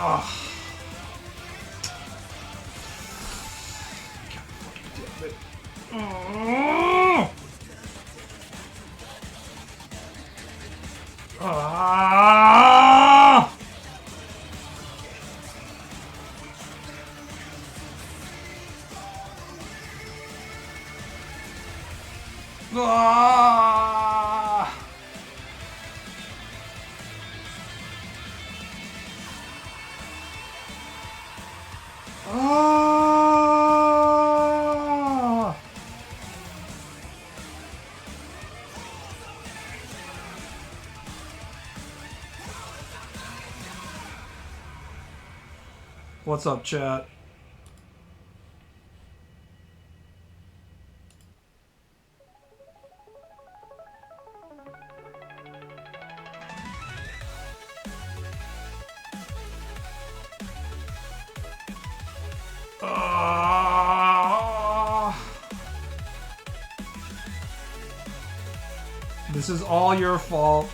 Oh. God fucking damn it. Oh. Ah. Ah. Ah. What's up, chat? This is all your fault.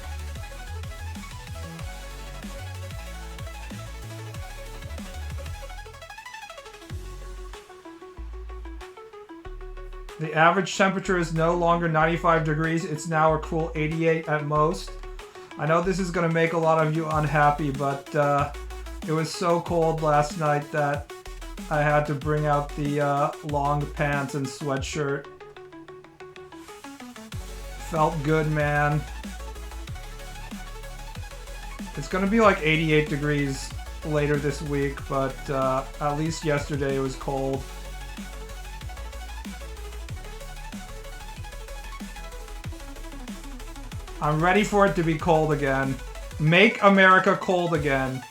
The average temperature is no longer 95 degrees. It's now a cool 88 at most. I know this is going to make a lot of you unhappy, but it was so cold last night that I had to bring out the long pants and sweatshirt. Felt good, man. It's going to be like 88 degrees later this week, but at least yesterday it was cold. I'm ready for it to be cold again. Make America cold again.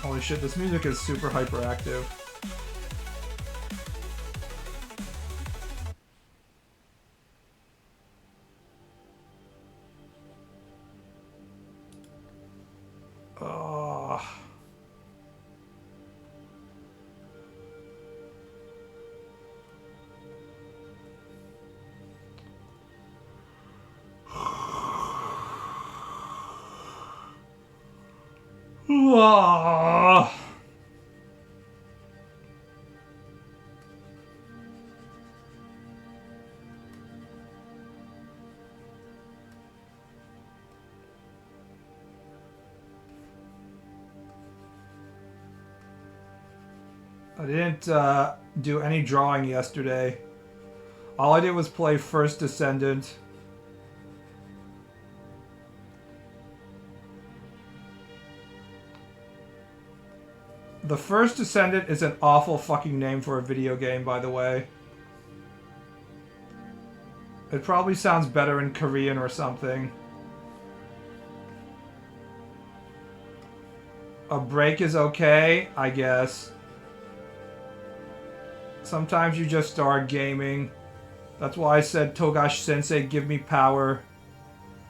Holy shit, this music is super hyperactive. Oh. Oh. I didn't do any drawing yesterday. All I did was play First Descendant. The First Descendant is an awful fucking name for a video game, by the way. It probably sounds better in Korean or something. A break is okay, I guess. Sometimes you just start gaming. That's why I said, Togashi Sensei, give me power.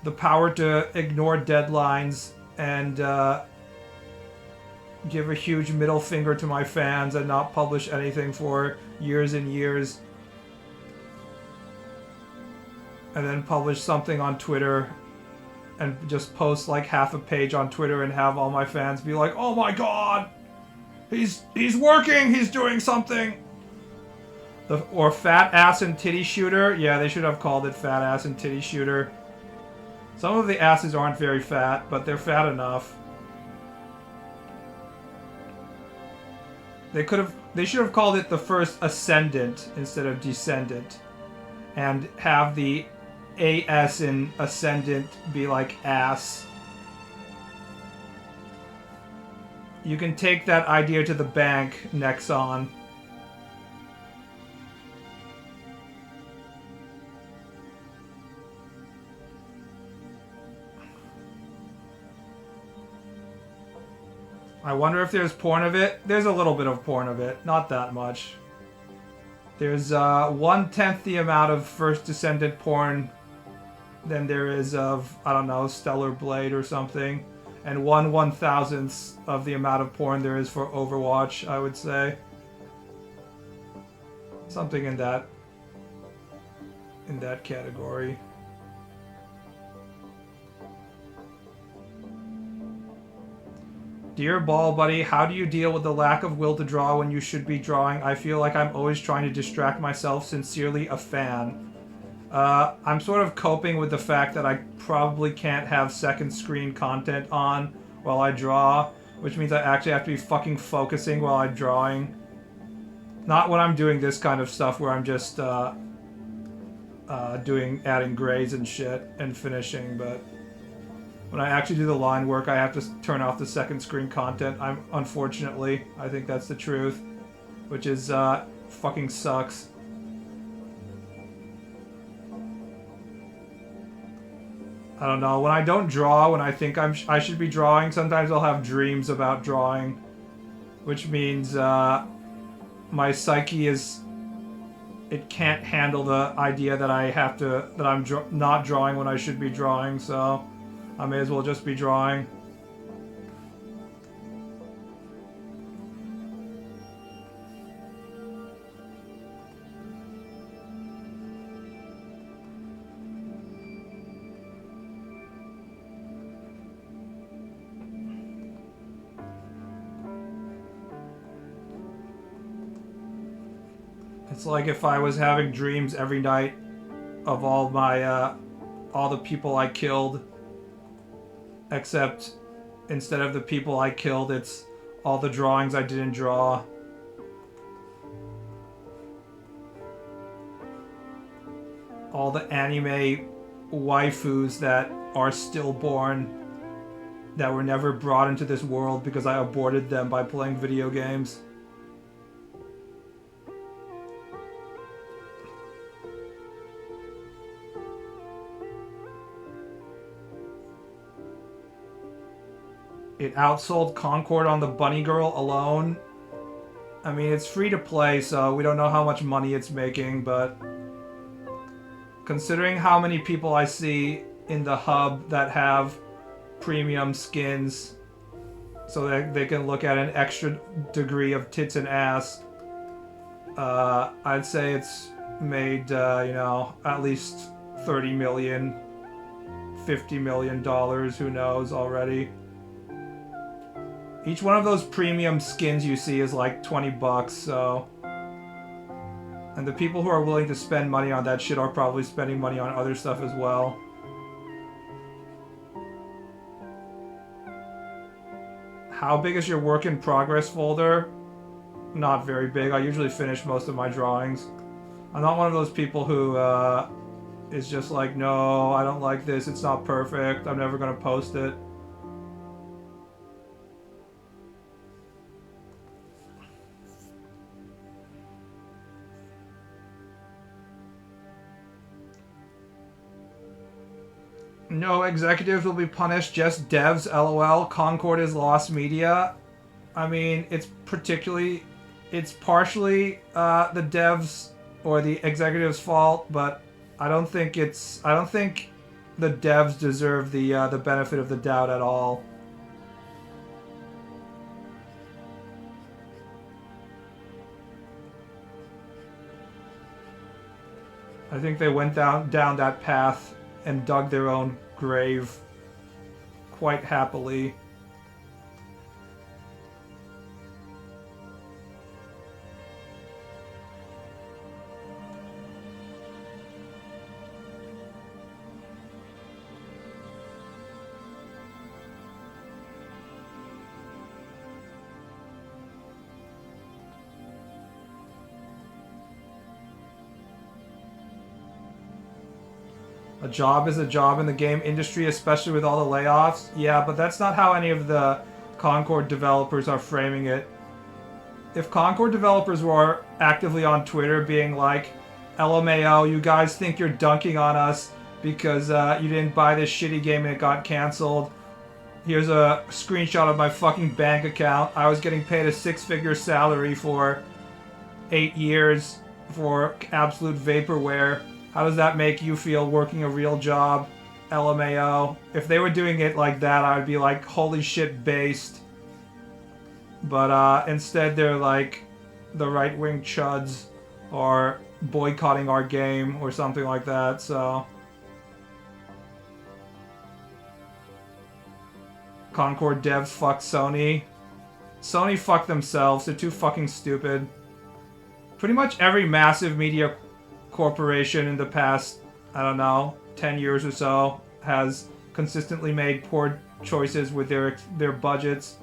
The power to ignore deadlines and give a huge middle finger to my fans and not publish anything for years and years. And then publish something on Twitter and just post like half a page on Twitter and have all my fans be like, oh my god! He's working! He's doing something! Or Fat Ass and Titty Shooter. Yeah, they should have called it Fat Ass and Titty Shooter. Some of the asses aren't very fat, but they're fat enough. They should have called it the First Ascendant instead of Descendant. And have the AS in Ascendant be like ass. You can take that idea to the bank, Nexon. I wonder if there's porn of it. There's a little bit of porn of it. Not that much. There's 1/10 the amount of First Descendant porn than there is of, I don't know, Stellar Blade or something. And 1/1000th of the amount of porn there is for Overwatch, I would say. Something in that in that category. Dear Ball Buddy, how do you deal with the lack of will to draw when you should be drawing? I feel like I'm always trying to distract myself. Sincerely, a fan. I'm sort of coping with the fact that I probably can't have second screen content on while I draw, which means I actually have to be fucking focusing while I'm drawing. Not when I'm doing this kind of stuff where I'm just adding grays and shit and finishing, but when I actually do the line work, I have to turn off the second screen content. Unfortunately, I think that's the truth, which is fucking sucks. I don't know. When I don't draw, when I think I should be drawing, sometimes I'll have dreams about drawing, which means my psyche it can't handle the idea that I'm not drawing when I should be drawing, so I may as well just be drawing. It's like if I was having dreams every night of all the people I killed, except instead of the people I killed, it's all the drawings I didn't draw. All the anime waifus that are stillborn, that were never brought into this world because I aborted them by playing video games. It outsold Concord on the Bunny Girl alone. I mean, it's free to play, so we don't know how much money it's making, but considering how many people I see in the hub that have premium skins so that they can look at an extra degree of tits and ass, I'd say it's made, at least $30 million, $50 million, who knows already. Each one of those premium skins you see is like 20 bucks, so... And the people who are willing to spend money on that shit are probably spending money on other stuff as well. How big is your work in progress folder? Not very big. I usually finish most of my drawings. I'm not one of those people who is just like, no, I don't like this, it's not perfect, I'm never gonna post it. No executives will be punished, just devs, lol. Concord is lost media. I mean, it's partially the devs or the executives' fault, but I don't think the devs deserve the benefit of the doubt at all. I think they went down that path and dug their own grave quite happily. A job is a job in the game industry, especially with all the layoffs. Yeah, but that's not how any of the Concord developers are framing it. If Concord developers were actively on Twitter being like, LMAO, you guys think you're dunking on us because you didn't buy this shitty game and it got cancelled. Here's a screenshot of my fucking bank account. I was getting paid a 6-figure salary for 8 years for absolute vaporware. How does that make you feel working a real job? LMAO. If they were doing it like that, I would be like, holy shit, based. But instead they're like the right-wing chuds or boycotting our game or something like that, so... Concord devs fuck Sony. Sony fuck themselves, they're too fucking stupid. Pretty much every massive media corporation in the past, I don't know, 10 years or so has consistently made poor choices with their budgets.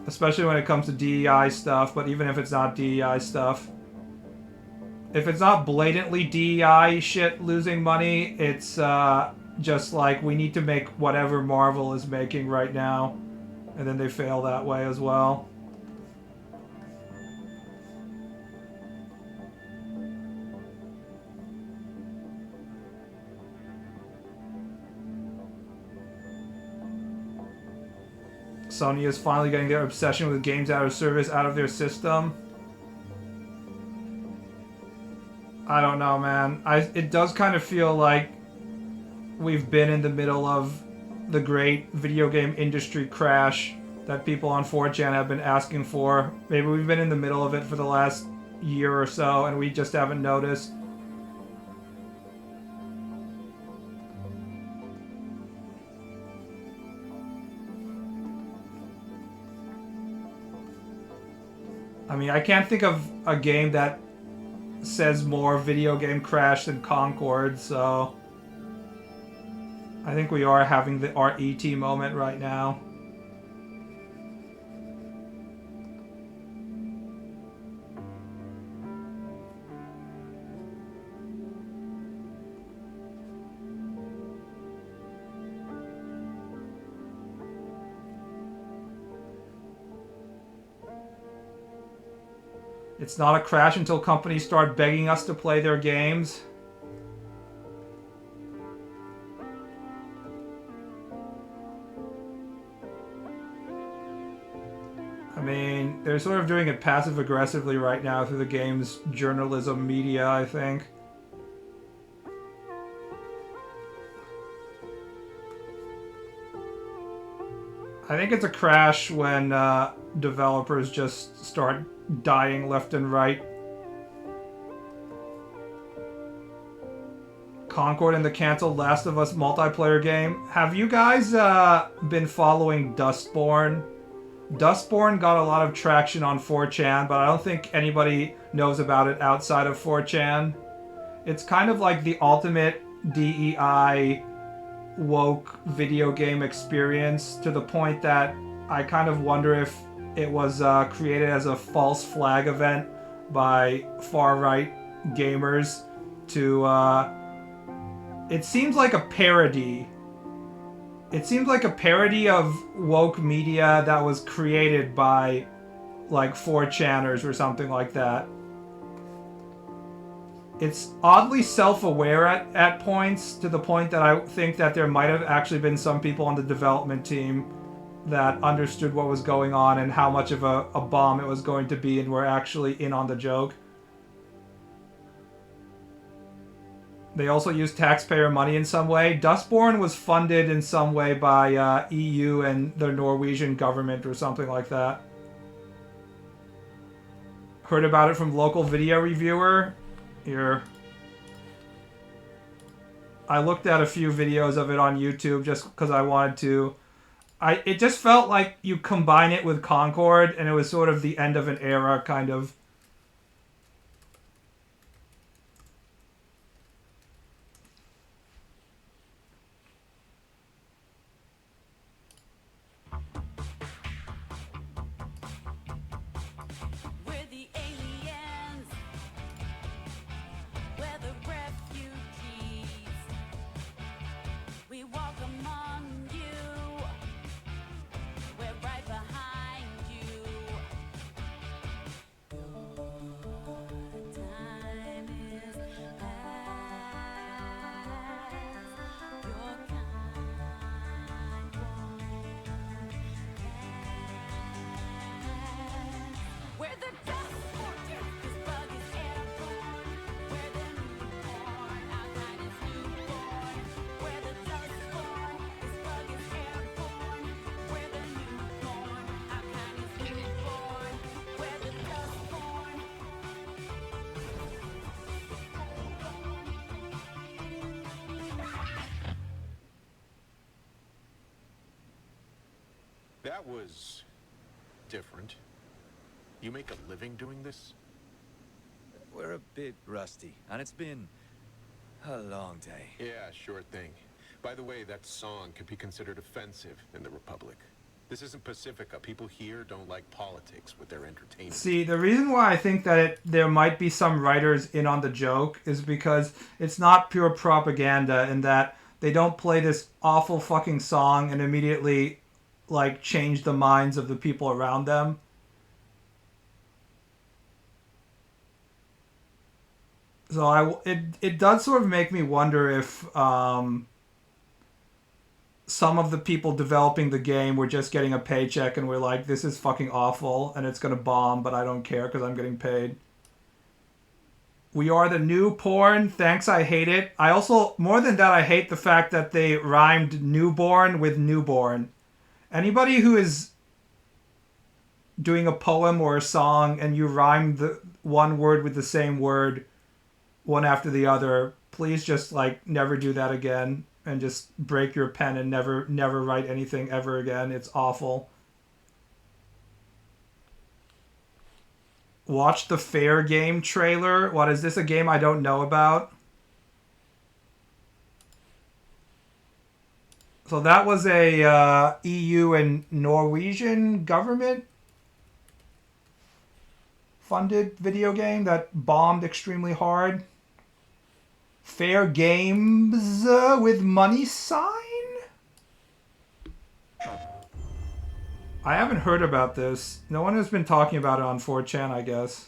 Especially when it comes to DEI stuff, but even if it's not DEI stuff. If it's not blatantly DEI shit losing money, it's just like we need to make whatever Marvel is making right now. And then they fail that way as well. Sony is finally getting their obsession with games out of service out of their system. I don't know, man. It does kind of feel like we've been in the middle of the great video game industry crash that people on 4chan have been asking for. Maybe we've been in the middle of it for the last year or so and we just haven't noticed. I mean, I can't think of a game that says more video game crash than Concord, so... I think we are having our ET moment right now. It's not a crash until companies start begging us to play their games. I mean, they're sort of doing it passive-aggressively right now through the game's journalism media, I think. I think it's a crash when developers just start dying left and right. Concord and the canceled Last of Us multiplayer game. Have you guys been following Dustborn? Dustborn got a lot of traction on 4chan, but I don't think anybody knows about it outside of 4chan. It's kind of like the ultimate DEI woke video game experience, to the point that I kind of wonder if it was created as a false flag event by far-right gamers to... It seems like a parody. It seems like a parody of woke media that was created by, like, 4chaners or something like that. It's oddly self-aware at points, to the point that I think that there might have actually been some people on the development team that understood what was going on and how much of a bomb it was going to be and were actually in on the joke. They also used taxpayer money in some way. Dustborn was funded in some way by EU and the Norwegian government or something like that. Heard about it from local video reviewer. Here. I looked at a few videos of it on YouTube just because I wanted to. It just felt like you combine it with Concord and it was sort of the end of an era, kind of. that was different. You make a living doing this? We're a bit rusty, and it's been a long day. Yeah, sure thing. By the way, that song could be considered offensive in the Republic. This isn't Pacifica. People here don't like politics with their entertainment. See, the reason why I think that there might be some writers in on the joke is because it's not pure propaganda in that they don't play this awful fucking song and immediately, like, change the minds of the people around them. So it does sort of make me wonder if some of the people developing the game were just getting a paycheck and were like, this is fucking awful and it's gonna bomb, but I don't care because I'm getting paid. We are the new porn. Thanks, I hate it. I also, more than that, I hate the fact that they rhymed newborn with newborn. Anybody who is doing a poem or a song and you rhyme the one word with the same word one after the other, please just, like, never do that again and just break your pen and never write anything ever again. It's awful. Watch the Fair Game trailer. What, is this a game I don't know about? So that was a EU and Norwegian government funded video game that bombed extremely hard. Fair Games with money sign? I haven't heard about this. No one has been talking about it on 4chan, I guess.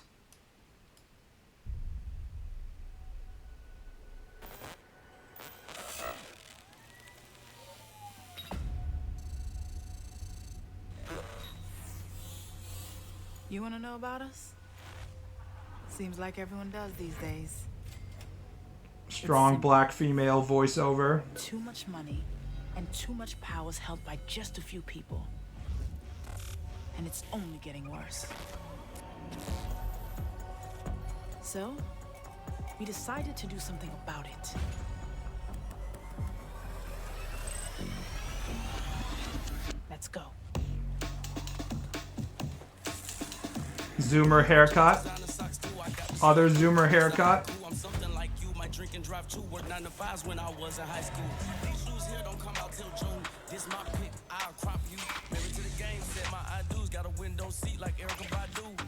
You want to know about us? Seems like everyone does these days. Strong black female voiceover. Too much money and too much power is held by just a few people. And it's only getting worse. So, we decided to do something about it. Let's go. Zoomer haircut. Other Zoomer haircut. Drink and drive to work 9 to 5s when I was in high school. These shoes here don't come out till June. This my pick, I'll crop you. Married to the game, said my I do's. Got a window seat like Erica Badu.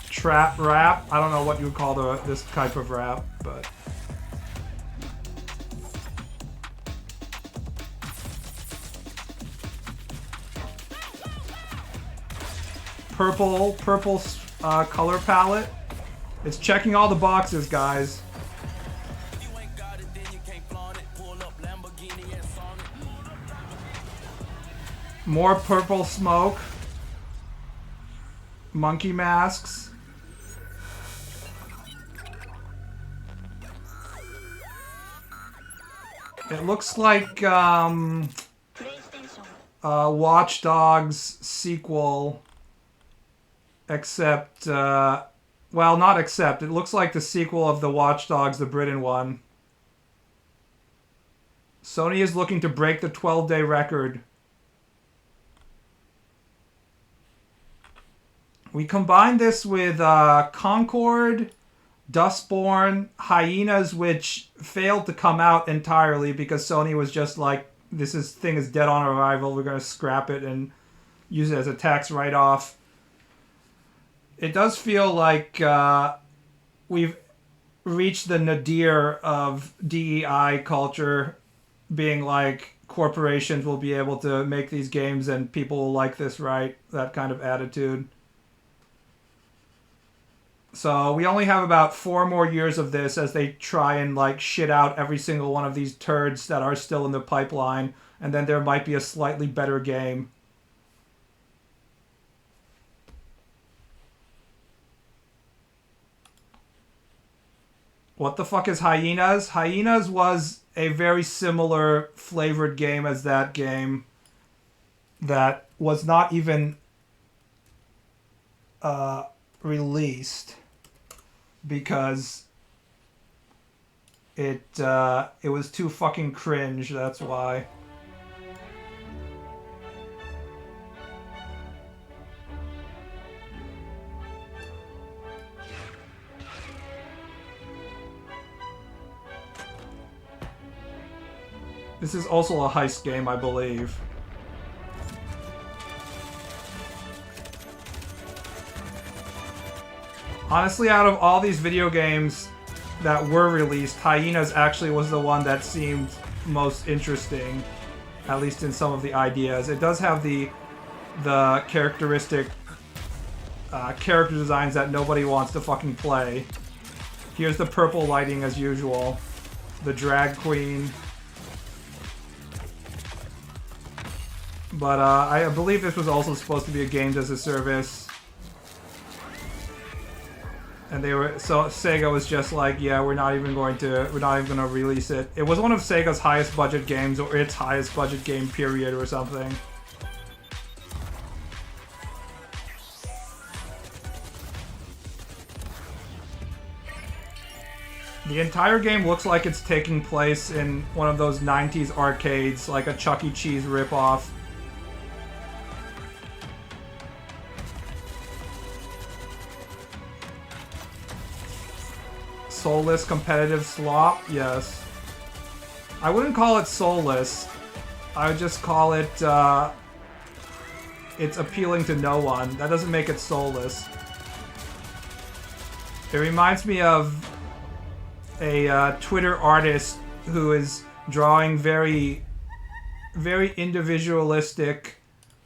Trap rap. I don't know what you would call this type of rap, but purple color palette. It's checking all the boxes, guys. More purple smoke. Monkey masks. It looks like Watch Dogs sequel, except well, not except. It looks like the sequel of the Watch Dogs, the Britain one. Sony is looking to break the 12-day record. We combined this with Concord, Dustborn, Hyenas, which failed to come out entirely because Sony was just like, thing is dead on arrival. We're going to scrap it and use it as a tax write-off. It does feel like we've reached the nadir of DEI culture, being like corporations will be able to make these games and people will like this, right? That kind of attitude. So we only have about 4 more years of this as they try and like shit out every single one of these turds that are still in the pipeline, and then there might be a slightly better game. What the fuck is Hyenas? Hyenas was a very similar flavored game as that game that was not even released because it was too fucking cringe, that's why. This is also a heist game, I believe. Honestly, out of all these video games that were released, Hyenas actually was the one that seemed most interesting, at least in some of the ideas. It does have the characteristic character designs that nobody wants to fucking play. Here's the purple lighting as usual. The drag queen. But I believe this was also supposed to be a games as a service. And Sega was just like, yeah, we're not even gonna release it. It was one of Sega's highest budget games, or its highest budget game period or something. The entire game looks like it's taking place in one of those 90s arcades, like a Chuck E. Cheese ripoff. Soulless competitive slop? Yes. I wouldn't call it soulless. I would just call it, it's appealing to no one. That doesn't make it soulless. It reminds me of a Twitter artist who is drawing very, very individualistic,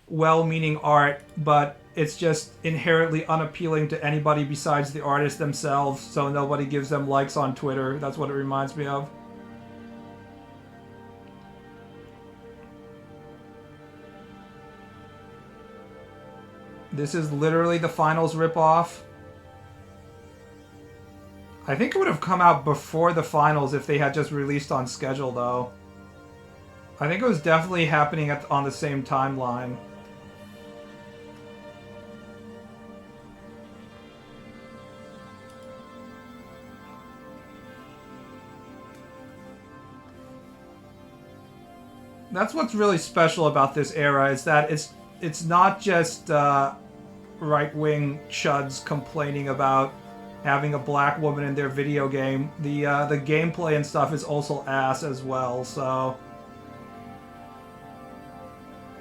well-meaning art, but it's just inherently unappealing to anybody besides the artist themselves, so nobody gives them likes on Twitter. That's what it reminds me of. This is literally the finals ripoff. I think it would have come out before the finals if they had just released on schedule, though. I think it was definitely happening on the same timeline. That's what's really special about this era, is that it's not just right-wing chuds complaining about having a black woman in their video game. The gameplay and stuff is also ass as well, so...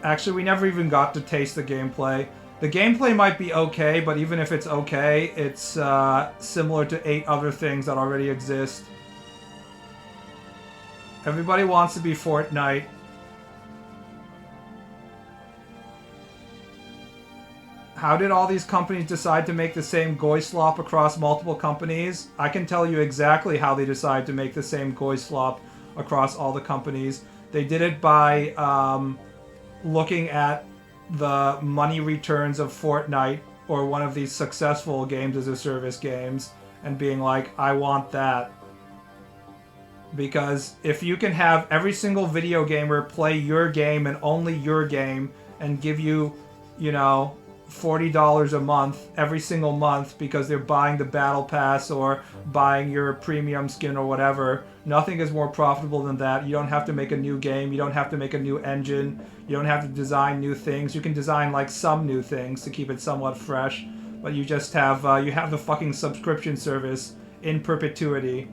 Actually, we never even got to taste the gameplay. The gameplay might be okay, but even if it's okay, it's similar to 8 other things that already exist. Everybody wants to be Fortnite. How did all these companies decide to make the same goy slop across multiple companies? I can tell you exactly how they decided to make the same goy slop across all the companies. They did it by looking at the money returns of Fortnite or one of these successful games as a service games and being like, I want that. Because if you can have every single video gamer play your game and only your game and give you, you know, $40 a month every single month because they're buying the battle pass or buying your premium skin or whatever, nothing is more profitable than that. You don't have to make a new game, you don't have to make a new engine, you don't have to design new things. You can design like some new things to keep it somewhat fresh, but you just have you have the fucking subscription service in perpetuity.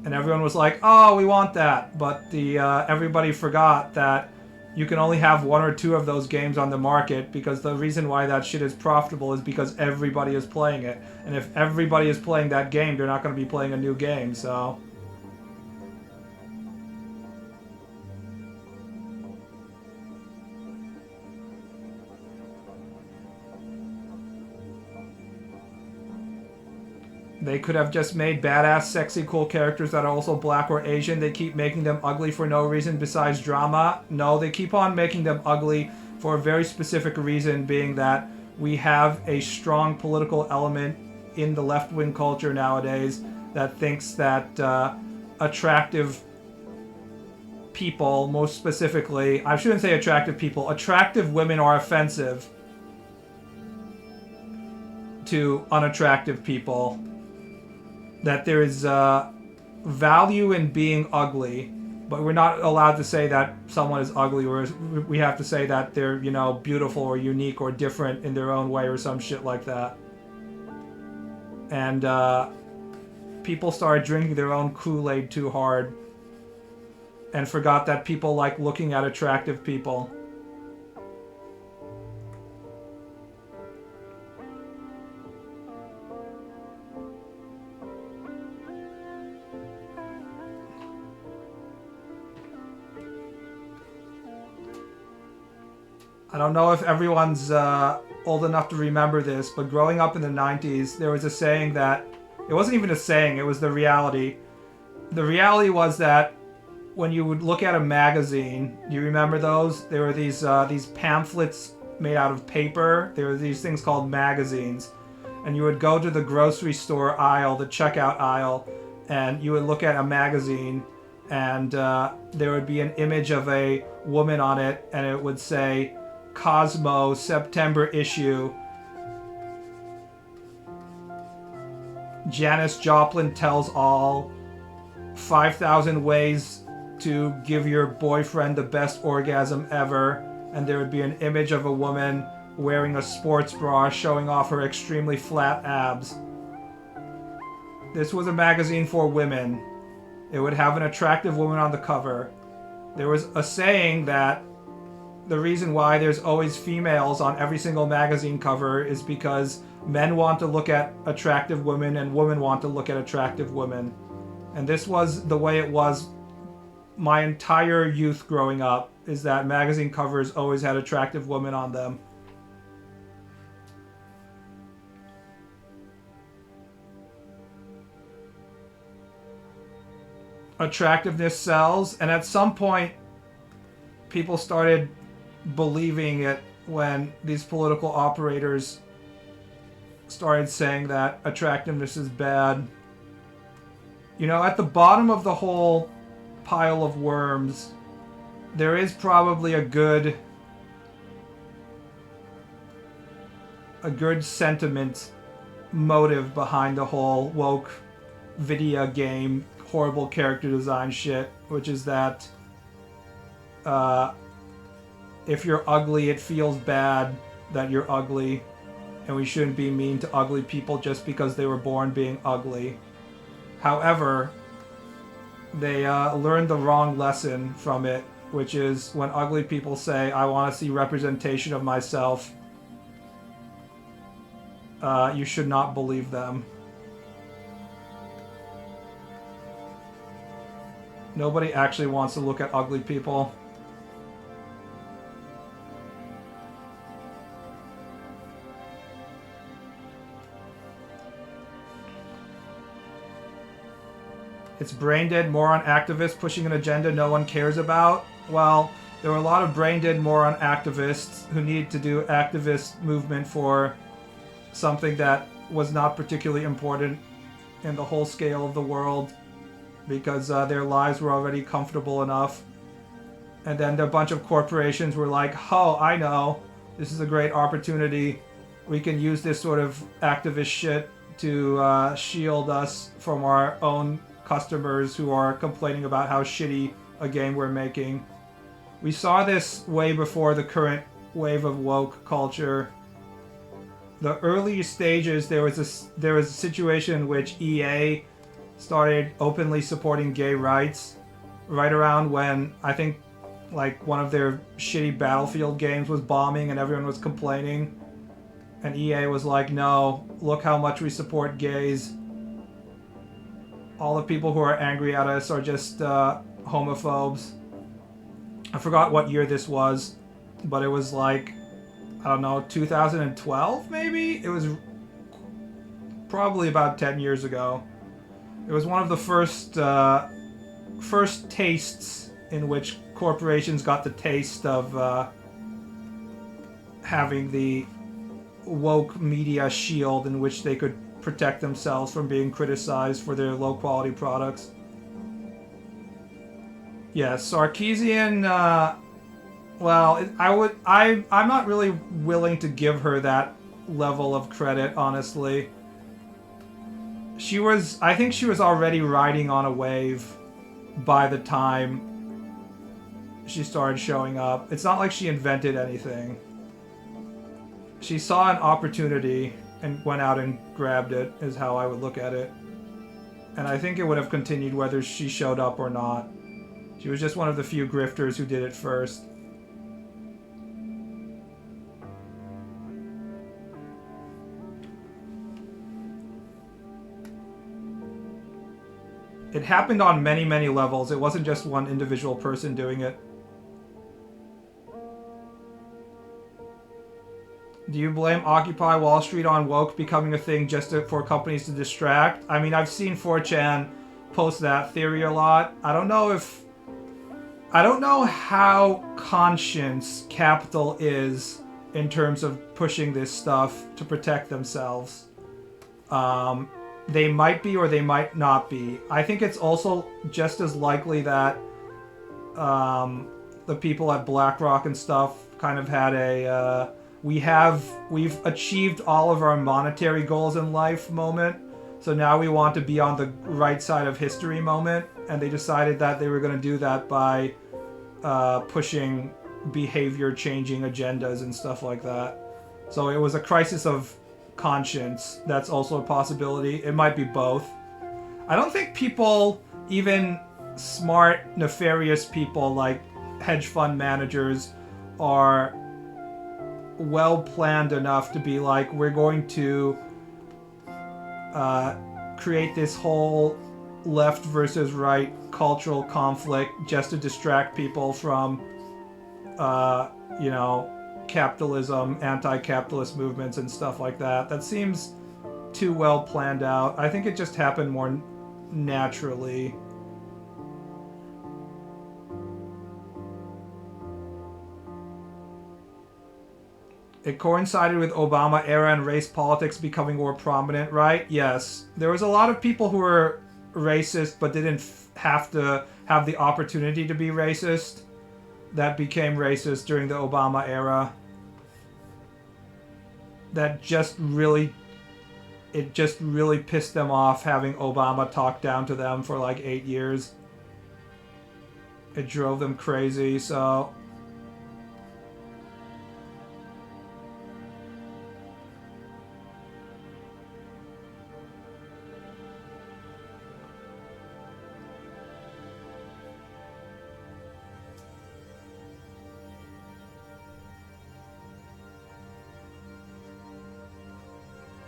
And everyone was like, oh, we want that, but the everybody forgot that you can only have 1 or 2 of those games on the market, because the reason why that shit is profitable is because everybody is playing it. And if everybody is playing that game, they're not going to be playing a new game, so... They could have just made badass, sexy, cool characters that are also black or Asian. They keep making them ugly for no reason besides drama. No, they keep on making them ugly for a very specific reason, being that we have a strong political element in the left-wing culture nowadays that thinks that attractive people, most specifically, I shouldn't say attractive people, attractive women are offensive to unattractive people. That there is value in being ugly, but we're not allowed to say that someone is ugly, or we have to say that they're, you know, beautiful or unique or different in their own way or some shit like that. And people started drinking their own Kool-Aid too hard. and forgot that people like looking at attractive people. I don't know if everyone's old enough to remember this, but growing up in the 90s, there was a saying that... It wasn't even a saying, it was the reality. The reality was that when you would look at a magazine, do you remember those? There were these pamphlets made out of paper. There were these things called magazines. And you would go to the grocery store aisle, the checkout aisle, and you would look at a magazine, and there would be an image of a woman on it, and it would say... Cosmo September issue. Janis Joplin tells all. 5,000 ways to give your boyfriend the best orgasm ever. And there would be an image of a woman wearing a sports bra showing off her extremely flat abs. This was a magazine for women. It would have an attractive woman on the cover. There was a saying that the reason why there's always females on every single magazine cover is because men want to look at attractive women and women want to look at attractive women. And this was the way it was my entire youth growing up, is that magazine covers always had attractive women on them. Attractiveness sells, and at some point people started believing it when these political operators started saying that attractiveness is bad. You know, at the bottom of the whole pile of worms, there is probably a good sentiment motive behind the whole woke video game horrible character design shit, which is that if you're ugly, it feels bad that you're ugly, and we shouldn't be mean to ugly people just because they were born being ugly. However, they learned the wrong lesson from it, which is when ugly people say, I want to see representation of myself, you should not believe them. Nobody actually wants to look at ugly people. It's brain dead moron activists pushing an agenda no one cares about. Well, there were a lot of brain dead moron activists who needed to do activist movement for something that was not particularly important in the whole scale of the world, because their lives were already comfortable enough. And then a bunch of corporations were like, oh, I know, this is a great opportunity. We can use this sort of activist shit to shield us from our own customers who are complaining about how shitty a game we're making. We saw this way before the current wave of woke culture. The early stages, there was a situation in which EA started openly supporting gay rights, right around when I think like one of their shitty Battlefield games was bombing and everyone was complaining, and EA was like, no, look how much we support gays. All the people who are angry at us are just homophobes. I forgot what year this was, but it was like, I don't know, 2012 maybe? It was probably about 10 years ago. It was one of the first tastes in which corporations got the taste of having the woke media shield in which they could protect themselves from being criticized for their low-quality products. Yeah, Sarkeesian, well, I'm not really willing to give her that level of credit, honestly. I think she was already riding on a wave by the time she started showing up. It's not like she invented anything. She saw an opportunity and went out and grabbed it, is how I would look at it. And I think it would have continued whether she showed up or not. She was just one of the few grifters who did it first. It happened on many, many levels. It wasn't just one individual person doing it. Do you blame Occupy Wall Street on woke becoming a thing just for companies to distract? I mean, I've seen 4chan post that theory a lot. I don't know how conscious Capital is in terms of pushing this stuff to protect themselves. They might be or they might not be. I think it's also just as likely that the people at BlackRock and stuff kind of had a we've achieved all of our monetary goals in life moment, so now we want to be on the right side of history moment, and they decided that they were going to do that by pushing behavior changing agendas and stuff like that. So it was a crisis of conscience. That's also a possibility. It might be both. I don't think people, even smart, nefarious people like hedge fund managers, are well planned enough to be like, we're going to create this whole left versus right cultural conflict just to distract people from capitalism, anti-capitalist movements and stuff like that. That seems too well planned out. I think it just happened more naturally. It coincided with Obama era and race politics becoming more prominent, right? Yes. There was a lot of people who were racist but didn't have to have the opportunity to be racist that became racist during the Obama era. That just really pissed them off having Obama talk down to them for like 8 years. It drove them crazy, so...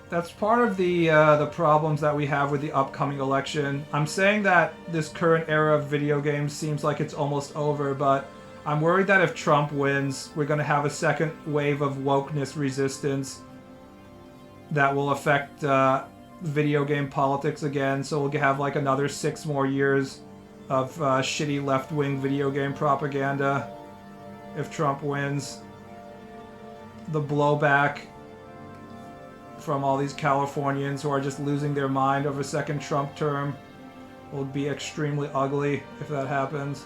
That's part of the problems that we have with the upcoming election. I'm saying that this current era of video games seems like it's almost over, but I'm worried that if Trump wins, we're going to have a second wave of wokeness resistance that will affect video game politics again. So we'll have like another 6 more years of shitty left-wing video game propaganda if Trump wins. The blowback from all these Californians who are just losing their mind over second Trump term will be extremely ugly if that happens.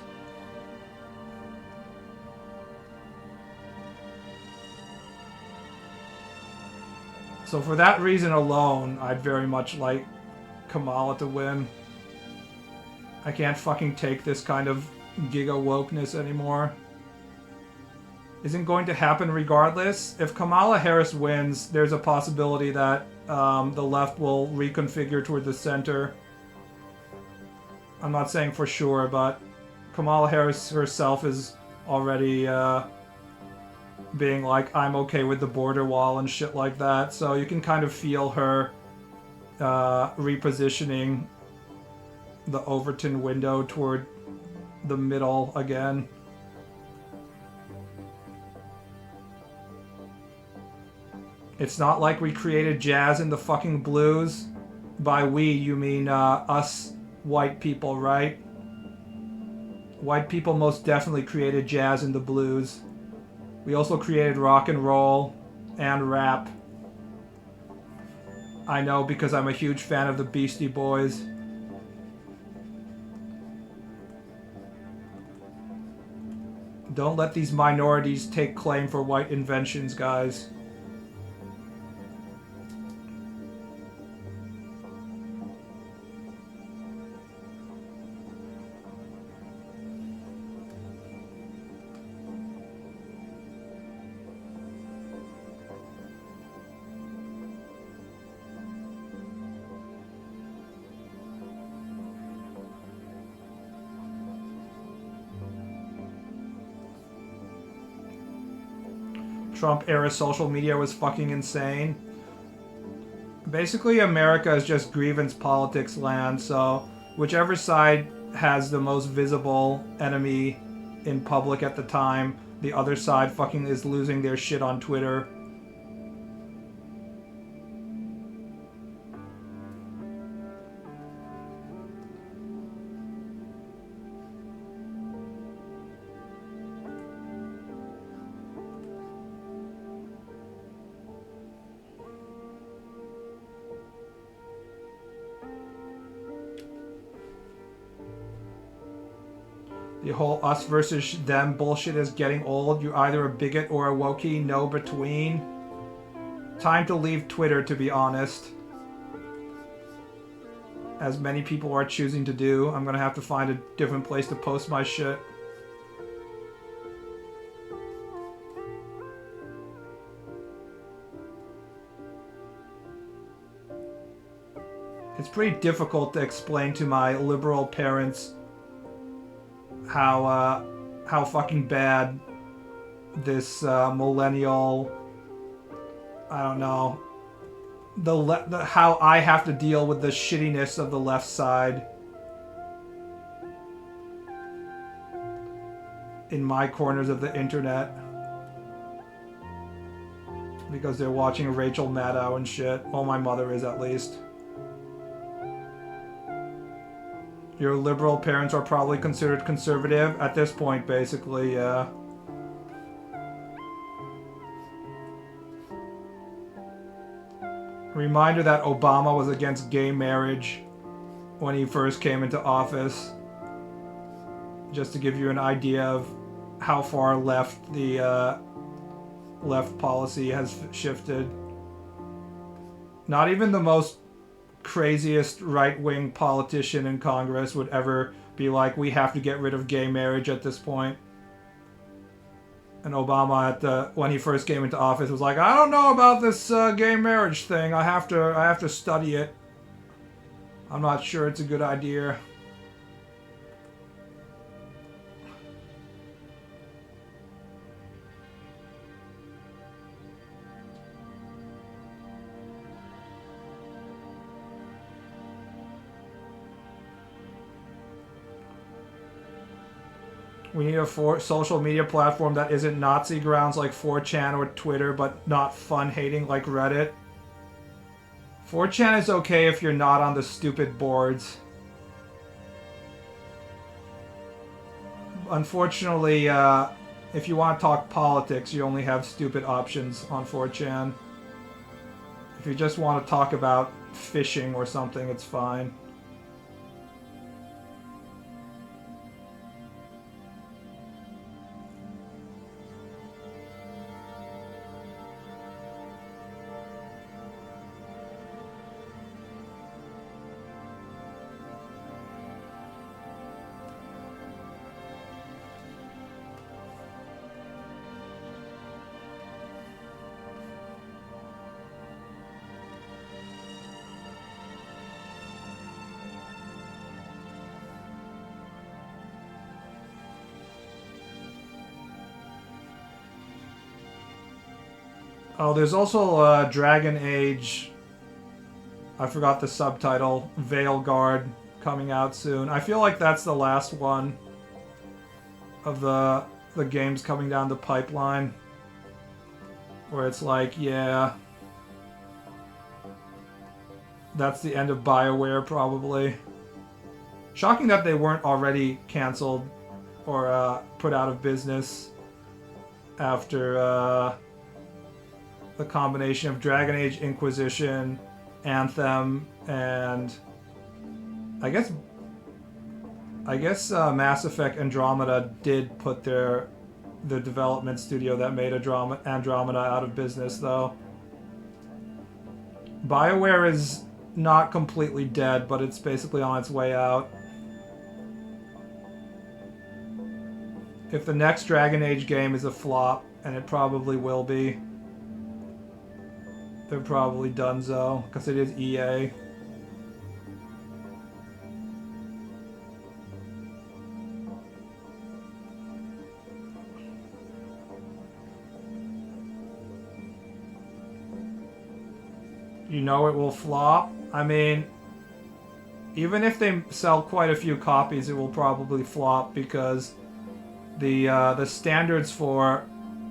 So for that reason alone, I'd very much like Kamala to win. I can't fucking take this kind of giga wokeness anymore. Isn't going to happen regardless. If Kamala Harris wins, there's a possibility that the left will reconfigure toward the center. I'm not saying for sure, but Kamala Harris herself is already being like, I'm okay with the border wall and shit like that. So you can kind of feel her repositioning the Overton window toward the middle again. It's not like we created jazz and the fucking blues. By we, you mean us white people, right? White people most definitely created jazz and the blues. We also created rock and roll and rap. I know because I'm a huge fan of the Beastie Boys. Don't let these minorities take claim for white inventions, guys. Trump era social media was fucking insane. Basically, America is just grievance politics land, so whichever side has the most visible enemy in public at the time, the other side fucking is losing their shit on Twitter. The whole us versus them bullshit is getting old. You're either a bigot or a wokey, no between. Time to leave Twitter, to be honest. As many people are choosing to do. I'm gonna have to find a different place to post my shit. It's pretty difficult to explain to my liberal parents how fucking bad this millennial, I don't know, how I have to deal with the shittiness of the left side in my corners of the internet because they're watching Rachel Maddow and shit. Well, my mother is, at least. Your liberal parents are probably considered conservative at this point, basically, yeah. Reminder that Obama was against gay marriage when he first came into office. Just to give you an idea of how far left the left policy has shifted. Not even the most craziest right-wing politician in Congress would ever be like, we have to get rid of gay marriage at this point. And Obama, when he first came into office, was like, I don't know about this gay marriage thing. I have to study it. I'm not sure it's a good idea. We need a social media platform that isn't Nazi grounds like 4chan or Twitter, but not fun-hating like Reddit. 4chan is okay if you're not on the stupid boards. Unfortunately, if you want to talk politics, you only have stupid options on 4chan. If you just want to talk about fishing or something, it's fine. Oh, there's also Dragon Age. I forgot the subtitle. Veilguard coming out soon. I feel like that's the last one of the games coming down the pipeline. Where it's like, yeah, that's the end of BioWare probably. Shocking that they weren't already canceled or put out of business after the combination of Dragon Age Inquisition, Anthem, and I guess Mass Effect Andromeda did put the development studio that made Andromeda out of business, though. BioWare is not completely dead, but it's basically on its way out. If the next Dragon Age game is a flop, and it probably will be, they're probably donezo, because it is EA. You know it will flop. I mean, even if they sell quite a few copies, it will probably flop because the standards for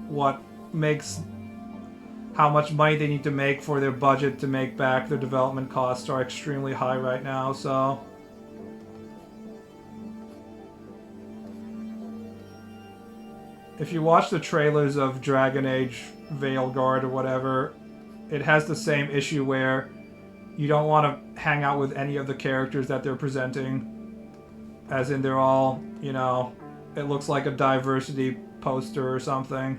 what makes how much money they need to make for their budget to make back their development costs are extremely high right now, so... If you watch the trailers of Dragon Age Veilguard or whatever, it has the same issue where you don't want to hang out with any of the characters that they're presenting. As in they're all, you know, it looks like a diversity poster or something.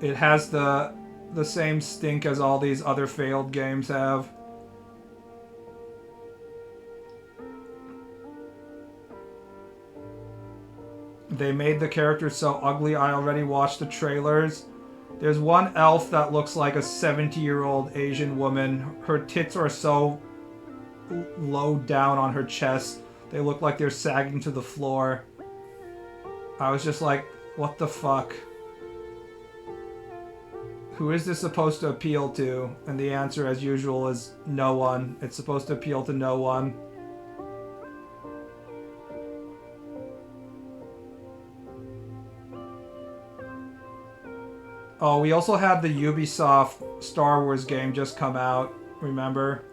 It has the same stink as all these other failed games have. They made the characters so ugly, I already watched the trailers. There's one elf that looks like a 70-year-old Asian woman. Her tits are so low down on her chest. They look like they're sagging to the floor. I was just like, what the fuck? Who is this supposed to appeal to? And the answer, as usual, is no one. It's supposed to appeal to no one. Oh, we also had the Ubisoft Star Wars game just come out, remember?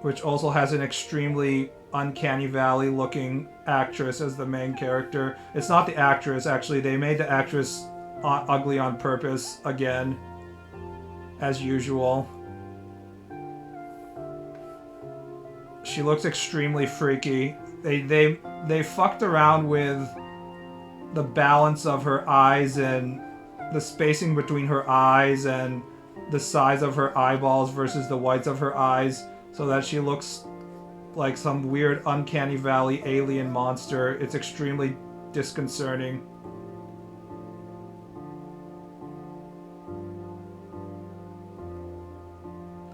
Which also has an extremely Uncanny Valley looking actress as the main character. It's not the actress, actually. They made the actress ugly on purpose again, as usual. She looks extremely freaky. They fucked around with the balance of her eyes and the spacing between her eyes and the size of her eyeballs versus the whites of her eyes, so that she looks like some weird Uncanny Valley alien monster. It's extremely disconcerting.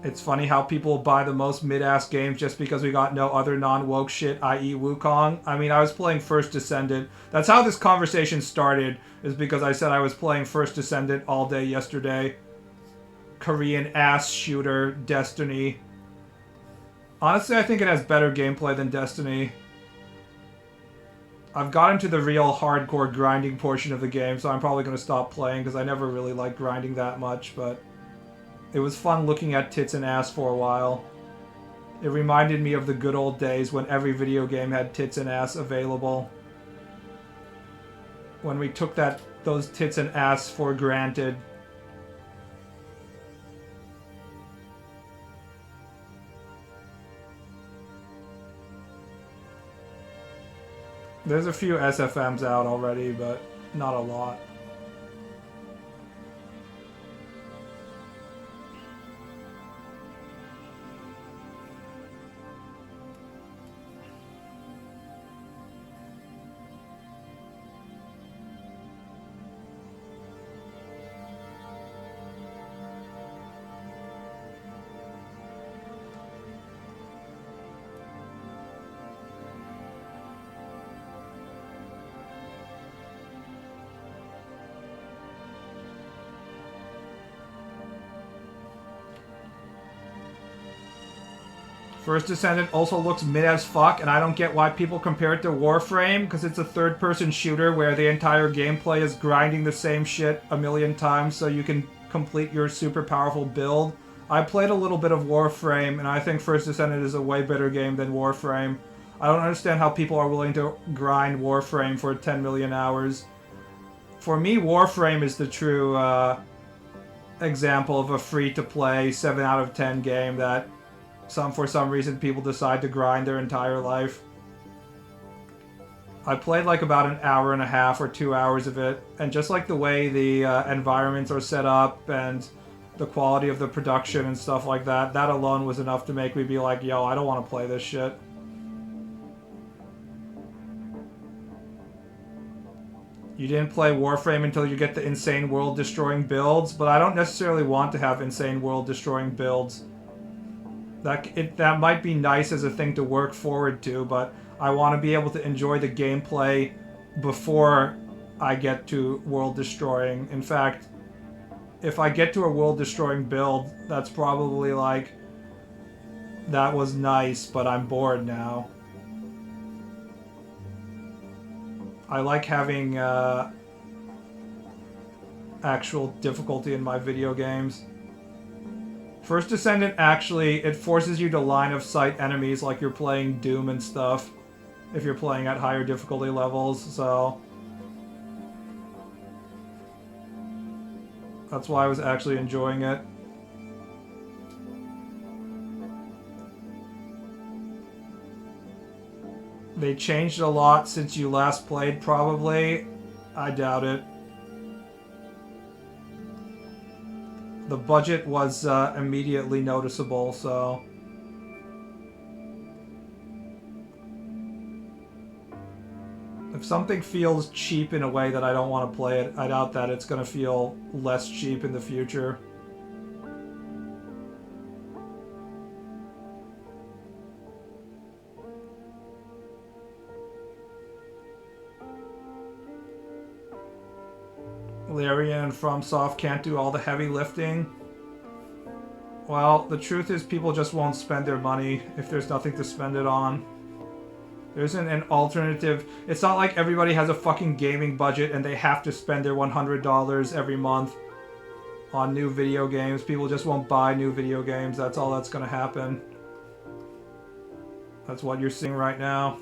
It's funny how people buy the most mid-ass games just because we got no other non-woke shit, i.e. Wukong. I mean, I was playing First Descendant. That's how this conversation started, is because I said I was playing First Descendant all day yesterday. Korean ass shooter, Destiny. Honestly, I think it has better gameplay than Destiny. I've gotten to the real hardcore grinding portion of the game, so I'm probably going to stop playing because I never really liked grinding that much, but... it was fun looking at tits and ass for a while. It reminded me of the good old days when every video game had tits and ass available. When we took those tits and ass for granted. There's a few SFMs out already, but not a lot. First Descendant also looks mid as fuck, and I don't get why people compare it to Warframe, because it's a third-person shooter where the entire gameplay is grinding the same shit a million times so you can complete your super powerful build. I played a little bit of Warframe, and I think First Descendant is a way better game than Warframe. I don't understand how people are willing to grind Warframe for 10 million hours. For me, Warframe is the true example of a free-to-play 7 out of 10 game that for some reason people decide to grind their entire life. I played like about an hour and a half or 2 hours of it, and just like the way the environments are set up and the quality of the production and stuff like that, that alone was enough to make me be like, yo, I don't want to play this shit. You didn't play Warframe until you get the insane world-destroying builds, but I don't necessarily want to have insane world-destroying builds. That might be nice as a thing to work forward to, but I want to be able to enjoy the gameplay before I get to world destroying. In fact, if I get to a world-destroying build, that's probably like, that was nice, but I'm bored now. I like having actual difficulty in my video games. First Descendant actually, it forces you to line of sight enemies like you're playing Doom and stuff, if you're playing at higher difficulty levels, so that's why I was actually enjoying it. They changed a lot since you last played, probably. I doubt it. The budget was immediately noticeable, so... If something feels cheap in a way that I don't want to play it, I doubt that it's going to feel less cheap in the future. Larian and FromSoft can't do all the heavy lifting. Well, the truth is people just won't spend their money if there's nothing to spend it on. There isn't an alternative. It's not like everybody has a fucking gaming budget and they have to spend their $100 every month on new video games. People just won't buy new video games. That's all that's gonna happen. That's what you're seeing right now.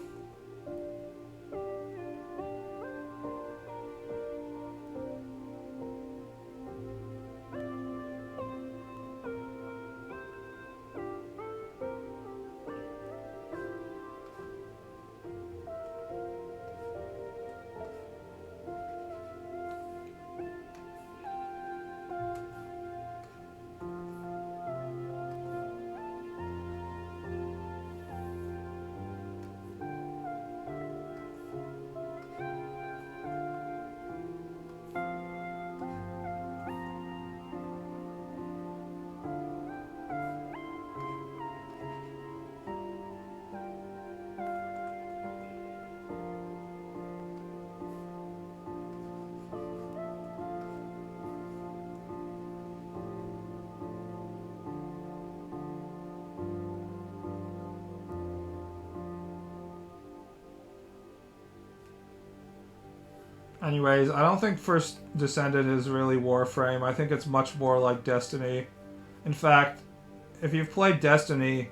Anyways, I don't think First Descendant is really Warframe. I think it's much more like Destiny. In fact, if you've played Destiny,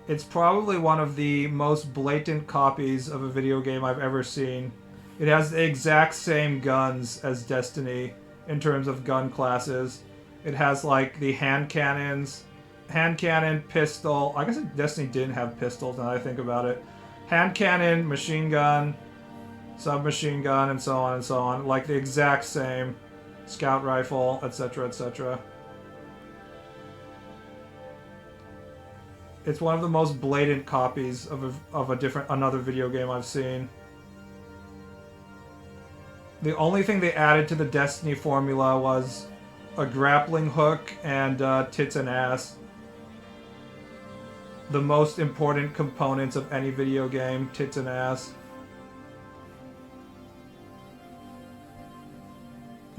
it's probably one of the most blatant copies of a video game I've ever seen. It has the exact same guns as Destiny in terms of gun classes. It has like the hand cannons, hand cannon, pistol. I guess Destiny didn't have pistols now that I think about it. Hand cannon, machine gun, submachine gun, and so on and so on. Like the exact same. Scout rifle, etc., etc. It's one of the most blatant copies of another video game I've seen. The only thing they added to the Destiny formula was a grappling hook and tits and ass. The most important components of any video game, tits and ass.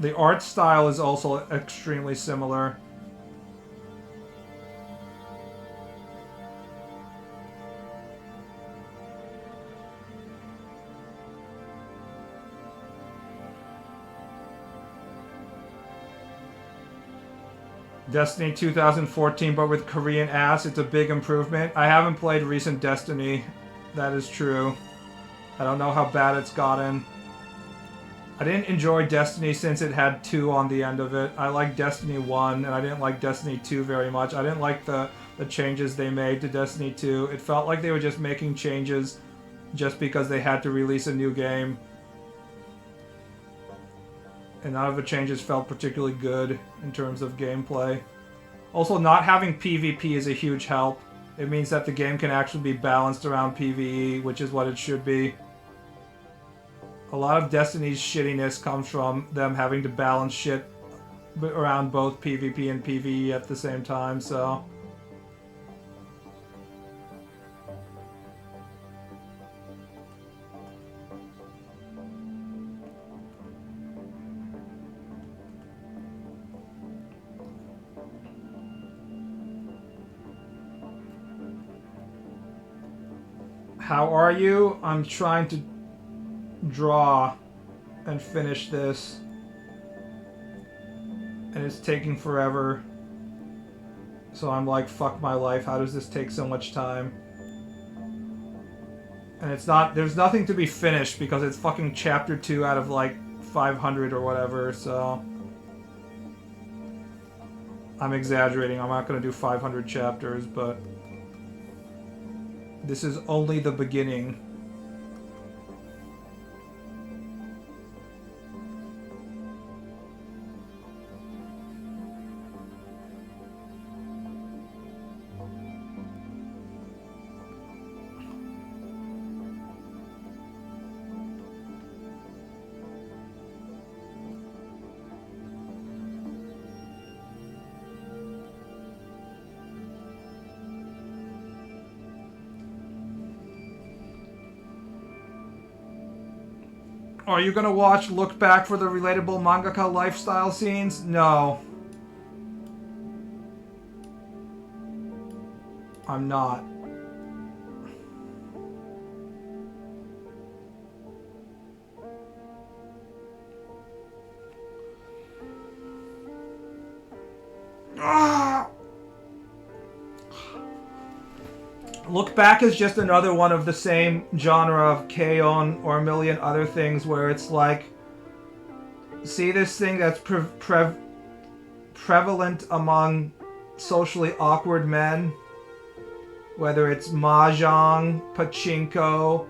The art style is also extremely similar. Destiny 2014, but with Korean ass, it's a big improvement. I haven't played recent Destiny, that is true. I don't know how bad it's gotten. I didn't enjoy Destiny since it had 2 on the end of it. I liked Destiny 1, and I didn't like Destiny 2 very much. I didn't like the changes they made to Destiny 2. It felt like they were just making changes just because they had to release a new game. And none of the changes felt particularly good in terms of gameplay. Also, not having PvP is a huge help. It means that the game can actually be balanced around PvE, which is what it should be. A lot of Destiny's shittiness comes from them having to balance shit around both PvP and PvE at the same time, so... How are you? I'm trying to draw and finish this. And it's taking forever. So I'm like, fuck my life, how does this take so much time? And it's not, there's nothing to be finished because it's fucking chapter 2 out of like 500 or whatever, so... I'm exaggerating, I'm not gonna do 500 chapters, but... This is only the beginning. Are you gonna watch Look Back for the relatable mangaka lifestyle scenes? No. I'm not. Ah! Look Back is just another one of the same genre of K-On! Or a million other things where it's like, see this thing that's prevalent among socially awkward men, whether it's mahjong, pachinko,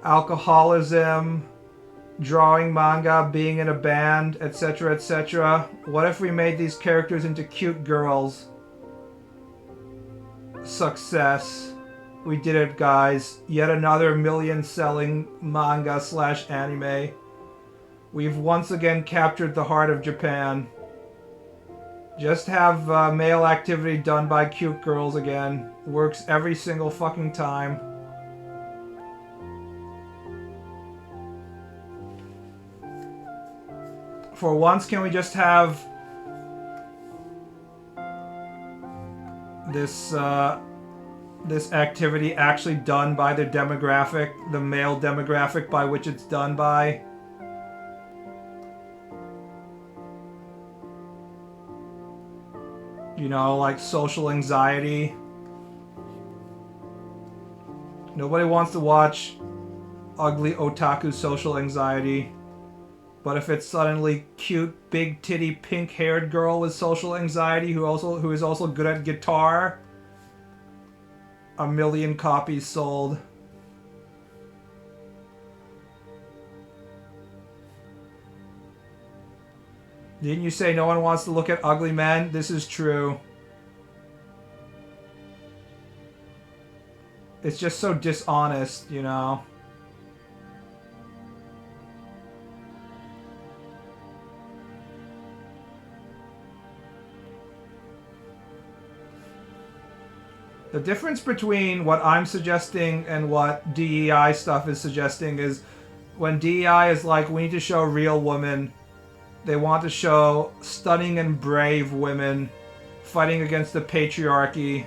alcoholism, drawing manga, being in a band, etc., etc. What if we made these characters into cute girls? Success. We did it, guys. Yet another million-selling manga/anime. We've once again captured the heart of Japan. Just have male activity done by cute girls again. Works every single fucking time. For once, can we just have this this activity actually done by the demographic, the male demographic by which it's done by? You know, like social anxiety. Nobody wants to watch ugly otaku social anxiety. But if it's suddenly cute, big titty, pink-haired girl with social anxiety who is also good at guitar, 1 million copies sold. Didn't you say no one wants to look at ugly men? This is true. It's just so dishonest, you know? The difference between what I'm suggesting and what DEI stuff is suggesting is when DEI is like, we need to show real women, they want to show stunning and brave women fighting against the patriarchy.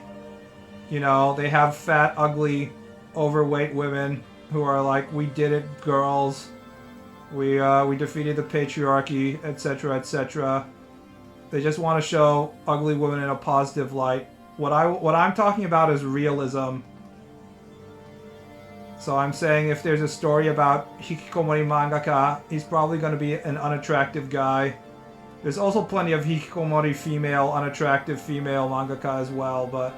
You know, they have fat, ugly, overweight women who are like, we did it, girls. We defeated the patriarchy, etc., etc. They just want to show ugly women in a positive light. What I'm talking about is realism. So I'm saying if there's a story about hikikomori mangaka, he's probably going to be an unattractive guy. There's also plenty of hikikomori female, unattractive female mangaka as well, but...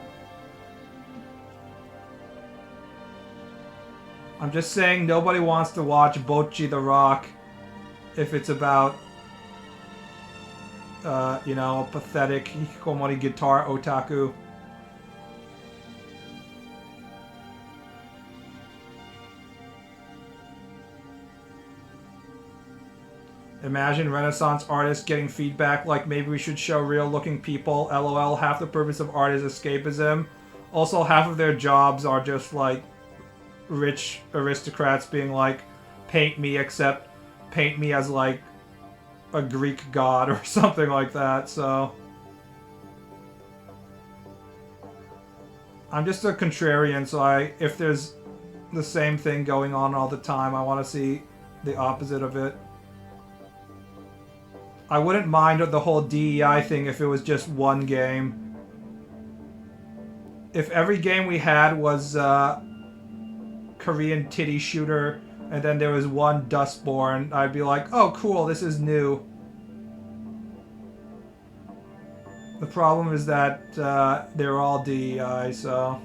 I'm just saying nobody wants to watch Bocchi the Rock if it's about, you know, a pathetic hikikomori guitar otaku. Imagine Renaissance artists getting feedback like maybe we should show real-looking people. LOL, half the purpose of art is escapism. Also, half of their jobs are just like rich aristocrats being like, paint me, except paint me as like a Greek god or something like that, so... I'm just a contrarian, so if there's the same thing going on all the time. I want to see the opposite of it. I wouldn't mind the whole DEI thing if it was just one game. If every game we had was Korean titty shooter and then there was one Dustborn, I'd be like, oh cool, this is new. The problem is that they're all DEI, so...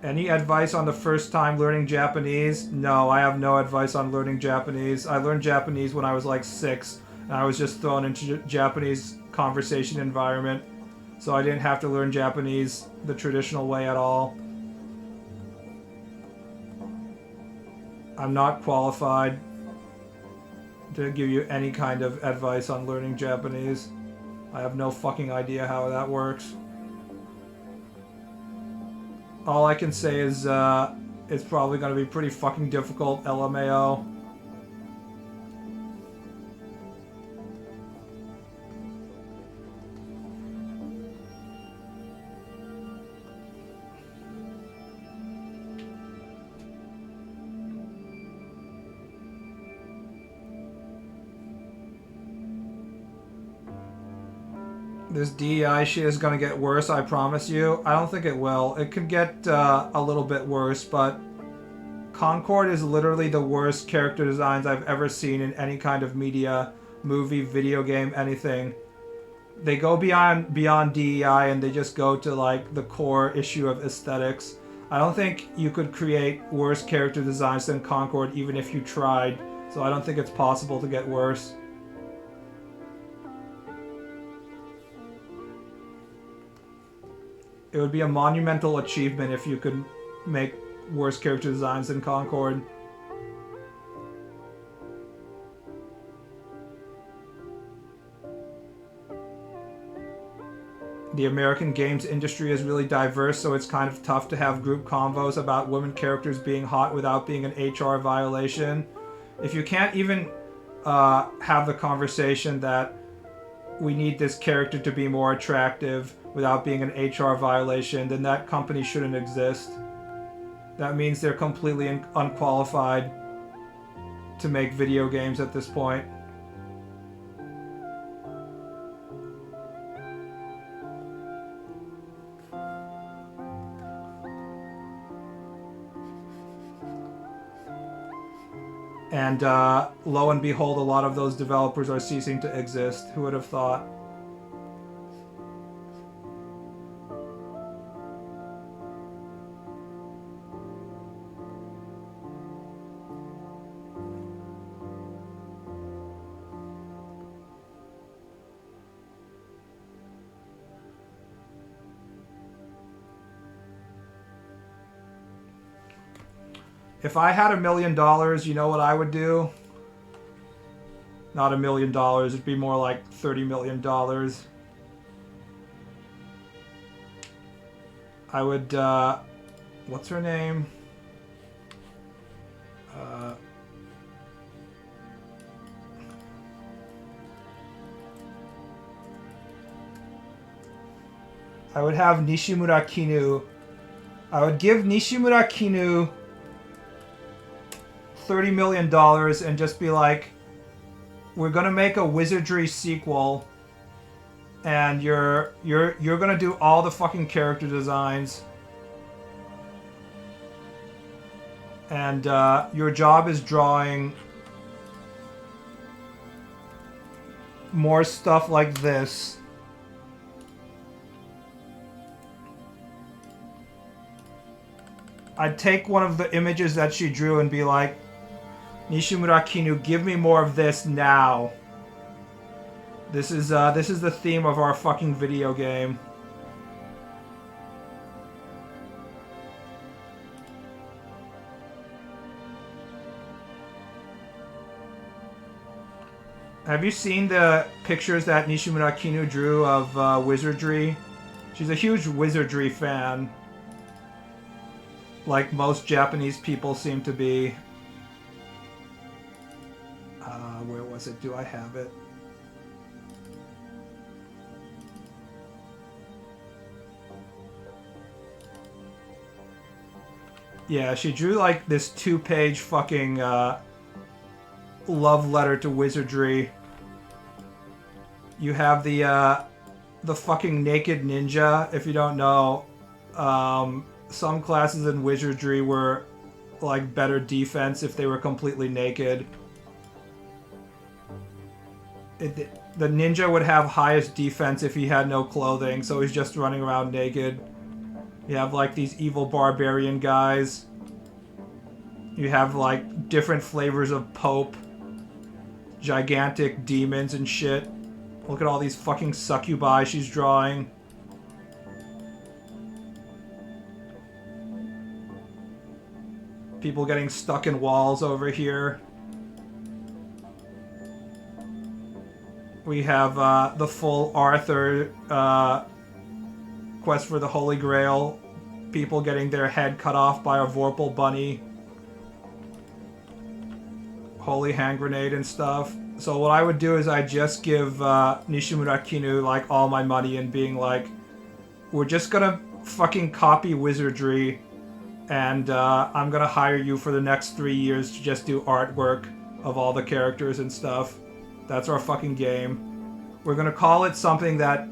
Any advice on the first time learning Japanese? No, I have no advice on learning Japanese. I learned Japanese when I was like 6, and I was just thrown into Japanese conversation environment, so I didn't have to learn Japanese the traditional way at all. I'm not qualified to give you any kind of advice on learning Japanese. I have no fucking idea how that works. All I can say is it's probably going to be pretty fucking difficult, LMAO. This DEI shit is gonna get worse, I promise you. I don't think it will. It could get a little bit worse, but Concord is literally the worst character designs I've ever seen in any kind of media, movie, video game, anything. They go beyond DEI and they just go to like the core issue of aesthetics. I don't think you could create worse character designs than Concord even if you tried, so I don't think it's possible to get worse. It would be a monumental achievement if you could make worse character designs than Concord. The American games industry is really diverse, so it's kind of tough to have group convos about women characters being hot without being an HR violation. If you can't even have the conversation that we need this character to be more attractive without being an HR violation, then that company shouldn't exist. That means they're completely unqualified to make video games at this point. And lo and behold, a lot of those developers are ceasing to exist. Who would have thought? If I had $1 million, you know what I would do? Not $1 million, it'd be more like $30 million. I would, what's her name? I would have Nishimura Kinu. I would give Nishimura Kinu $30 million and just be like, we're gonna make a wizardry sequel and you're gonna do all the fucking character designs and your job is drawing more stuff like this. I'd take one of the images that she drew and be like, Nishimura Kinu, give me more of this now. This is the theme of our fucking video game. Have you seen the pictures that Nishimura Kinu drew of wizardry? She's a huge wizardry fan. Like most Japanese people seem to be. Where was it? Do I have it? Yeah, she drew like this 2-page fucking love letter to wizardry. You have the fucking naked ninja. If you don't know, some classes in wizardry were like better defense if they were completely naked. The ninja would have highest defense if he had no clothing, so he's just running around naked. You have like these evil barbarian guys. You have like different flavors of Pope. Gigantic demons and shit. Look at all these fucking succubi she's drawing. People getting stuck in walls over here. We have the full Arthur quest for the Holy Grail. People getting their head cut off by a Vorpal bunny. Holy hand grenade and stuff. So what I would do is I'd just give Nishimura Kinu like all my money and being like, we're just gonna fucking copy wizardry and I'm gonna hire you for the next 3 years to just do artwork of all the characters and stuff. That's our fucking game. We're gonna call it something that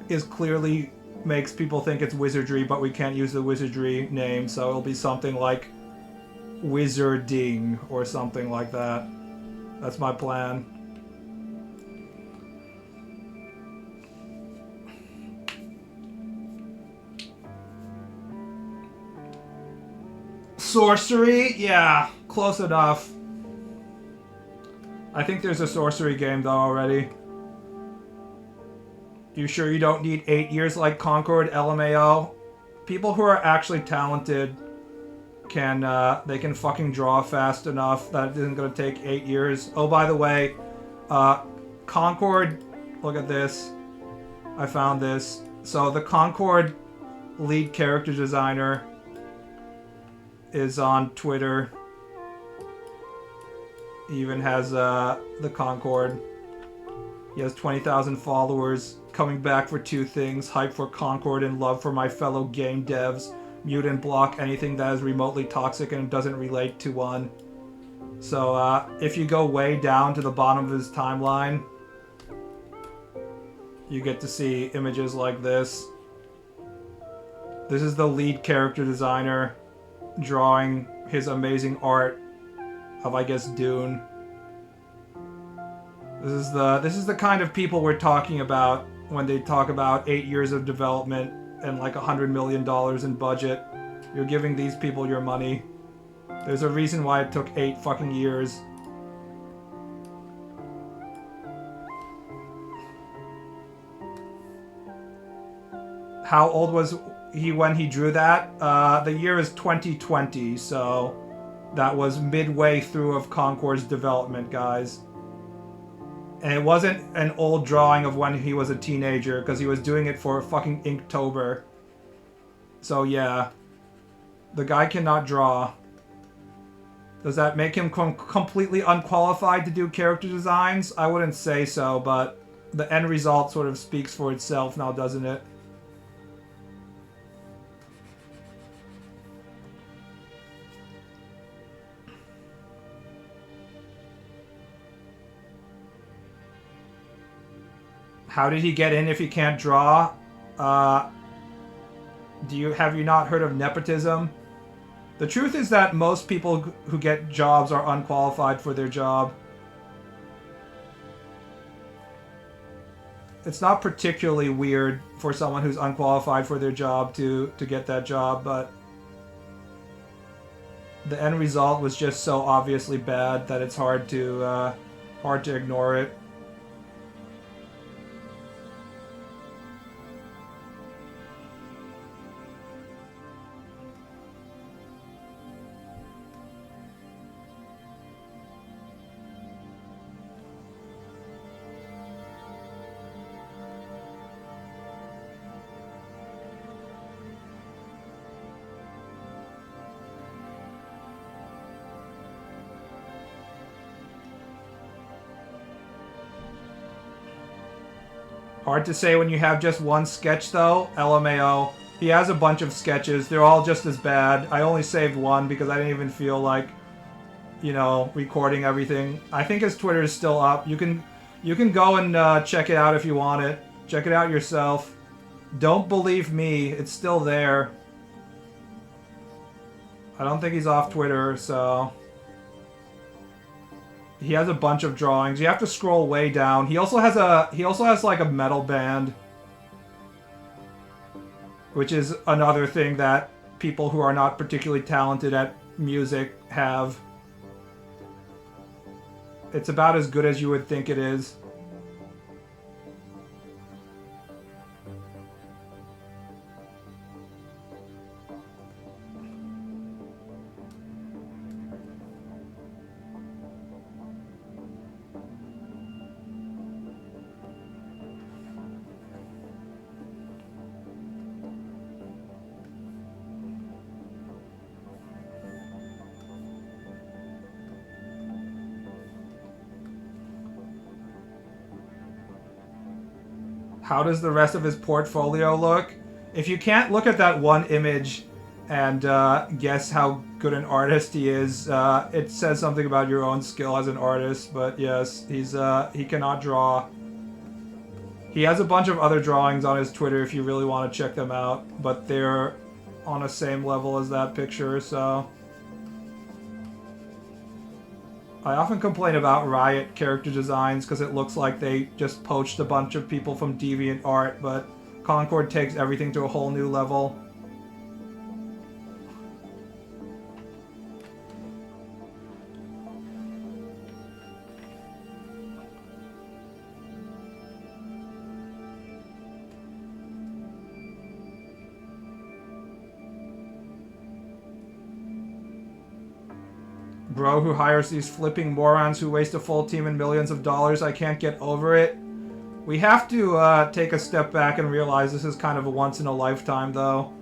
is clearly makes people think it's wizardry, but we can't use the wizardry name, so it'll be something like Wizarding or something like that. That's my plan. Sorcery? Yeah, close enough. I think there's a sorcery game though already. You sure you don't need 8 years like Concord LMAO? People who are actually talented can they can fucking draw fast enough that it isn't gonna take 8 years. Oh, by the way, Concord, look at this. I found this. So the Concord lead character designer is on Twitter. He even has the Concord. He has 20,000 followers. Coming back for 2 things: hype for Concord and love for my fellow game devs. Mute and block anything that is remotely toxic and doesn't relate to one. So if you go way down to the bottom of his timeline, you get to see images like this. This is the lead character designer drawing his amazing art of, I guess, Dune. This is the kind of people we're talking about when they talk about 8 years of development and like $100 million in budget. You're giving these people your money. There's a reason why it took 8 fucking years. How old was he when he drew that? The year is 2020, so that was midway through of Concord's development, guys. And it wasn't an old drawing of when he was a teenager, because he was doing it for fucking Inktober. So yeah, the guy cannot draw. Does that make him completely unqualified to do character designs? I wouldn't say so, but the end result sort of speaks for itself now, doesn't it? How did he get in if he can't draw? Have you not heard of nepotism? The truth is that most people who get jobs are unqualified for their job. It's not particularly weird for someone who's unqualified for their job to get that job, but the end result was just so obviously bad that it's hard to ignore it. Hard to say when you have just one sketch, though. LMAO. He has a bunch of sketches. They're all just as bad. I only saved one because I didn't even feel like, you know, recording everything. I think his Twitter is still up. You can go and check it out if you want it. Check it out yourself. Don't believe me. It's still there. I don't think he's off Twitter, so... He has a bunch of drawings. You have to scroll way down. He also has like a metal band, which is another thing that people who are not particularly talented at music have. It's about as good as you would think it is. How does the rest of his portfolio look? If you can't look at that one image and guess how good an artist he is, it says something about your own skill as an artist. But yes, he cannot draw. He has a bunch of other drawings on his Twitter if you really want to check them out, but they're on the same level as that picture, so... I often complain about Riot character designs because it looks like they just poached a bunch of people from DeviantArt, but Concord takes everything to a whole new level. Bro who hires these flipping morons who waste a full team and millions of dollars. I can't get over it. We have to take a step back and realize this is kind of a once-in-a-lifetime, though.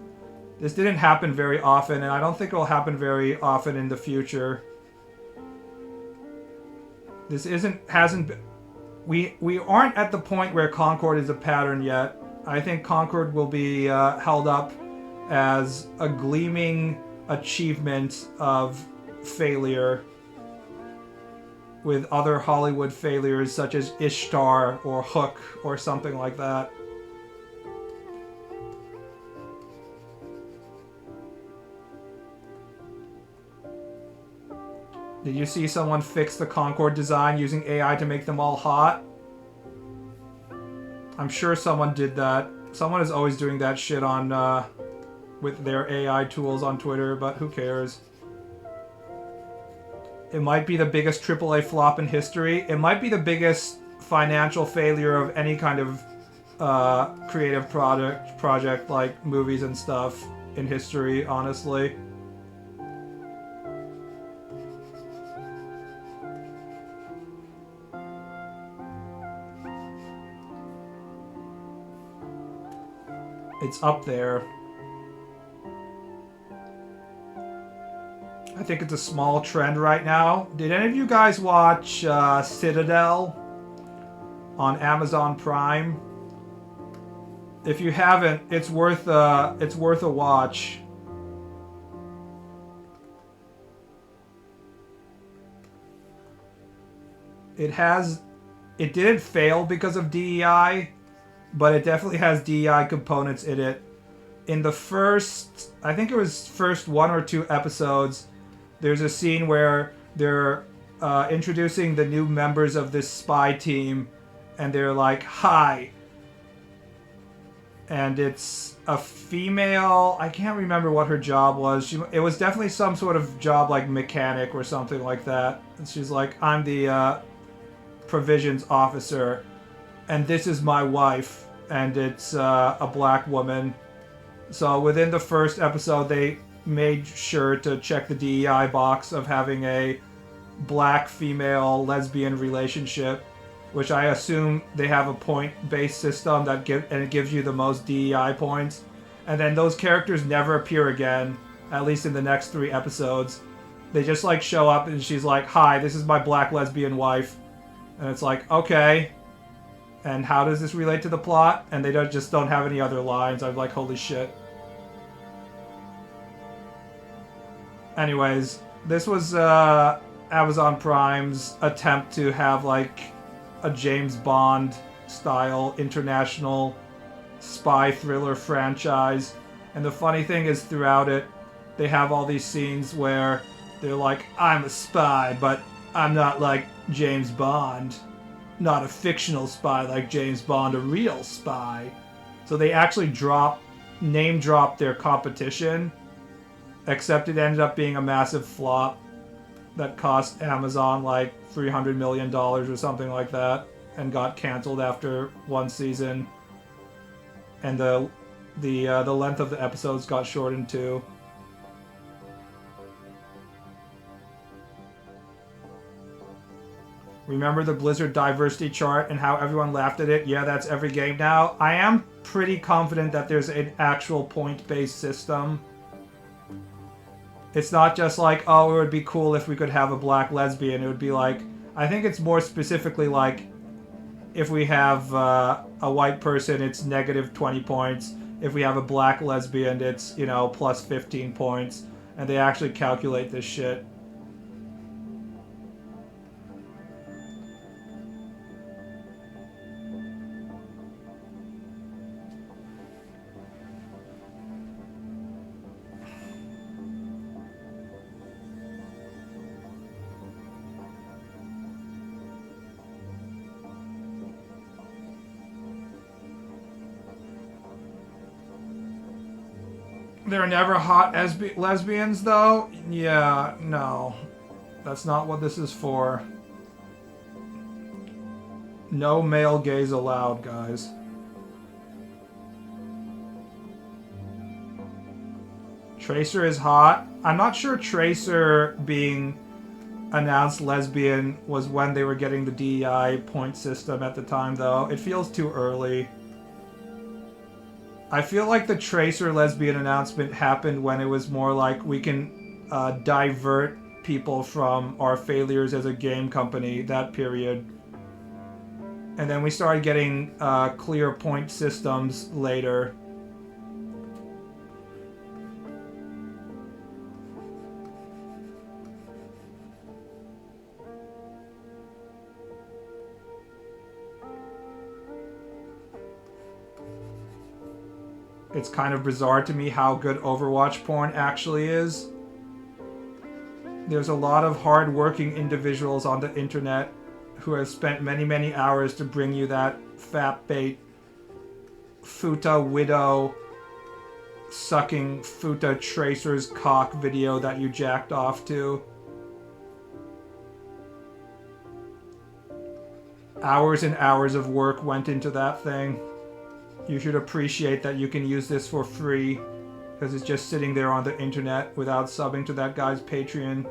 This didn't happen very often, and I don't think it'll happen very often in the future. This hasn't been... We aren't at the point where Concord is a pattern yet. I think Concord will be held up as a gleaming achievement of failure with other Hollywood failures such as Ishtar or Hook or something like that. Did you see someone fix the Concord design using AI to make them all hot? I'm sure someone did that. Someone is always doing that shit on with their AI tools on Twitter, but who cares? It might be the biggest AAA flop in history. It might be the biggest financial failure of any kind of creative project like movies and stuff in history, honestly. It's up there. I think it's a small trend right now. Did any of you guys watch Citadel on Amazon Prime? If you haven't, it's worth a watch. It didn't fail because of DEI, but it definitely has DEI components in it. In the first, I think it was first 1 or 2 episodes, there's a scene where they're introducing the new members of this spy team, and they're like, "Hi." And it's a female, I can't remember what her job was. It was definitely some sort of job like mechanic or something like that. And she's like, "I'm the provisions officer, and this is my wife," and it's a black woman. So within the first episode, they made sure to check the DEI box of having a black female lesbian relationship, which I assume they have a point-based system and it gives you the most DEI points. And then those characters never appear again, at least in the next 3 episodes. They just like show up and she's like, "Hi, this is my black lesbian wife," and it's like, okay. And how does this relate to the plot? And they just don't have any other lines. I'm like, holy shit. Anyways, this was Amazon Prime's attempt to have like a James Bond style international spy thriller franchise. And the funny thing is, throughout it, they have all these scenes where they're like, I'm a spy, but I'm not like James Bond. Not a fictional spy like James Bond, a real spy. So they actually name drop their competition, except it ended up being a massive flop that cost Amazon like $300 million or something like that, and got canceled after one season. And the length of the episodes got shortened too. Remember the Blizzard diversity chart and how everyone laughed at it? Yeah, that's every game now. I am pretty confident that there's an actual point-based system. It's not just like, oh, it would be cool if we could have a black lesbian. It would be like, I think it's more specifically like, if we have a white person, it's negative 20 points. If we have a black lesbian, it's, you know, plus 15 points. And they actually calculate this shit. They're never hot lesbians, though? Yeah, no. That's not what this is for. No male gaze allowed, guys. Tracer is hot. I'm not sure Tracer being announced lesbian was when they were getting the DEI point system at the time, though. It feels too early. I feel like the Tracer lesbian announcement happened when it was more like we can divert people from our failures as a game company, that period. And then we started getting clear point systems later. It's kind of bizarre to me how good Overwatch porn actually is. There's a lot of hard-working individuals on the internet who have spent many, many hours to bring you that fat bait Futa Widow sucking Futa Tracer's cock video that you jacked off to. Hours and hours of work went into that thing. You should appreciate that you can use this for free, because it's just sitting there on the internet without subbing to that guy's Patreon.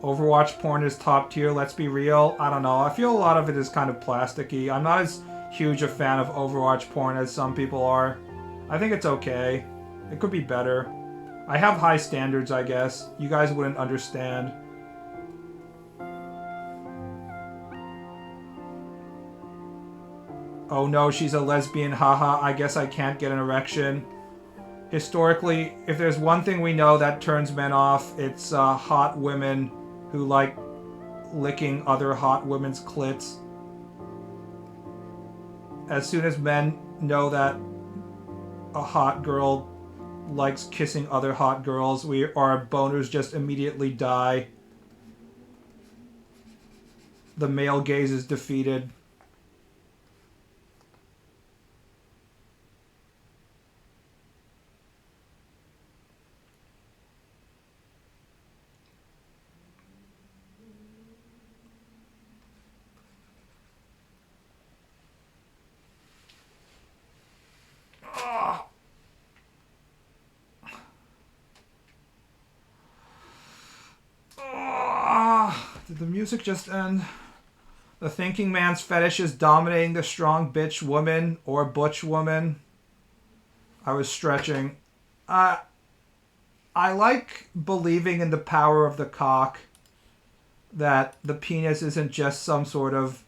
Overwatch porn is top tier, let's be real. I don't know, I feel a lot of it is kind of plasticky. I'm not as huge a fan of Overwatch porn as some people are. I think it's okay. It could be better. I have high standards, I guess. You guys wouldn't understand. Oh no, she's a lesbian, haha, I guess I can't get an erection. Historically, if there's one thing we know that turns men off, it's hot women who like licking other hot women's clits. As soon as men know that a hot girl likes kissing other hot girls, our boners just immediately die. The male gaze is defeated. Did the music just end? The thinking man's fetish is dominating the strong bitch woman or butch woman. I was stretching. I like believing in the power of the cock. That the penis isn't just some sort of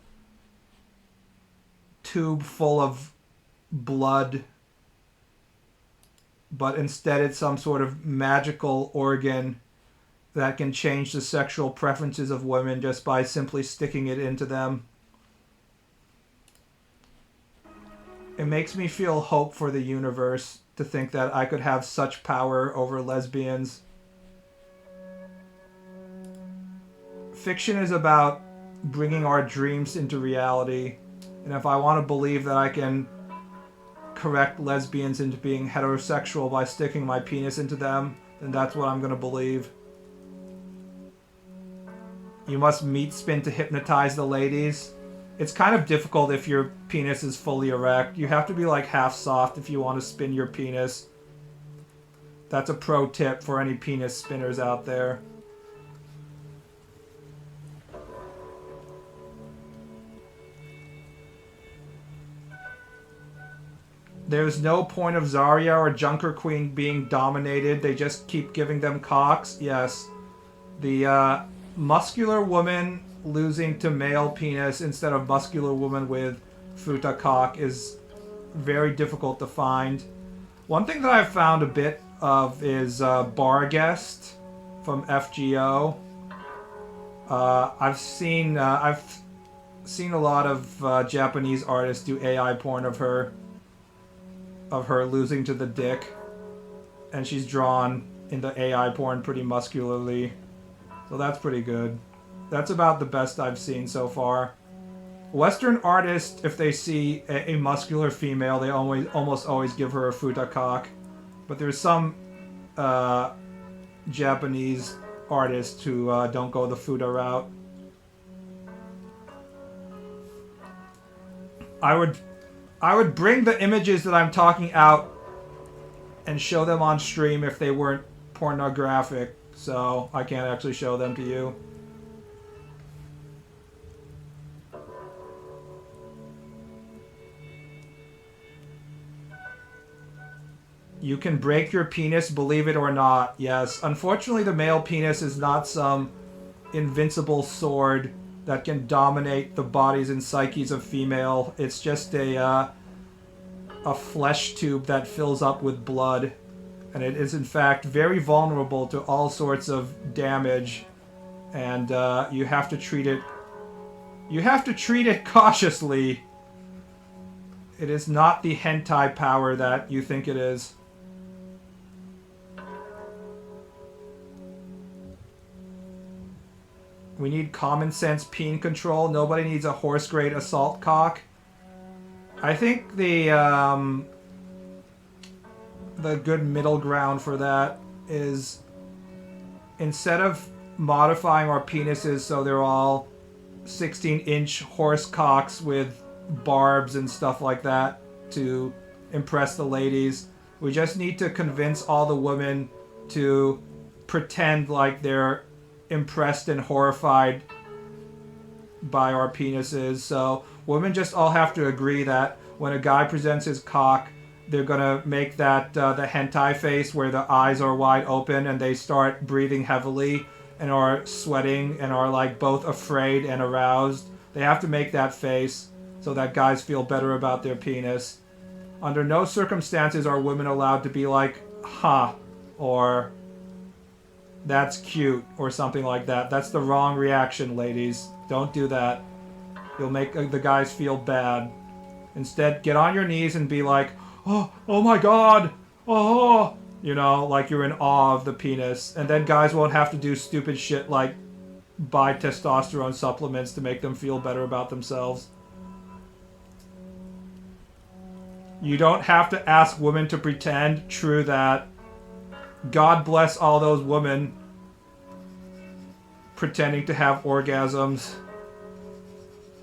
tube full of blood, but instead it's some sort of magical organ that can change the sexual preferences of women just by simply sticking it into them. It makes me feel hope for the universe to think that I could have such power over lesbians. Fiction is about bringing our dreams into reality, and if I want to believe that I can correct lesbians into being heterosexual by sticking my penis into them, then that's what I'm going to believe. You must meat spin to hypnotize the ladies. It's kind of difficult if your penis is fully erect. You have to be like half soft if you want to spin your penis. That's a pro tip for any penis spinners out there. There's no point of Zarya or Junker Queen being dominated. They just keep giving them cocks. Yes. The muscular woman losing to male penis instead of muscular woman with futa cock is very difficult to find. One thing that I've found a bit of is Barguest from FGO. I've seen a lot of Japanese artists do AI porn of her losing to the dick, and she's drawn in the AI porn pretty muscularly, so that's pretty good. That's about the best I've seen so far. Western artists, if they see a muscular female, they almost always give her a futa cock. But there's some Japanese artists who don't go the futa route. I would bring the images that I'm talking out and show them on stream if they weren't pornographic, so I can't actually show them to you. You can break your penis, believe it or not. Yes, unfortunately the male penis is not some invincible sword that can dominate the bodies and psyches of female. It's just a flesh tube that fills up with blood, and it is in fact very vulnerable to all sorts of damage, and you have to treat it cautiously. It is not the hentai power that you think it is. We need common sense peen control. Nobody needs a horse grade assault cock. I think the good middle ground for that is, instead of modifying our penises so they're all 16-inch horse cocks with barbs and stuff like that to impress the ladies, we just need to convince all the women to pretend like they're impressed and horrified by our penises. So women just all have to agree that when a guy presents his cock, they're gonna make that the hentai face where the eyes are wide open and they start breathing heavily and are sweating and are like both afraid and aroused. They have to make that face so that guys feel better about their penis. Under no circumstances are women allowed to be like, huh, or that's cute, or something like that. That's the wrong reaction, ladies. Don't do that. You'll make the guys feel bad. Instead, get on your knees and be like, oh my god, oh, you know, like you're in awe of the penis. And then guys won't have to do stupid shit like buy testosterone supplements to make them feel better about themselves. You don't have to ask women to pretend. True that. God bless all those women pretending to have orgasms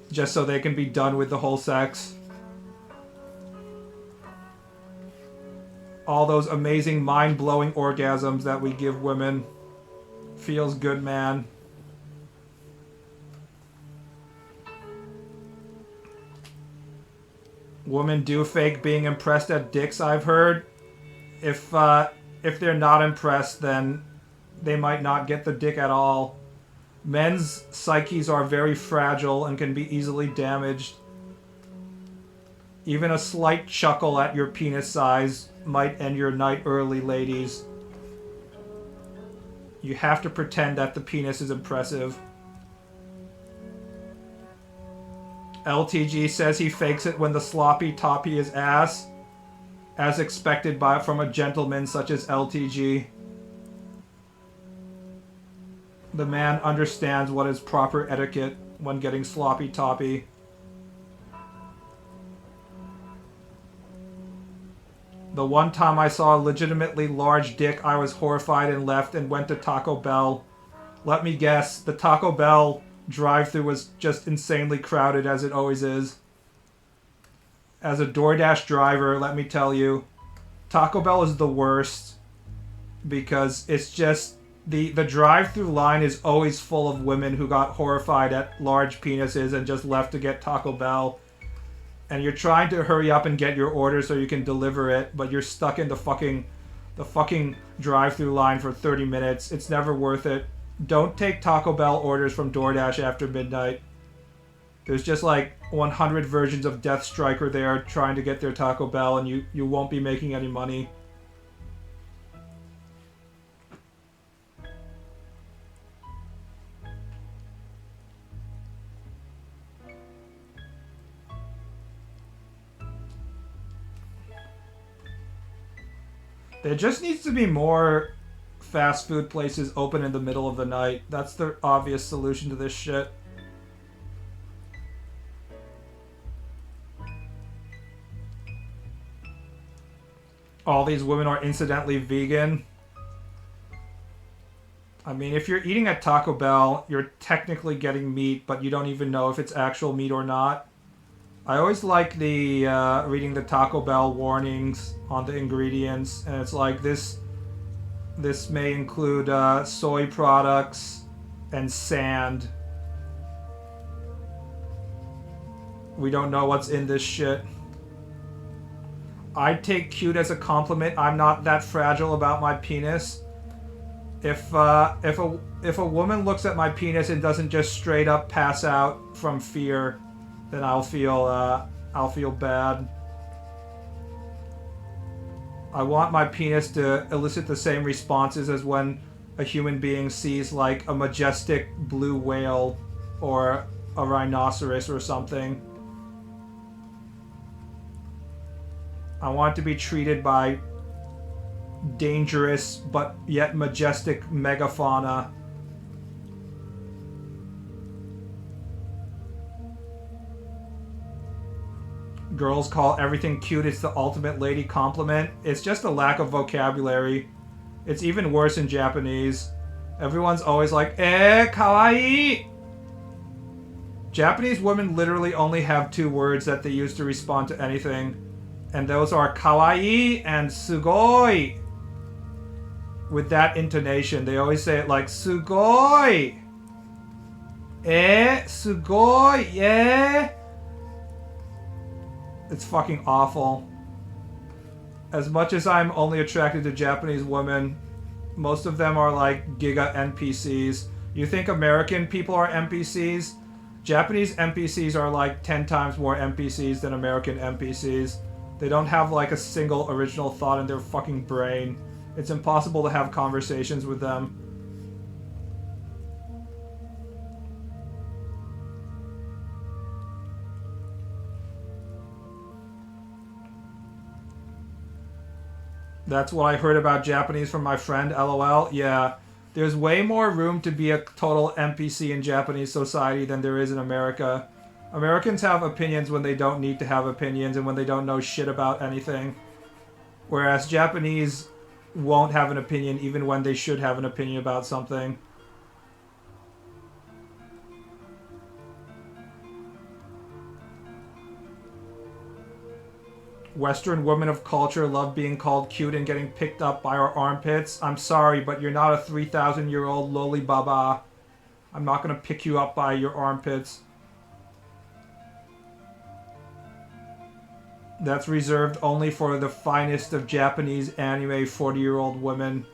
just so they can be done with the whole sex. All those amazing mind-blowing orgasms that we give women. Feels good, man. Women do fake being impressed at dicks, I've heard. If they're not impressed, then they might not get the dick at all. Men's psyches are very fragile and can be easily damaged. Even a slight chuckle at your penis size might end your night early, ladies. You have to pretend that the penis is impressive. LTG says he fakes it when the sloppy toppy is ass, as expected from a gentleman such as LTG. The man understands what is proper etiquette when getting sloppy toppy. The one time I saw a legitimately large dick, I was horrified and left and went to Taco Bell. Let me guess, the Taco Bell drive-thru was just insanely crowded, as it always is. As a DoorDash driver, let me tell you, Taco Bell is the worst because it's just the drive-thru line is always full of women who got horrified at large penises and just left to get Taco Bell. And you're trying to hurry up and get your order so you can deliver it, but you're stuck in the fucking drive-thru line for 30 minutes. It's never worth it. Don't take Taco Bell orders from DoorDash after midnight. There's just like 100 versions of Death Striker there trying to get their Taco Bell, and you won't be making any money. There just needs to be more fast food places open in the middle of the night. That's the obvious solution to this shit. All these women are incidentally vegan. I mean, if you're eating at Taco Bell, you're technically getting meat, but you don't even know if it's actual meat or not. I always like the reading the Taco Bell warnings on the ingredients, and it's like this may include soy products and sand. We don't know what's in this shit. I'd take cute as a compliment. I'm not that fragile about my penis. If a woman looks at my penis and doesn't just straight up pass out from fear, then I'll feel bad. I want my penis to elicit the same responses as when a human being sees like a majestic blue whale or a rhinoceros or something. I want to be treated by dangerous but yet majestic megafauna. Girls call everything cute. It's the ultimate lady compliment. It's just a lack of vocabulary. It's even worse in Japanese. Everyone's always like, kawaii! Japanese women literally only have 2 words that they use to respond to anything. And those are kawaii and sugoi. With that intonation, they always say it like, sugoi! Sugoi, yeah! It's fucking awful. As much as I'm only attracted to Japanese women, most of them are like giga NPCs. You think American people are NPCs? Japanese NPCs are like 10 times more NPCs than American NPCs. They don't have like a single original thought in their fucking brain. It's impossible to have conversations with them. That's what I heard about Japanese from my friend, LOL. Yeah, there's way more room to be a total NPC in Japanese society than there is in America. Americans have opinions when they don't need to have opinions and when they don't know shit about anything. Whereas Japanese won't have an opinion even when they should have an opinion about something. Western women of culture love being called cute and getting picked up by our armpits. I'm sorry, but you're not a 3,000-year-old loli baba. I'm not going to pick you up by your armpits. That's reserved only for the finest of Japanese anime 40-year-old women.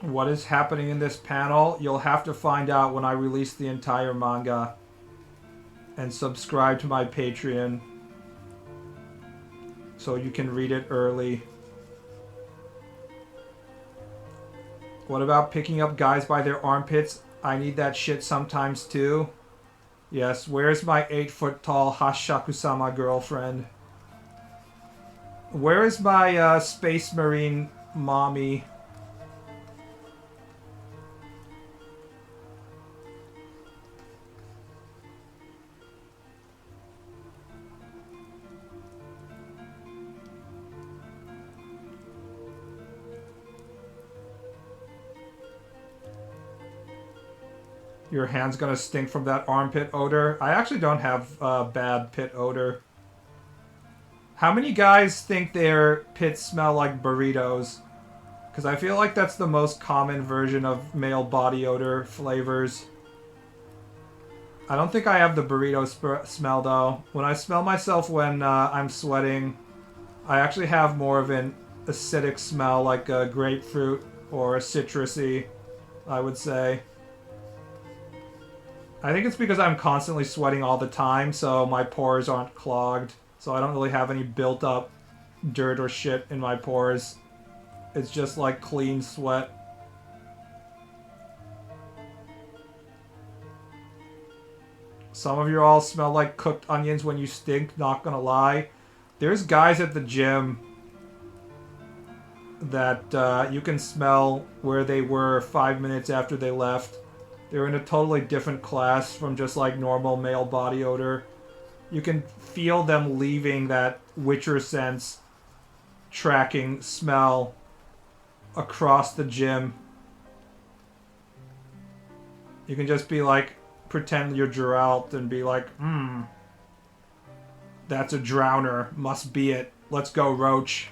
What is happening in this panel? You'll have to find out when I release the entire manga. And subscribe to my Patreon. So you can read it early. What about picking up guys by their armpits? I need that shit sometimes too. Yes, where's my 8-foot tall Hashaku-sama girlfriend? Where is my Space Marine mommy? Your hand's gonna stink from that armpit odor. I actually don't have bad pit odor. How many guys think their pits smell like burritos? Because I feel like that's the most common version of male body odor flavors. I don't think I have the burrito smell though. When I smell myself when I'm sweating, I actually have more of an acidic smell, like a grapefruit or a citrusy, I would say. I think it's because I'm constantly sweating all the time, so my pores aren't clogged. So I don't really have any built up dirt or shit in my pores. It's just like clean sweat. Some of you all smell like cooked onions when you stink, not gonna lie. There's guys at the gym that you can smell where they were 5 minutes after they left. They're in a totally different class from just like normal male body odor. You can feel them leaving that Witcher sense tracking smell across the gym. You can just be like, pretend you're Geralt and be like, that's a drowner, must be it. Let's go, Roach.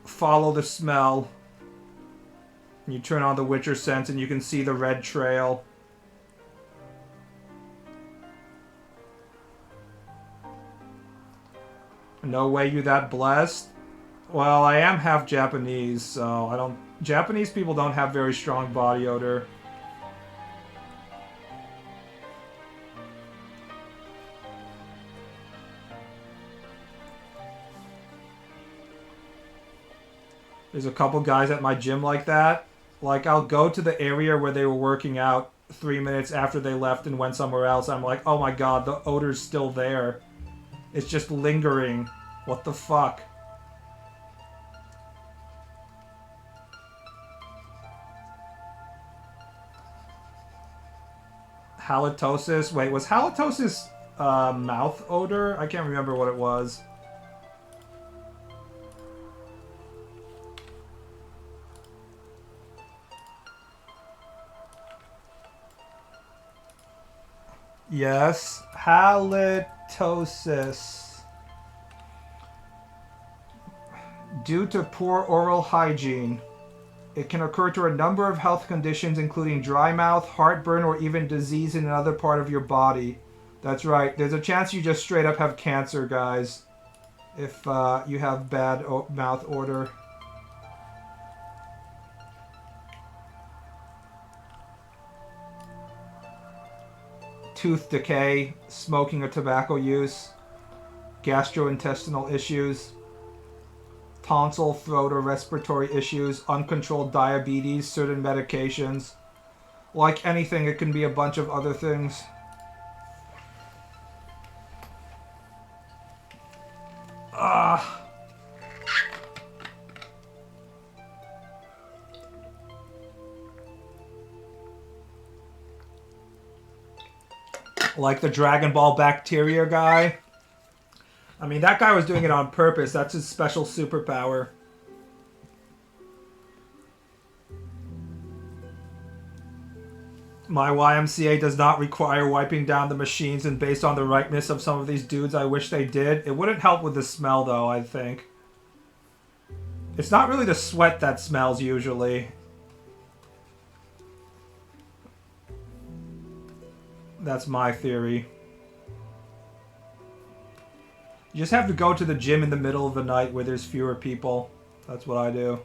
Follow the smell. You turn on the Witcher sense and you can see the red trail. No way you that blessed? Well, I am half Japanese, so I don't... Japanese people don't have very strong body odor. There's a couple guys at my gym like that. Like, I'll go to the area where they were working out 3 minutes after they left and went somewhere else. I'm like, oh my god, the odor's still there. It's just lingering. What the fuck? Halitosis? Wait, was halitosis mouth odor? I can't remember what it was. Yes, halitosis. Due to poor oral hygiene, it can occur to a number of health conditions, including dry mouth, heartburn, or even disease in another part of your body. That's right. There's a chance you just straight up have cancer, guys, if you have bad mouth odor. Tooth decay, smoking or tobacco use, gastrointestinal issues, tonsil, throat, or respiratory issues, uncontrolled diabetes, certain medications. Like anything, it can be a bunch of other things. Like the Dragon Ball bacteria guy. I mean, that guy was doing it on purpose. That's his special superpower. My YMCA does not require wiping down the machines, and based on the ripeness of some of these dudes, I wish they did. It wouldn't help with the smell, though, I think. It's not really the sweat that smells, usually. That's my theory. You just have to go to the gym in the middle of the night where there's fewer people. That's what I do.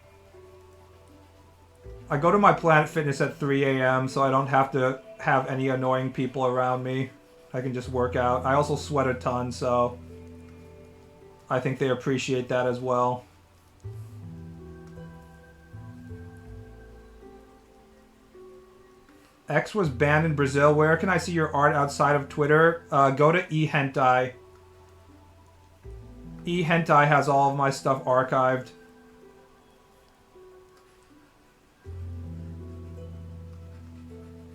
I go to my Planet Fitness at 3 a.m. so I don't have to have any annoying people around me. I can just work out. I also sweat a ton, so I think they appreciate that as well. X was banned in Brazil. Where can I see your art outside of Twitter? Go to eHentai. eHentai has all of my stuff archived.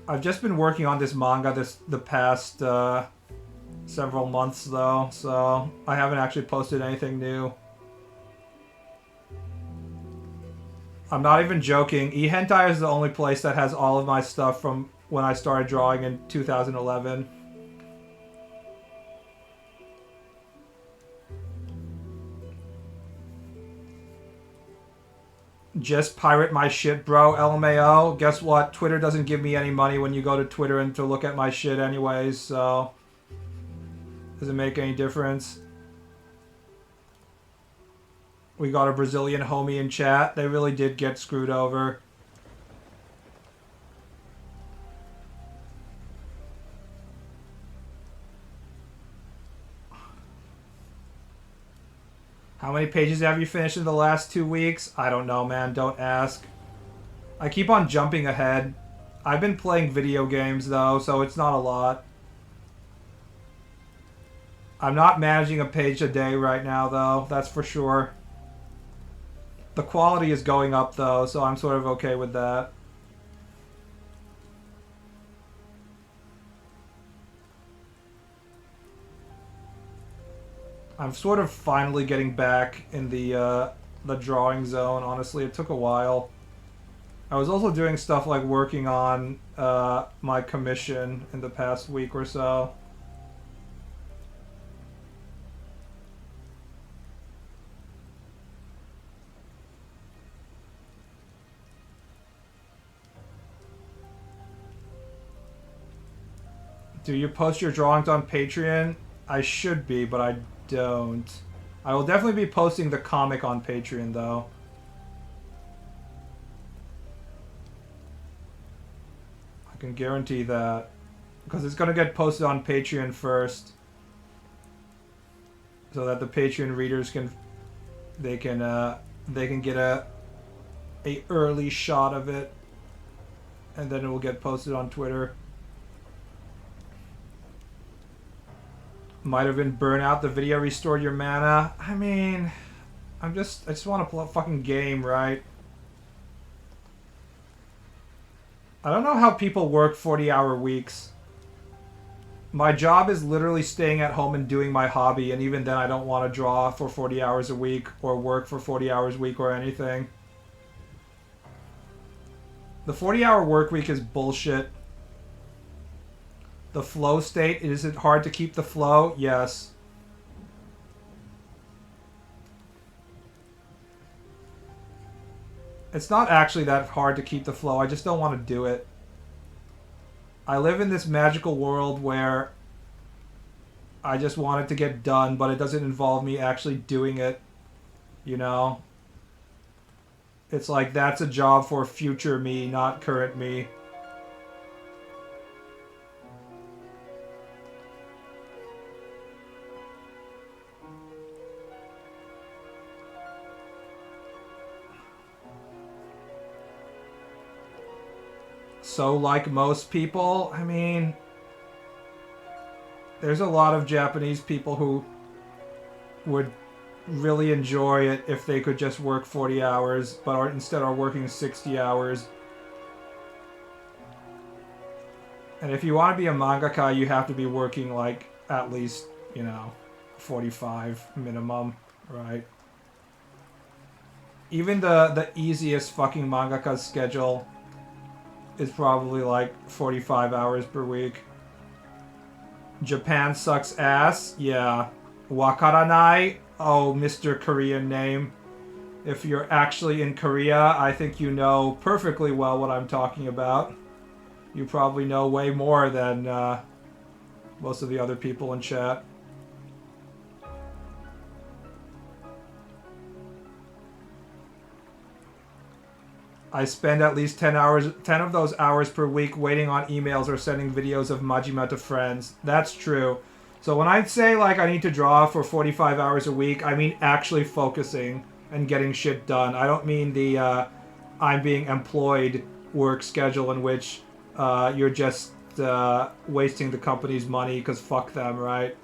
I've just been working on this manga the past several months though, so I haven't actually posted anything new. I'm not even joking. eHentai is the only place that has all of my stuff from when I started drawing in 2011. Just pirate my shit, bro. LMAO. Guess what? Twitter doesn't give me any money when you go to Twitter and to look at my shit anyways, so doesn't make any difference. We got a Brazilian homie in chat. They really did get screwed over. How many pages have you finished in the last 2 weeks? I don't know, man. Don't ask. I keep on jumping ahead. I've been playing video games, though, so it's not a lot. I'm not managing a page a day right now, though. That's for sure. The quality is going up, though, so I'm sort of okay with that. I'm sort of finally getting back in the drawing zone. Honestly, it took a while. I was also doing stuff like working on my commission in the past week or so. Do you post your drawings on Patreon? I should be, but I don't. I will definitely be posting the comic on Patreon, though. I can guarantee that. Because it's going to get posted on Patreon first. So that the Patreon readers can... They can get a early shot of it. And then it will get posted on Twitter. Might have been Burnout. The video restored your mana. I mean, I just want to play a fucking game, right? I don't know how people work 40-hour weeks. My job is literally staying at home and doing my hobby, and even then I don't want to draw for 40 hours a week or work for 40 hours a week or anything. The 40-hour work week is bullshit. The flow state, is it hard to keep the flow? Yes. It's not actually that hard to keep the flow, I just don't want to do it. I live in this magical world where I just want it to get done, but it doesn't involve me actually doing it, you know? It's like that's a job for future me, not current me. So like most people, I mean, there's a lot of Japanese people who would really enjoy it if they could just work 40 hours, but instead are working 60 hours. And if you want to be a mangaka, you have to be working like at least, you know, 45 minimum, right? Even the easiest fucking mangaka's schedule is probably like 45 hours per week. Japan sucks ass? Yeah. Wakaranai? Oh, Mr. Korean name. If you're actually in Korea, I think you know perfectly well what I'm talking about. You probably know way more than most of the other people in chat. I spend at least 10 of those hours per week waiting on emails or sending videos of Majima to friends. That's true. So when I say like I need to draw for 45 hours a week, I mean actually focusing and getting shit done. I don't mean the I'm being employed work schedule in which you're just wasting the company's money because fuck them, right?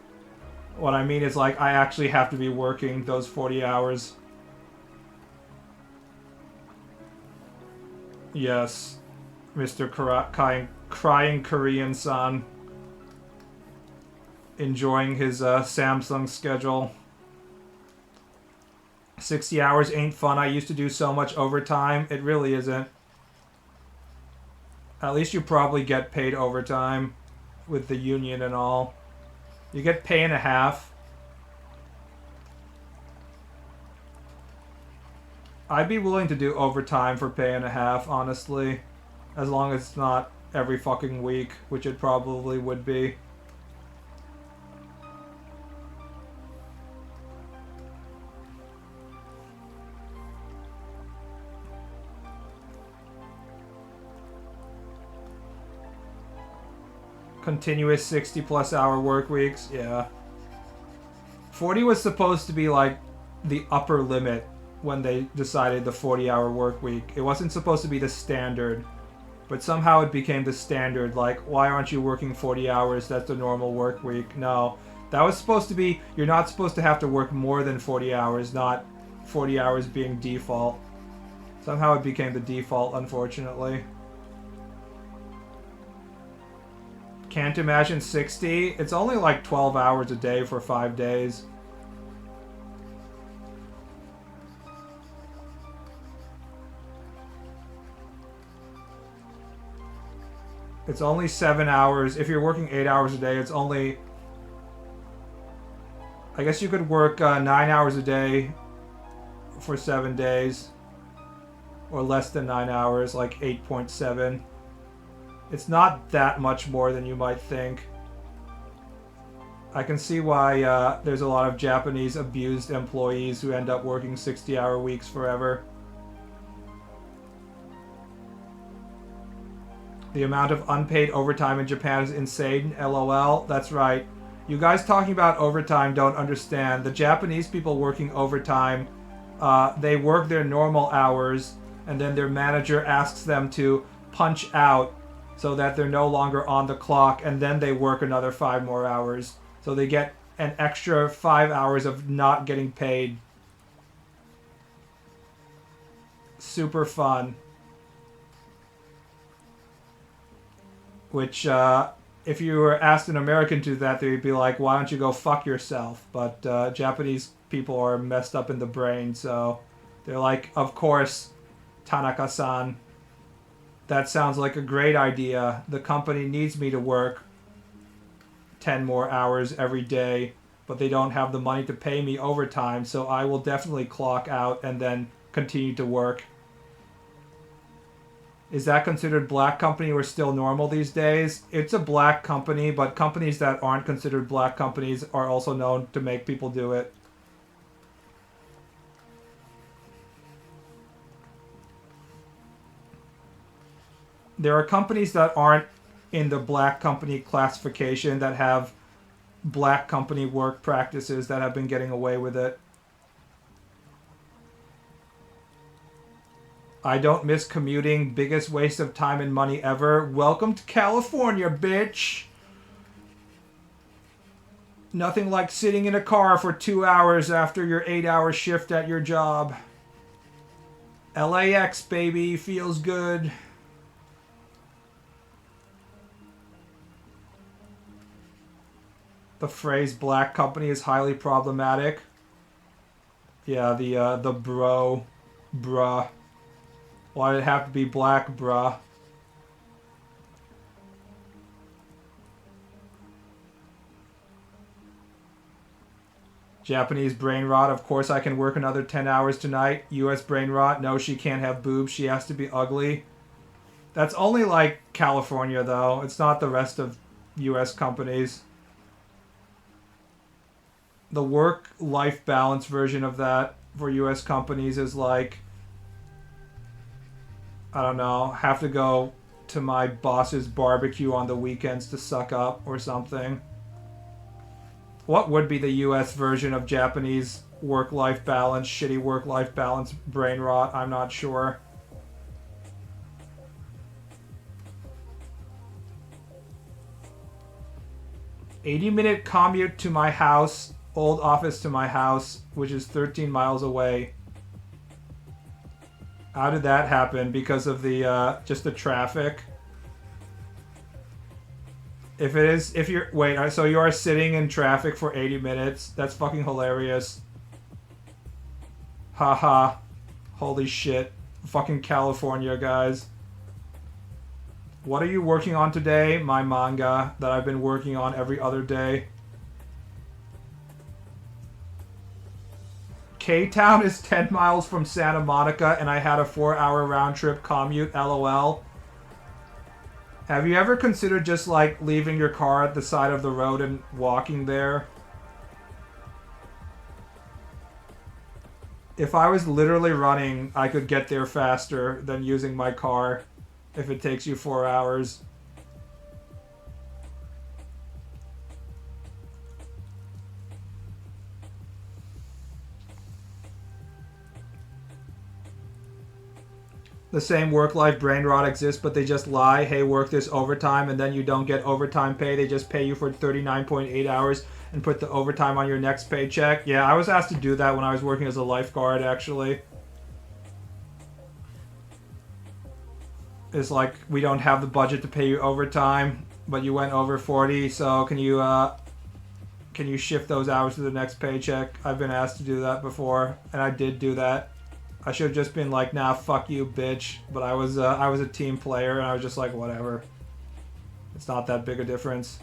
What I mean is like I actually have to be working those 40 hours. Yes, Mr. Crying Korean-san. Enjoying his Samsung schedule. 60 hours ain't fun. I used to do so much overtime. It really isn't. At least you probably get paid overtime with the union and all. You get pay and a half. I'd be willing to do overtime for pay and a half, honestly. As long as it's not every fucking week, which it probably would be. Continuous 60 plus hour work weeks, yeah. 40 was supposed to be like the upper limit when they decided the 40-hour work week. It wasn't supposed to be the standard, but somehow it became the standard. Like, why aren't you working 40 hours? That's the normal work week. No, that was supposed to be, you're not supposed to have to work more than 40 hours, not 40 hours being default. Somehow it became the default, unfortunately. Can't imagine 60. It's only like 12 hours a day for 5 days. It's only 7 hours. If you're working 8 hours a day, it's only... I guess you could work 9 hours a day for 7 days. Or less than 9 hours, like 8.7. It's not that much more than you might think. I can see why there's a lot of Japanese abused employees who end up working 60-hour weeks forever. The amount of unpaid overtime in Japan is insane. LOL. That's right. You guys talking about overtime don't understand. The Japanese people working overtime, they work their normal hours, and then their manager asks them to punch out so that they're no longer on the clock, and then they work another 5 more hours. So they get an extra 5 hours of not getting paid. Super fun. Which, if you were asked an American to do that, they'd be like, why don't you go fuck yourself? But Japanese people are messed up in the brain, so they're like, of course, Tanaka-san. That sounds like a great idea. The company needs me to work 10 more hours every day, but they don't have the money to pay me overtime, so I will definitely clock out and then continue to work. Is that considered black company or still normal these days? It's a black company, but companies that aren't considered black companies are also known to make people do it. There are companies that aren't in the black company classification that have black company work practices that have been getting away with it. I don't miss commuting. Biggest waste of time and money ever. Welcome to California, bitch. Nothing like sitting in a car for 2 hours after your 8-hour shift at your job. LAX, baby. Feels good. The phrase black company is highly problematic. Yeah, the bruh. Why did it have to be black, bruh? Japanese brain rot. Of course I can work another 10 hours tonight. US brain rot. No, she can't have boobs. She has to be ugly. That's only like California, though. It's not the rest of US companies. The work-life balance version of that for US companies is like... I don't know, have to go to my boss's barbecue on the weekends to suck up or something. What would be the US version of Japanese work-life balance, shitty work-life balance, brain rot? I'm not sure. "80-minute commute to my house, old office to my house, which is 13 miles away." How did that happen? Because of the, just the traffic? If you're, wait, so you are sitting in traffic for 80 minutes? That's fucking hilarious. Haha. Holy shit. Fucking California, guys. What are you working on today? My manga that I've been working on every other day. K-Town is 10 miles from Santa Monica and I had a 4-hour round trip commute, LOL. Have you ever considered just like leaving your car at the side of the road and walking there? If I was literally running, I could get there faster than using my car if it takes you 4 hours. The same work-life brain rot exists, but they just lie. Hey, work this overtime, and then you don't get overtime pay. They just pay you for 39.8 hours and put the overtime on your next paycheck. Yeah, I was asked to do that when I was working as a lifeguard, actually. It's like, we don't have the budget to pay you overtime, but you went over 40, so can you shift those hours to the next paycheck? I've been asked to do that before, and I did do that. I should have just been like, nah, fuck you, bitch. But I was a team player, and I was just like, whatever. It's not that big a difference.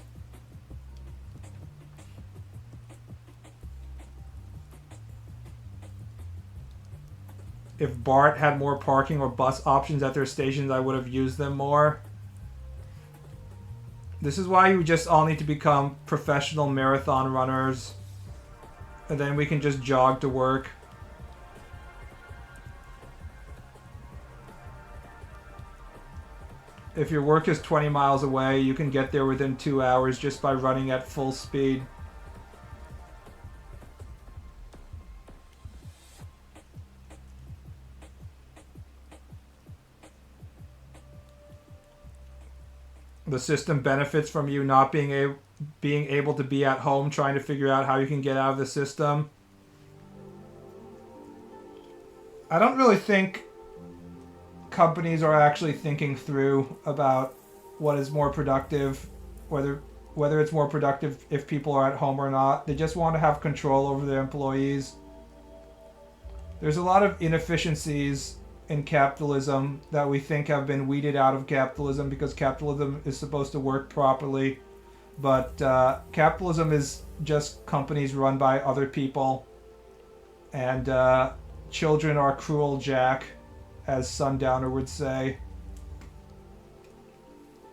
If BART had more parking or bus options at their stations, I would have used them more. This is why you just all need to become professional marathon runners. And then we can just jog to work. If your work is 20 miles away, you can get there within 2 hours just by running at full speed. The system benefits from you not being able to be at home trying to figure out how you can get out of the system. I don't really think companies are actually thinking through about what is more productive, whether it's more productive if people are at home or not. They just want to have control over their employees. There's a lot of inefficiencies in capitalism that we think have been weeded out of capitalism because capitalism is supposed to work properly. But capitalism is just companies run by other people. And children are cruel, Jack, as Sundowner would say.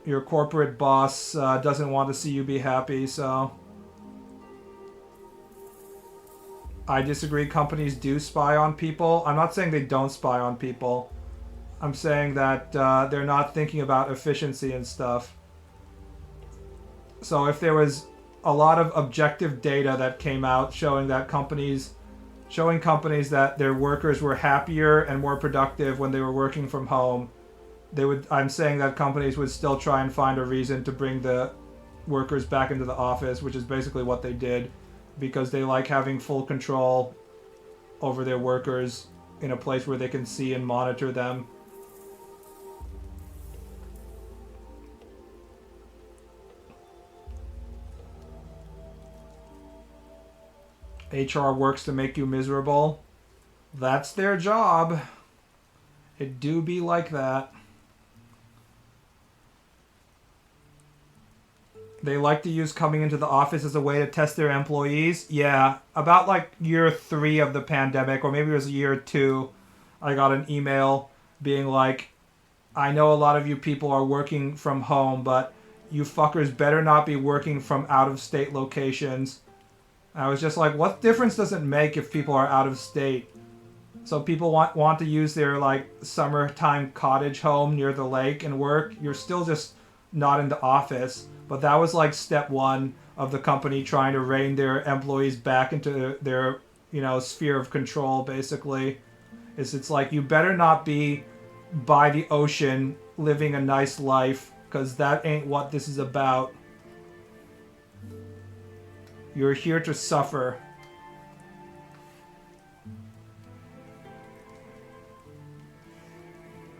Your corporate boss doesn't want to see you be happy, so... I disagree. Companies do spy on people. I'm not saying they don't spy on people. I'm saying that they're not thinking about efficiency and stuff. So if there was a lot of objective data that came out showing companies that their workers were happier and more productive when they were working from home, I'm saying that companies would still try and find a reason to bring the workers back into the office, which is basically what they did, because they like having full control over their workers in a place where they can see and monitor them. HR works to make you miserable. That's their job. It do be like that. They like to use coming into the office as a way to test their employees. Yeah, about like year 3 of the pandemic, or maybe it was year 2, I got an email being like, I know a lot of you people are working from home, but you fuckers better not be working from out-of-state locations. I was just like, what difference does it make if people are out of state? So people want to use their like summertime cottage home near the lake and work. You're still just not in the office. But that was like step one of the company trying to rein their employees back into their, sphere of control, basically. It's like, you better not be by the ocean living a nice life, because that ain't what this is about. You're here to suffer.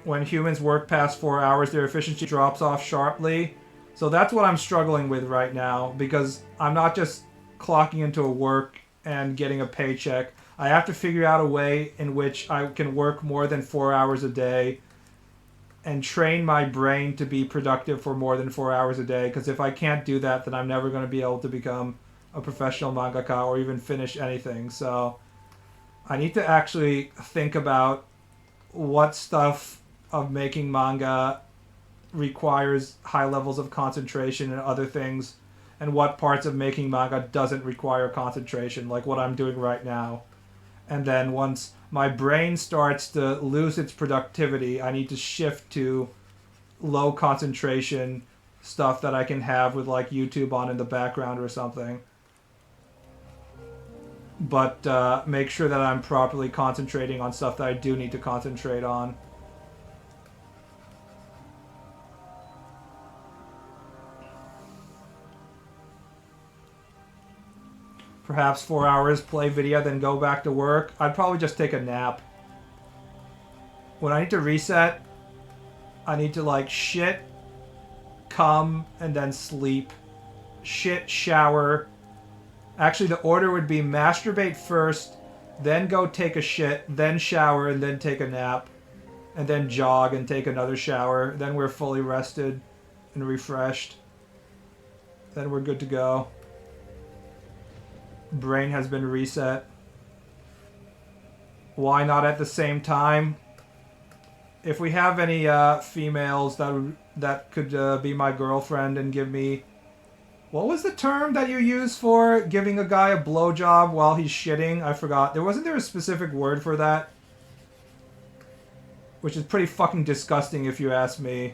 When humans work past 4 hours, their efficiency drops off sharply. So that's what I'm struggling with right now, because I'm not just clocking into a work and getting a paycheck. I have to figure out a way in which I can work more than 4 hours a day and train my brain to be productive for more than 4 hours a day, because if I can't do that, then I'm never going to be able to become a professional mangaka or even finish anything. So I need to actually think about what stuff of making manga requires high levels of concentration and other things, and what parts of making manga doesn't require concentration, like what I'm doing right now. And then once my brain starts to lose its productivity, I need to shift to low concentration stuff that I can have with like YouTube on in the background or something. But make sure that I'm properly concentrating on stuff that I do need to concentrate on. Perhaps 4 hours, play video, then go back to work. I'd probably just take a nap. When I need to reset, I need to like shit, come, and then sleep. Shit, shower. Actually, the order would be masturbate first, then go take a shit, then shower, and then take a nap. And then jog and take another shower. Then we're fully rested and refreshed. Then we're good to go. Brain has been reset. Why not at the same time? If we have any females that could be my girlfriend and give me... What was the term that you used for giving a guy a blowjob while he's shitting? I forgot. Wasn't there a specific word for that? Which is pretty fucking disgusting if you ask me.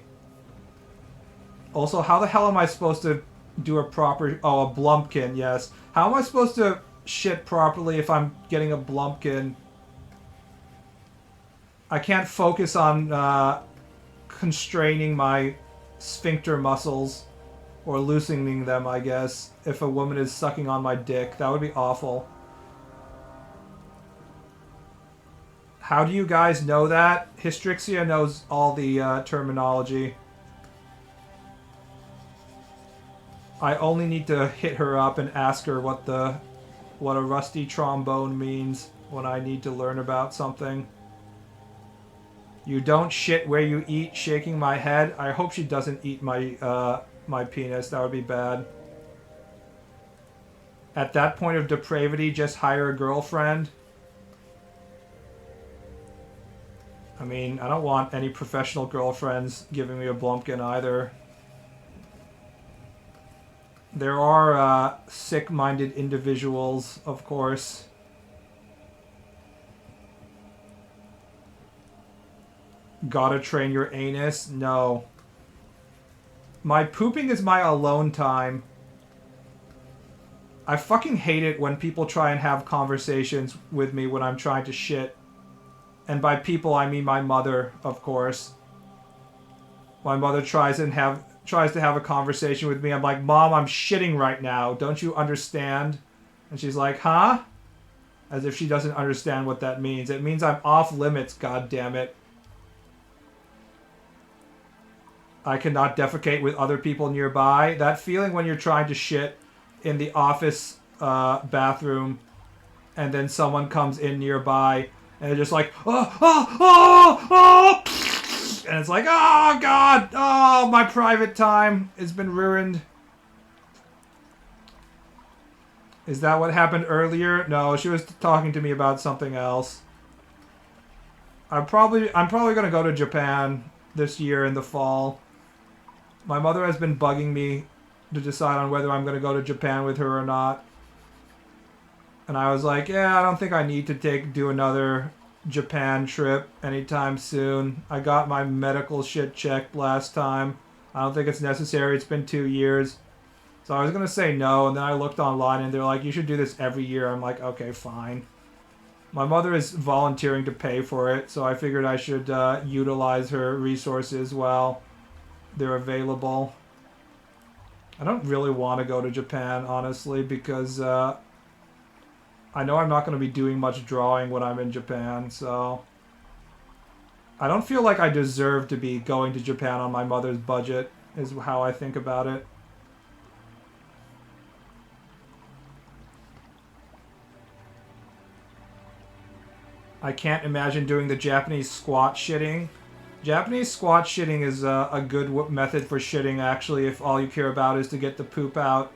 Also, how the hell am I supposed to do a proper... Oh, a blumpkin, yes. How am I supposed to shit properly if I'm getting a blumpkin? I can't focus on constraining my sphincter muscles. Or loosening them, I guess. If a woman is sucking on my dick. That would be awful. How do you guys know that? Hystrixia knows all the terminology. I only need to hit her up and ask her what a rusty trombone means when I need to learn about something. You don't shit where you eat, shaking my head. I hope she doesn't eat my my penis. That would be bad. At that point of depravity, just hire a girlfriend. I mean, I don't want any professional girlfriends giving me a blumpkin either. There are sick-minded individuals, of course. Gotta train your anus? No. My pooping is my alone time. I fucking hate it when people try and have conversations with me when I'm trying to shit. And by people, I mean my mother, of course. My mother tries to have a conversation with me. I'm like, Mom, I'm shitting right now. Don't you understand? And she's like, huh? As if she doesn't understand what that means. It means I'm off limits, goddammit. I cannot defecate with other people nearby. That feeling when you're trying to shit in the office bathroom and then someone comes in nearby and they're just like, oh, and it's like, oh, God, oh, my private time has been ruined. Is that what happened earlier? No, she was talking to me about something else. I'm probably going to go to Japan this year in the fall. My mother has been bugging me to decide on whether I'm going to go to Japan with her or not. And I was like, yeah, I don't think I need to do another Japan trip anytime soon. I got my medical shit checked last time. I don't think it's necessary. It's been 2 years. So I was going to say no, and then I looked online and they're like, you should do this every year. I'm like, okay, fine. My mother is volunteering to pay for it, so I figured I should utilize her resources while they're available. I don't really want to go to Japan, honestly, because I know I'm not going to be doing much drawing when I'm in Japan, so I don't feel like I deserve to be going to Japan on my mother's budget, is how I think about it. I can't imagine doing the Japanese squat shitting. Japanese squat shitting is a good method for shitting, actually, if all you care about is to get the poop out.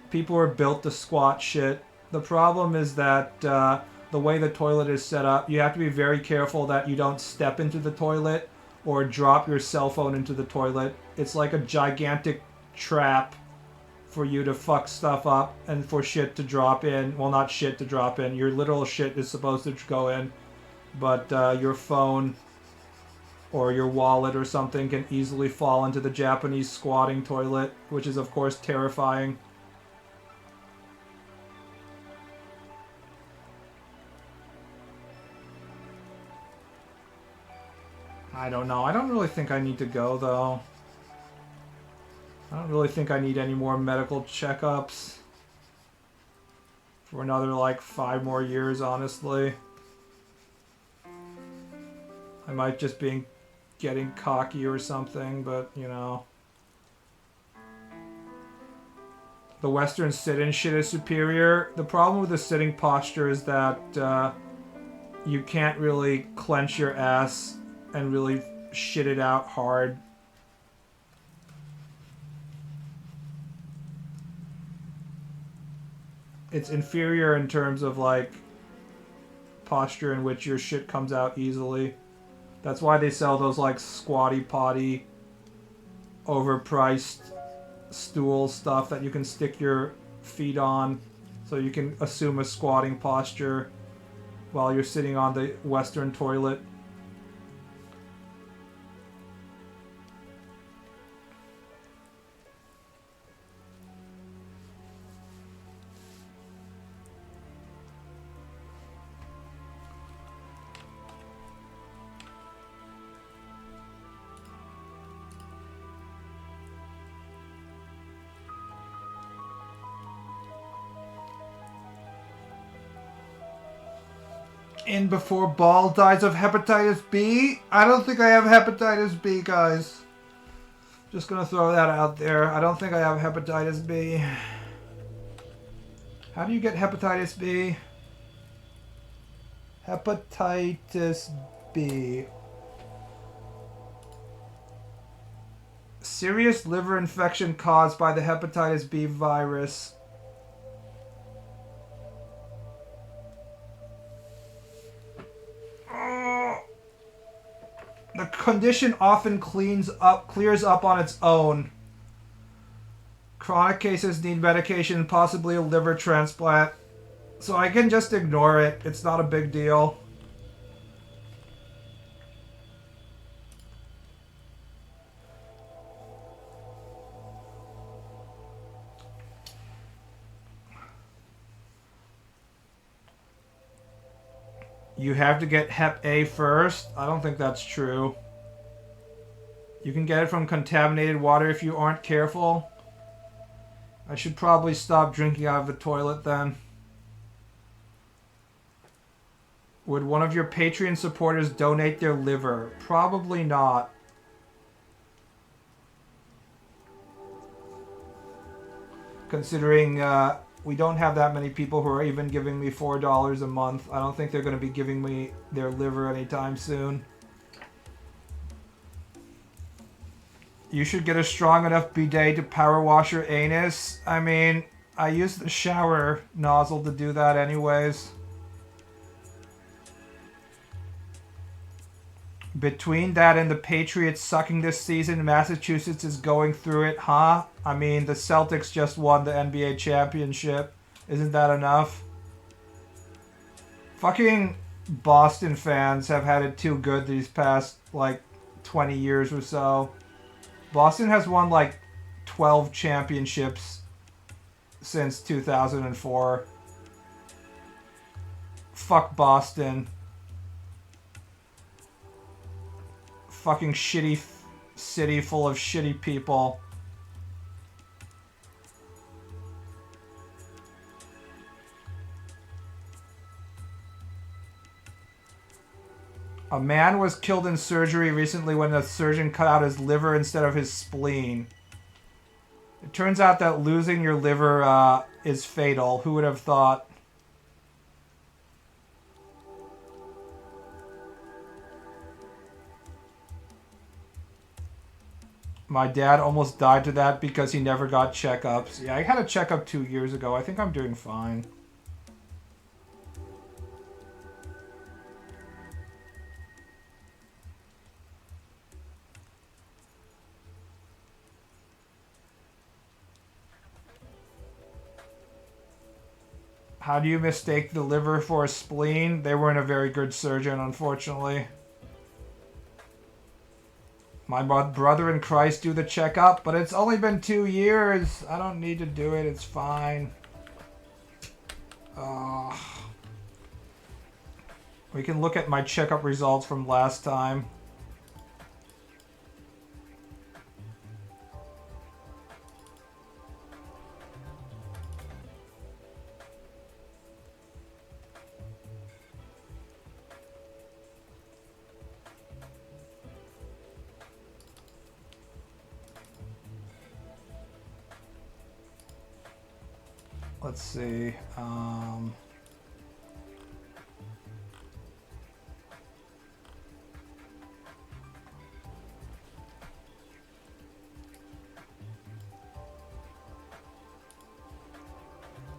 People are built to squat shit. The problem is that the way the toilet is set up, you have to be very careful that you don't step into the toilet or drop your cell phone into the toilet. It's like a gigantic trap for you to fuck stuff up and for shit to drop in. Well, not shit to drop in. Your literal shit is supposed to go in, but your phone or your wallet or something can easily fall into the Japanese squatting toilet, which is of course terrifying. I don't know. I don't really think I need to go, though. I don't really think I need any more medical checkups for another, like, 5 more years, honestly. I might just be getting cocky or something, but, you know. The Western sit-in shit is superior. The problem with the sitting posture is that you can't really clench your ass and really shit it out hard. It's inferior in terms of, like, posture in which your shit comes out easily. That's why they sell those, like, squatty potty, overpriced stool stuff that you can stick your feet on so you can assume a squatting posture while you're sitting on the Western toilet. In before Ball dies of hepatitis B? I don't think I have hepatitis B, guys. Just gonna throw that out there. I don't think I have hepatitis B. How do you get hepatitis B? Hepatitis B. Serious liver infection caused by the hepatitis B virus. The condition often clears up on its own. Chronic cases need medication, possibly a liver transplant. So I can just ignore it. It's not a big deal. You have to get Hep A first? I don't think that's true. You can get it from contaminated water if you aren't careful. I should probably stop drinking out of the toilet then. Would one of your Patreon supporters donate their liver? Probably not. Considering we don't have that many people who are even giving me $4 a month. I don't think they're going to be giving me their liver anytime soon. You should get a strong enough bidet to power wash your anus. I mean, I use the shower nozzle to do that anyways. Between that and the Patriots sucking this season, Massachusetts is going through it, huh? I mean, the Celtics just won the NBA championship. Isn't that enough? Fucking Boston fans have had it too good these past, like, 20 years or so. Boston has won, like, 12 championships since 2004. Fuck Boston. Fucking shitty city full of shitty people. A man was killed in surgery recently when the surgeon cut out his liver instead of his spleen. It turns out that losing your liver is fatal. Who would have thought? My dad almost died to that because he never got checkups. Yeah, I had a checkup 2 years ago. I think I'm doing fine. How do you mistake the liver for a spleen? They weren't a very good surgeon, unfortunately. My brother in Christ do the checkup, but it's only been 2 years. I don't need to do it. It's fine. We can look at my checkup results from last time. Let's see.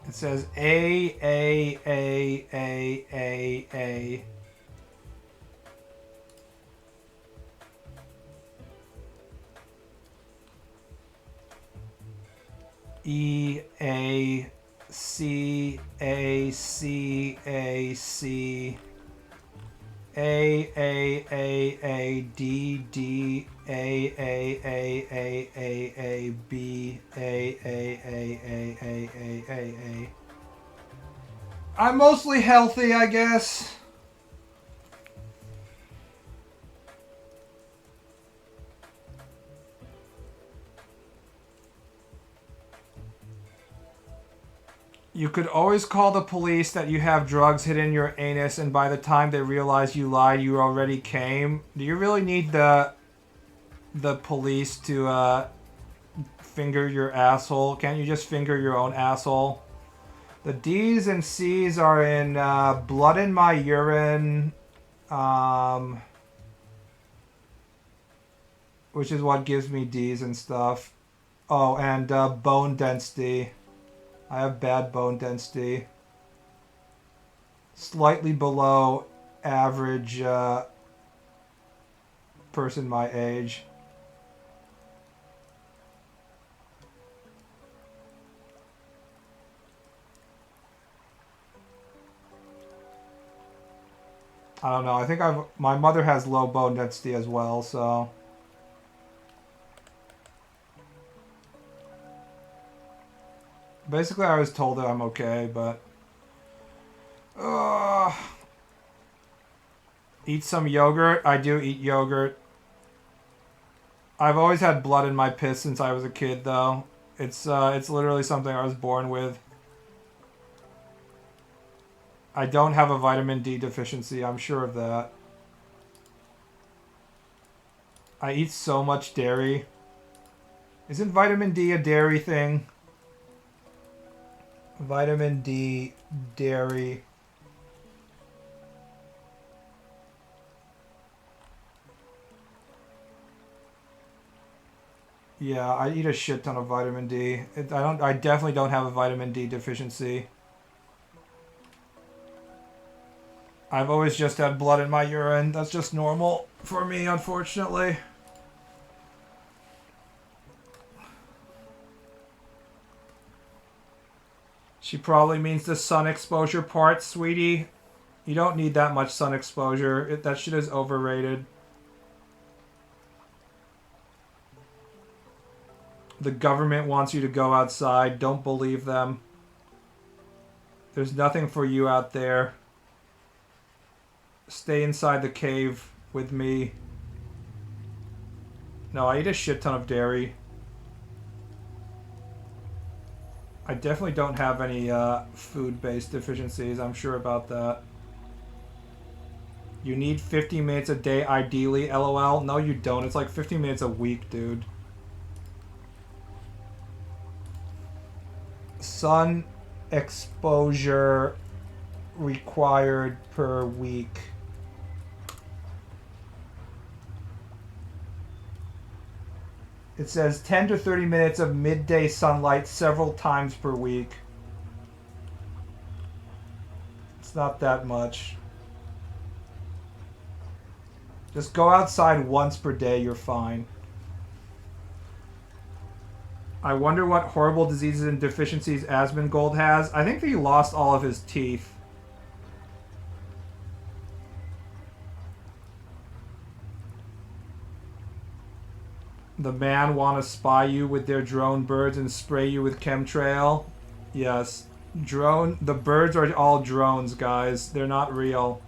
It says A. E A C A C A C A D D A B A. I'm mostly healthy, I guess. You could always call the police that you have drugs hidden in your anus, and by the time they realize you lied, you already came. Do you really need the police to finger your asshole? Can't you just finger your own asshole? The D's and C's are in blood in my urine, which is what gives me D's and stuff. Oh, and bone density. I have bad bone density. Slightly below average person my age. I don't know. I think my mother has low bone density as well, so. Basically, I was told that I'm okay, but... Eat some yogurt. I do eat yogurt. I've always had blood in my piss since I was a kid, though. It's literally something I was born with. I don't have a vitamin D deficiency, I'm sure of that. I eat so much dairy. Isn't vitamin D a dairy thing? Vitamin D, dairy. Yeah, I eat a shit ton of vitamin D. I definitely don't have a vitamin D deficiency. I've always just had blood in my urine. That's just normal for me, unfortunately. She probably means the sun exposure part, sweetie. You don't need that much sun exposure. That shit is overrated. The government wants you to go outside. Don't believe them. There's nothing for you out there. Stay inside the cave with me. No, I eat a shit ton of dairy. I definitely don't have any food-based deficiencies. I'm sure about that. You need 50 minutes a day, ideally, LOL. No, you don't. It's like 50 minutes a week, dude. Sun exposure required per week. It says 10 to 30 minutes of midday sunlight several times per week. It's not that much. Just go outside once per day, you're fine. I wonder what horrible diseases and deficiencies Asmongold has. I think that he lost all of his teeth. The man want to spy you with their drone birds and spray you with chemtrail? Yes. The birds are all drones, guys. They're not real.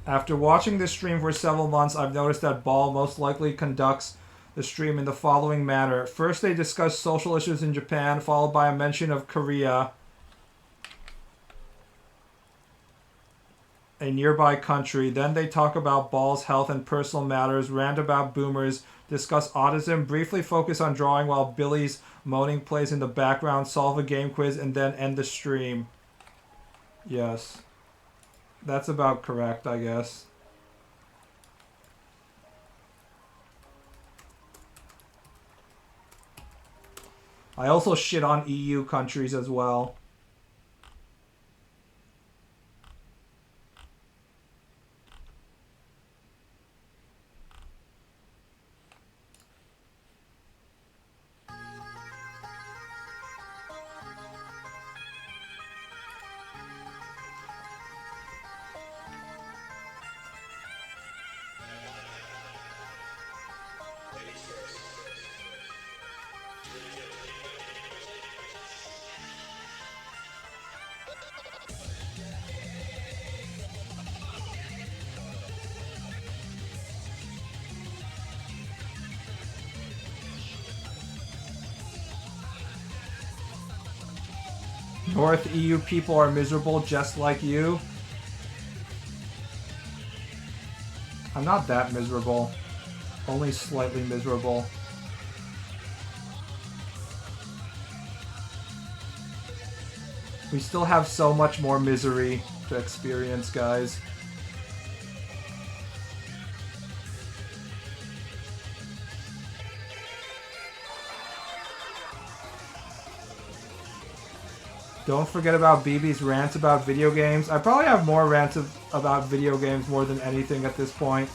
After watching this stream for several months, I've noticed that Baal most likely conducts the stream in the following manner. First, they discuss social issues in Japan, followed by a mention of Korea, a nearby country. Then they talk about Baal's health and personal matters, rant about boomers, discuss autism, briefly focus on drawing while Billy's moaning plays in the background, solve a game quiz, and then end the stream. Yes. That's about correct, I guess. I also shit on EU countries as well. North EU people are miserable just like you. I'm not that miserable. Only slightly miserable. We still have so much more misery to experience, guys. Don't forget about BB's rants about video games. I probably have more rants about video games more than anything at this point.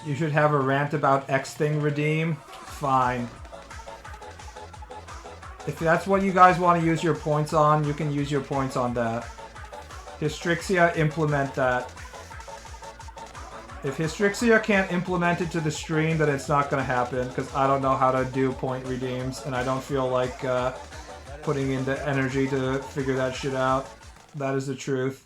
You should have a rant about X thing redeem. Fine. If that's what you guys want to use your points on, you can use your points on that. Hystrixia, implement that. If Hystrixia can't implement it to the stream, then it's not going to happen, because I don't know how to do point redeems, and I don't feel like putting in the energy to figure that shit out. That is the truth.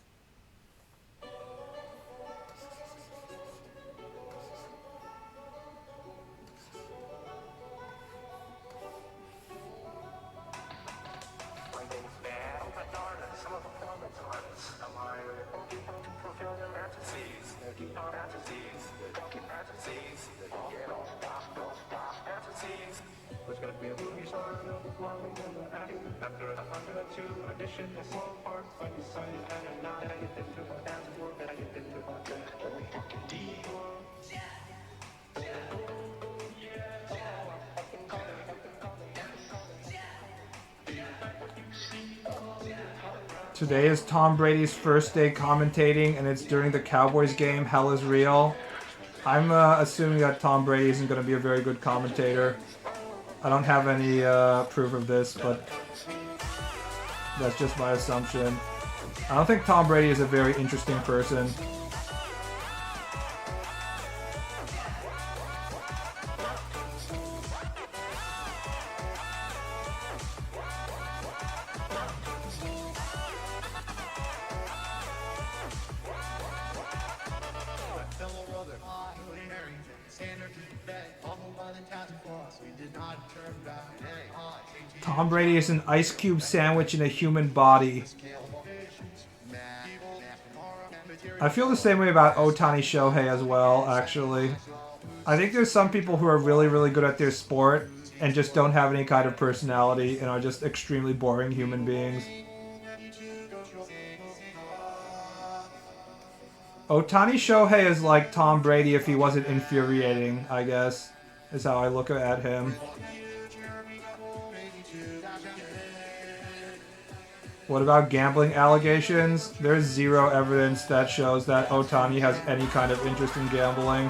Today is Tom Brady's first day commentating, and it's during the Cowboys game. Hell is real. I'm assuming that Tom Brady isn't going to be a very good commentator. I don't have any proof of this, but that's just my assumption. I don't think Tom Brady is a very interesting person. Tom Brady is an ice cube sandwich in a human body. I feel the same way about Ohtani Shohei as well, actually. I think there's some people who are really, really good at their sport and just don't have any kind of personality and are just extremely boring human beings. Ohtani Shohei is like Tom Brady if he wasn't infuriating, I guess, is how I look at him. What about gambling allegations? There's zero evidence that shows that Ohtani has any kind of interest in gambling.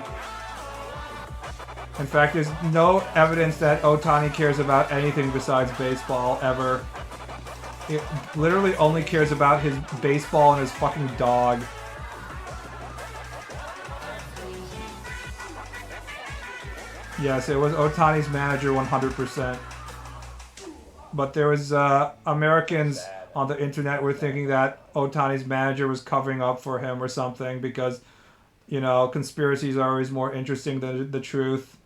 In fact, there's no evidence that Ohtani cares about anything besides baseball, ever. He literally only cares about his baseball and his fucking dog. Yes, it was Ohtani's manager 100%. But there was Americans on the internet were thinking that Ohtani's manager was covering up for him or something because, you know, conspiracies are always more interesting than the truth.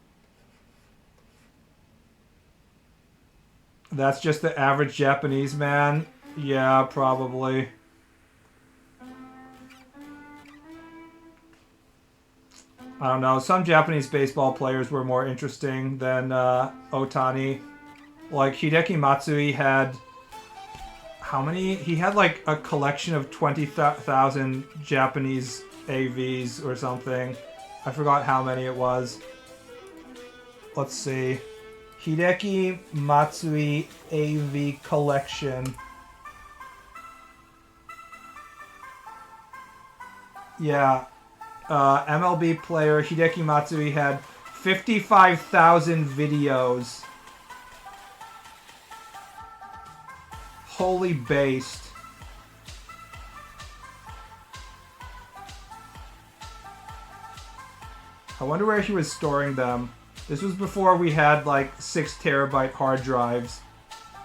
That's just the average Japanese man? Yeah, probably. I don't know. Some Japanese baseball players were more interesting than Ohtani. Like, Hideki Matsui had... How many? He had like a collection of 20,000 Japanese AVs or something. I forgot how many it was. Let's see. Hideki Matsui AV collection. Yeah. MLB player Hideki Matsui had 55,000 videos. Holy based. I wonder where he was storing them. This was before we had like 6 terabyte hard drives.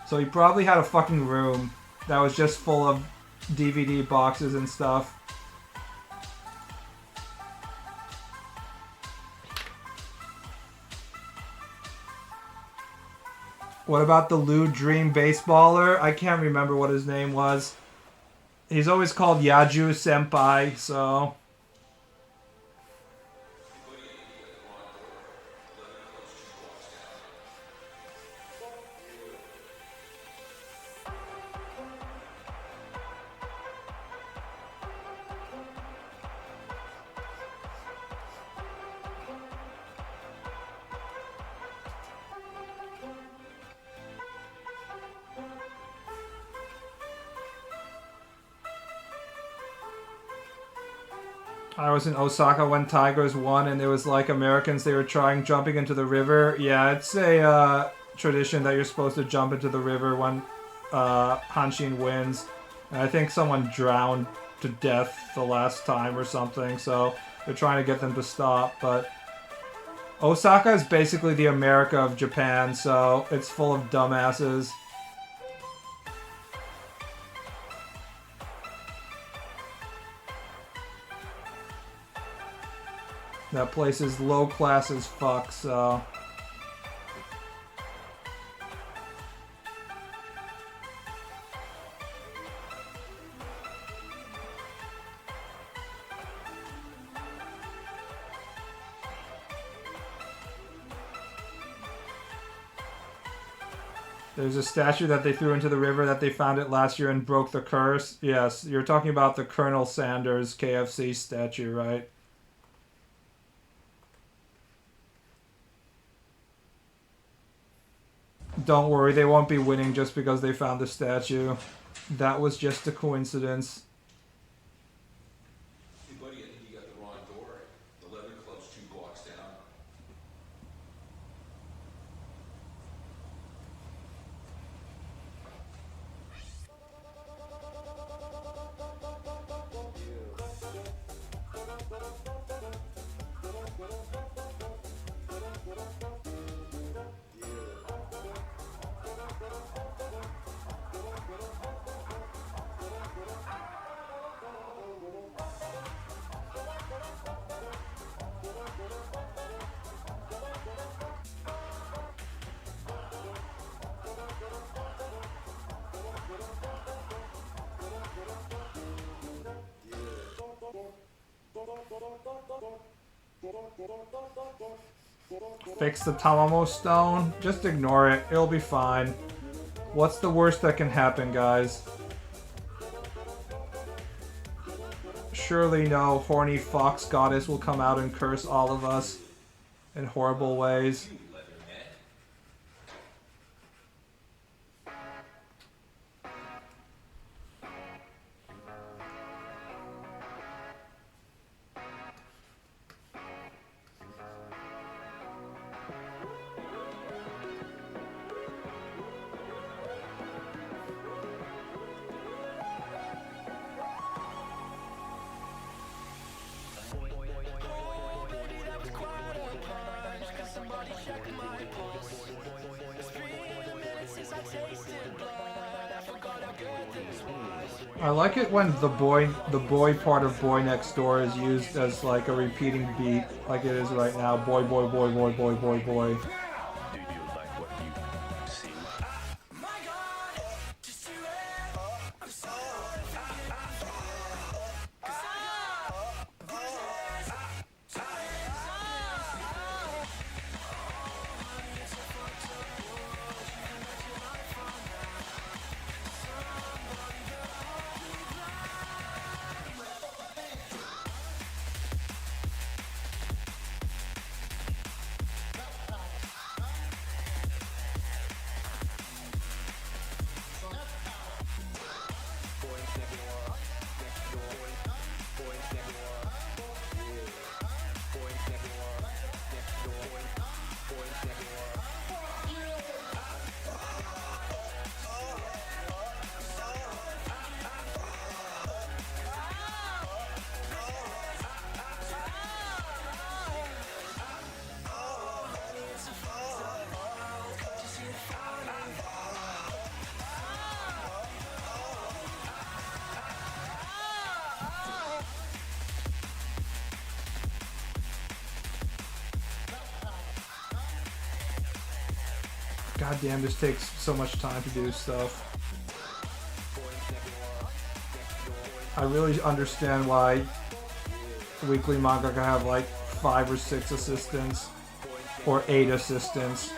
So he probably had a fucking room that was just full of DVD boxes and stuff. What about the Lou Dream baseballer? I can't remember what his name was. He's always called Yaju Senpai, so... I was in Osaka when Tigers won, and there was like Americans, they were trying jumping into the river. Yeah, it's a tradition that you're supposed to jump into the river when Hanshin wins. And I think someone drowned to death the last time or something, so they're trying to get them to stop. But Osaka is basically the America of Japan, so it's full of dumbasses. That place is low class as fuck, so... There's a statue that they threw into the river that they found it last year and broke the curse. Yes, you're talking about the Colonel Sanders KFC statue, right? Don't worry, they won't be winning just because they found the statue. That was just a coincidence. Hey buddy, I think you got the wrong door. The leather club's 2 blocks down. Fix the Tamamo stone. Just ignore it. It'll be fine. What's the worst that can happen, guys? Surely no horny fox goddess will come out and curse all of us in horrible ways. I like it when the boy part of Boy Next Door is used as like a repeating beat, like it is right now. Boy, boy, boy, boy, boy, boy, boy. Do you like what you see? God damn, this takes so much time to do stuff. I really understand why weekly manga can have like 5 or 6 assistants or 8 assistants.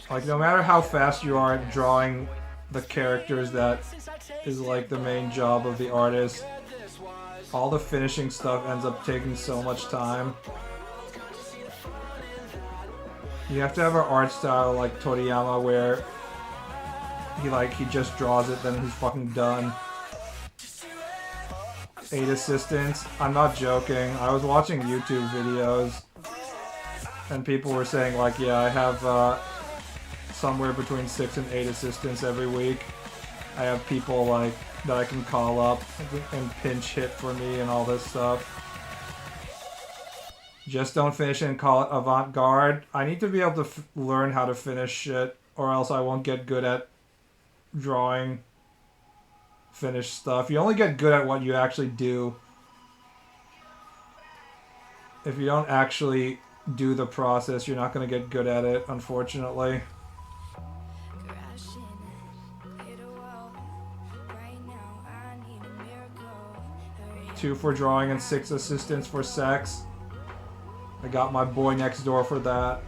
Like no matter how fast you are at drawing the characters that is like the main job of the artist, all the finishing stuff ends up taking so much time. You have to have an art style like Toriyama where he just draws it, then he's fucking done. 8 assistants? I'm not joking. I was watching YouTube videos and people were saying like, yeah, I have somewhere between 6 and 8 assistants every week. I have people like that I can call up and pinch hit for me and all this stuff. Just don't finish it and call it avant-garde. I need to be able to learn how to finish shit, or else I won't get good at drawing finished stuff. You only get good at what you actually do. If you don't actually do the process, you're not going to get good at it, unfortunately. 2 for drawing and 6 assistants for sex. I got my boy next door for that.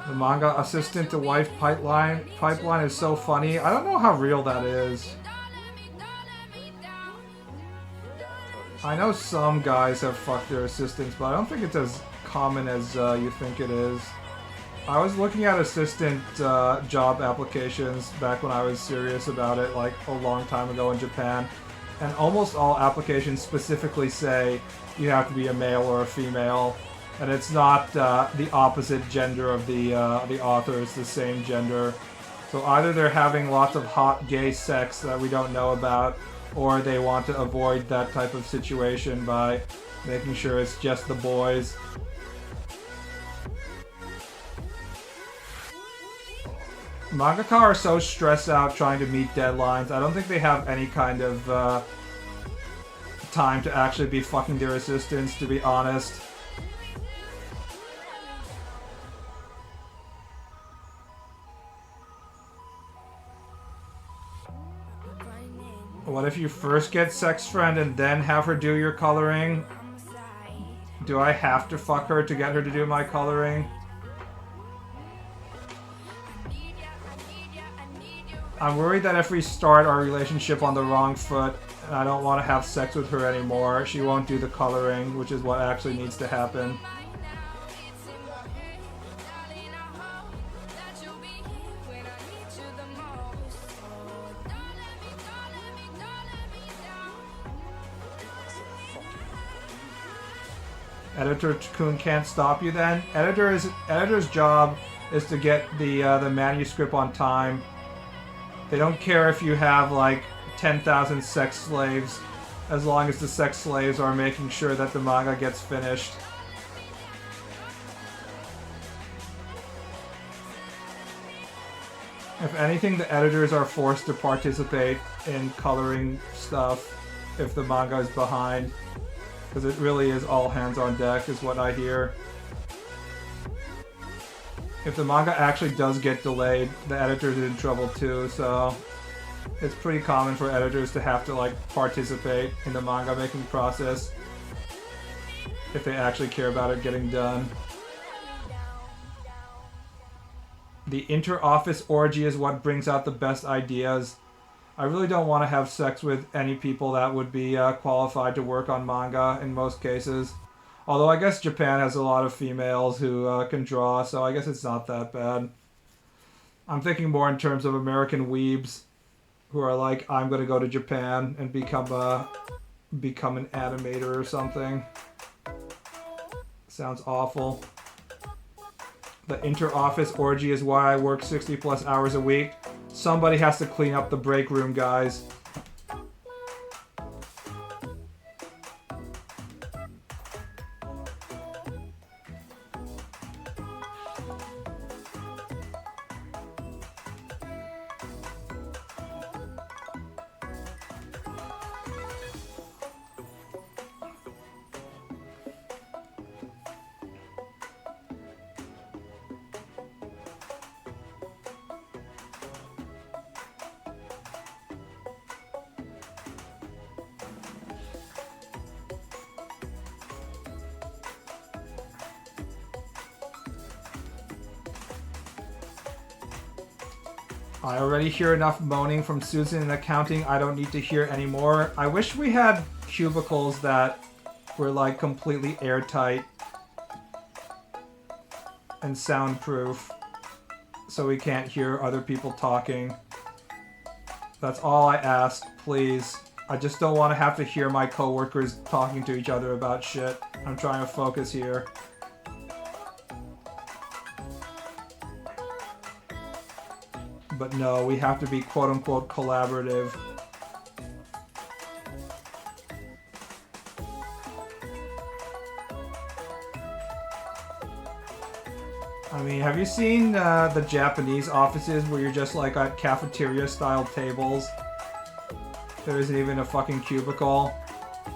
The manga assistant to wife pipeline is so funny. I don't know how real that is. I know some guys have fucked their assistants, but I don't think it's as common as you think it is. I was looking at assistant job applications back when I was serious about it, like a long time ago in Japan, and almost all applications specifically say you have to be a male or a female, and it's not the opposite gender of the author, it's the same gender. So either they're having lots of hot gay sex that we don't know about, or they want to avoid that type of situation by making sure it's just the boys. Mangaka are so stressed out trying to meet deadlines. I don't think they have any kind of time to actually be fucking their assistants, to be honest. What if you first get sex friend and then have her do your coloring? Do I have to fuck her to get her to do my coloring? I'm worried that if we start our relationship on the wrong foot and I don't want to have sex with her anymore, she won't do the coloring, which is what actually needs to happen. Editor-kun can't stop you then? Editor's job is to get the manuscript on time. They don't care if you have like 10,000 sex slaves, as long as the sex slaves are making sure that the manga gets finished. If anything, the editors are forced to participate in coloring stuff if the manga is behind. Because it really is all hands on deck, is what I hear. If the manga actually does get delayed, the editor's in trouble too, so it's pretty common for editors to have to like participate in the manga making process if they actually care about it getting done. The inter-office orgy is what brings out the best ideas. I really don't want to have sex with any people that would be qualified to work on manga in most cases. Although I guess Japan has a lot of females who can draw, so I guess it's not that bad. I'm thinking more in terms of American weebs who are like, I'm going to go to Japan and become an animator or something. Sounds awful. The inter-office orgy is why I work 60 plus hours a week. Somebody has to clean up the break room, guys. I already hear enough moaning from Susan in accounting. I don't need to hear any more. I wish we had cubicles that were like completely airtight and soundproof so we can't hear other people talking. That's all I ask, please. I just don't want to have to hear my coworkers talking to each other about shit. I'm trying to focus here. But no, we have to be quote-unquote collaborative. I mean, have you seen the Japanese offices where you're just like at cafeteria-style tables? There isn't even a fucking cubicle.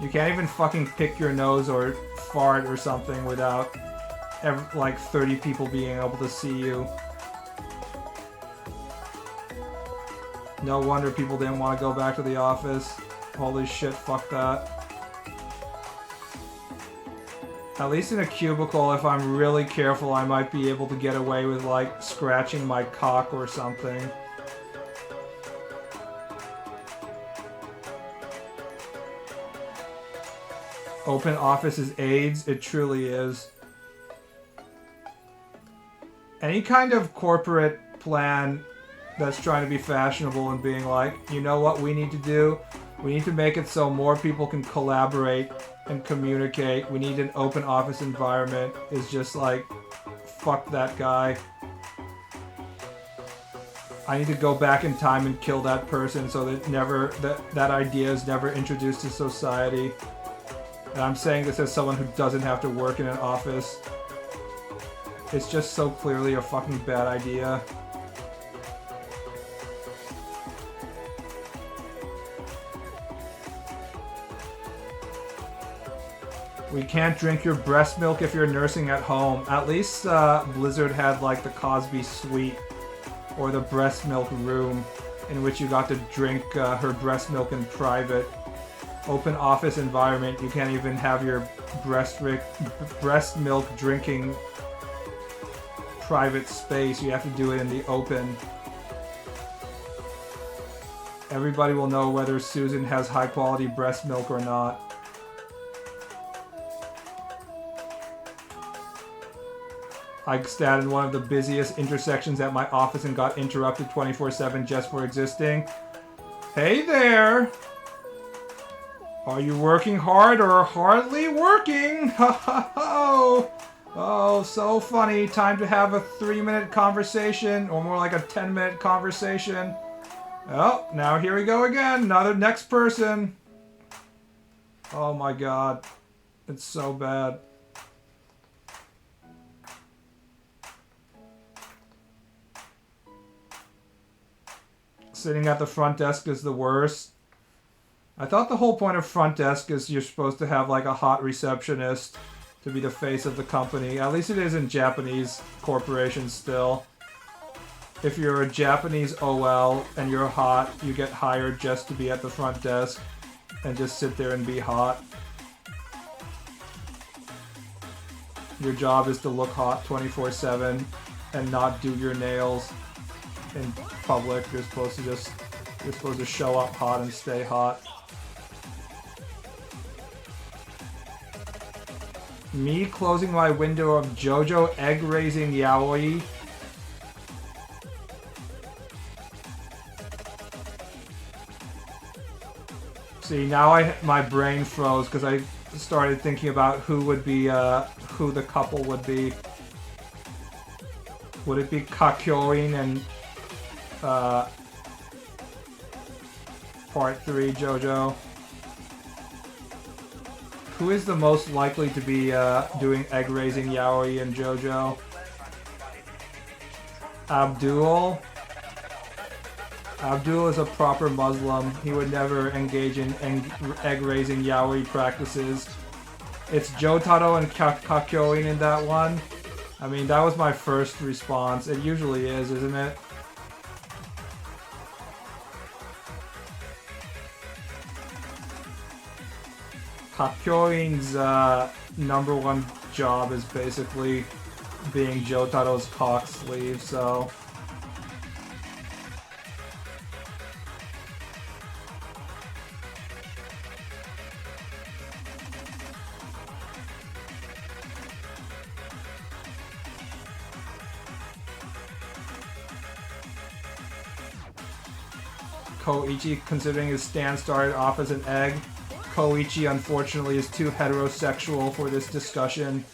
You can't even fucking pick your nose or fart or something without like 30 people being able to see you. No wonder people didn't want to go back to the office. Holy shit, fuck that. At least in a cubicle, if I'm really careful, I might be able to get away with, like, scratching my cock or something. Open office is AIDS. It truly is. Any kind of corporate plan that's trying to be fashionable and being like, you know what we need to do? We need to make it so more people can collaborate and communicate. We need an open office environment. Is just like, fuck that guy. I need to go back in time and kill that person so that idea is never introduced to society. And I'm saying this as someone who doesn't have to work in an office. It's just so clearly a fucking bad idea. We can't drink your breast milk if you're nursing at home. At least Blizzard had like the Cosby Suite or the breast milk room in which you got to drink her breast milk in private. Open office environment, you can't even have your breast milk drinking private space. You have to do it in the open. Everybody will know whether Susan has high quality breast milk or not. I stand in one of the busiest intersections at my office and got interrupted 24/7 just for existing. Hey there! Are you working hard or hardly working? Ha ha ha! Oh, so funny. Time to have a 3-minute conversation, or more like a 10-minute conversation. Oh, now here we go again. Next person. Oh my god. It's so bad. Sitting at the front desk is the worst. I thought the whole point of front desk is you're supposed to have like a hot receptionist to be the face of the company. At least it is in Japanese corporations still. If you're a Japanese OL and you're hot, you get hired just to be at the front desk and just sit there and be hot. Your job is to look hot 24/7 and not do your nails in public. You're supposed to show up hot and stay hot. Me closing my window of JoJo egg-raising yaoi. See, now my brain froze because I started thinking about who the couple would be. Would it be Kakyoin and Part 3 JoJo? Who is the most likely to be doing egg-raising yaoi in JoJo? Abdul? Abdul is a proper Muslim. He would never engage in egg-raising yaoi practices. It's Jotaro and Kakyoin in that one. I mean, that was my first response. It usually is, isn't it? Kakyoin's number one job is basically being Jotaro's cock sleeve, so... Koichi, considering his stand, started off as an egg. Koichi, unfortunately, is too heterosexual for this discussion.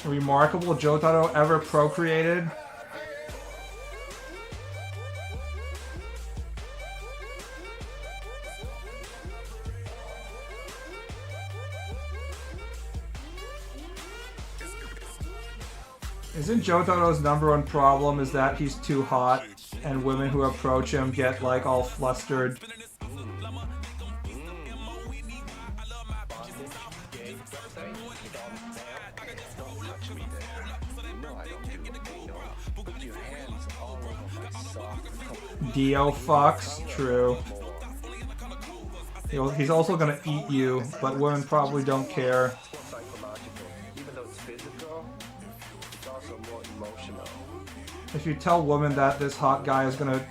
Remarkable Jotaro ever procreated? Isn't Jotaro's number one problem is that he's too hot, and women who approach him get like all flustered? Say, don't touch me there. No, I don't do anal. Put your hands all over my soft. Dio fucks, true. He's also gonna eat you, but women probably don't care. It's more psychological. Even though it's physical, it's also more emotional. If you tell women that this hot guy is gonna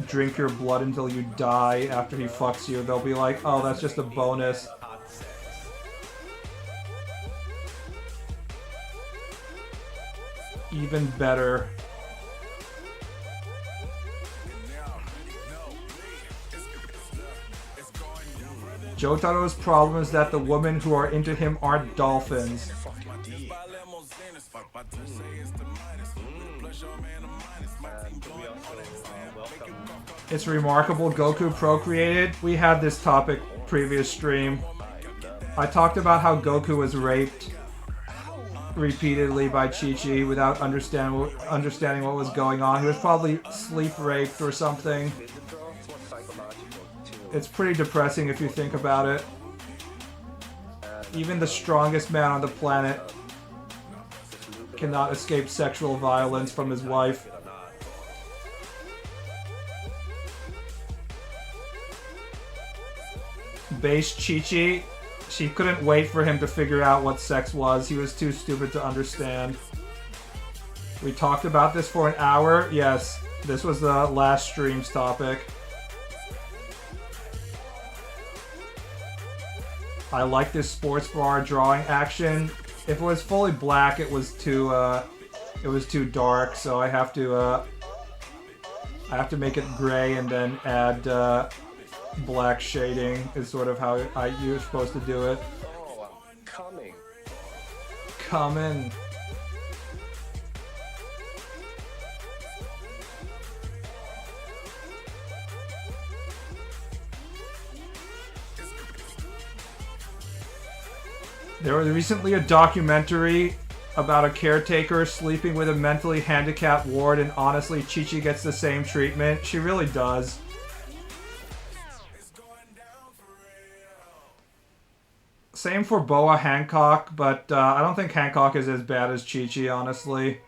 drink your blood until you die after he fucks you, they'll be like, oh, that's just a bonus. Even better. Jotaro's problem is that the women who are into him aren't dolphins. It's remarkable Goku procreated. We had this topic previous stream. I talked about how Goku was raped repeatedly by Chi-Chi without understanding what was going on. He was probably sleep raped or something. It's pretty depressing if you think about it. Even the strongest man on the planet cannot escape sexual violence from his wife. Base Chi-Chi, she couldn't wait for him to figure out what sex was. He was too stupid to understand. We talked about this for an hour. Yes, this was the last stream's topic. I like this sports bar drawing action. If it was fully black, it was too dark. So I have to make it gray and then add black shading. Is sort of how you're supposed to do it. Oh, I'm coming. Coming. There was recently a documentary about a caretaker sleeping with a mentally handicapped ward, and honestly, Chi-Chi gets the same treatment. She really does. Same for Boa Hancock, but I don't think Hancock is as bad as Chi-Chi, honestly.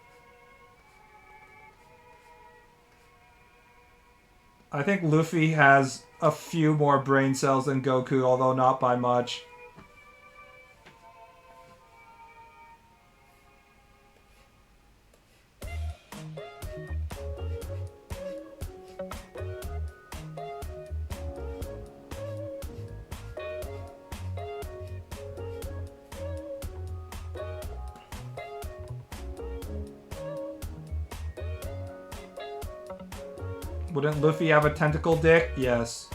I think Luffy has a few more brain cells than Goku, although not by much. Wouldn't Luffy have a tentacle dick? Yes.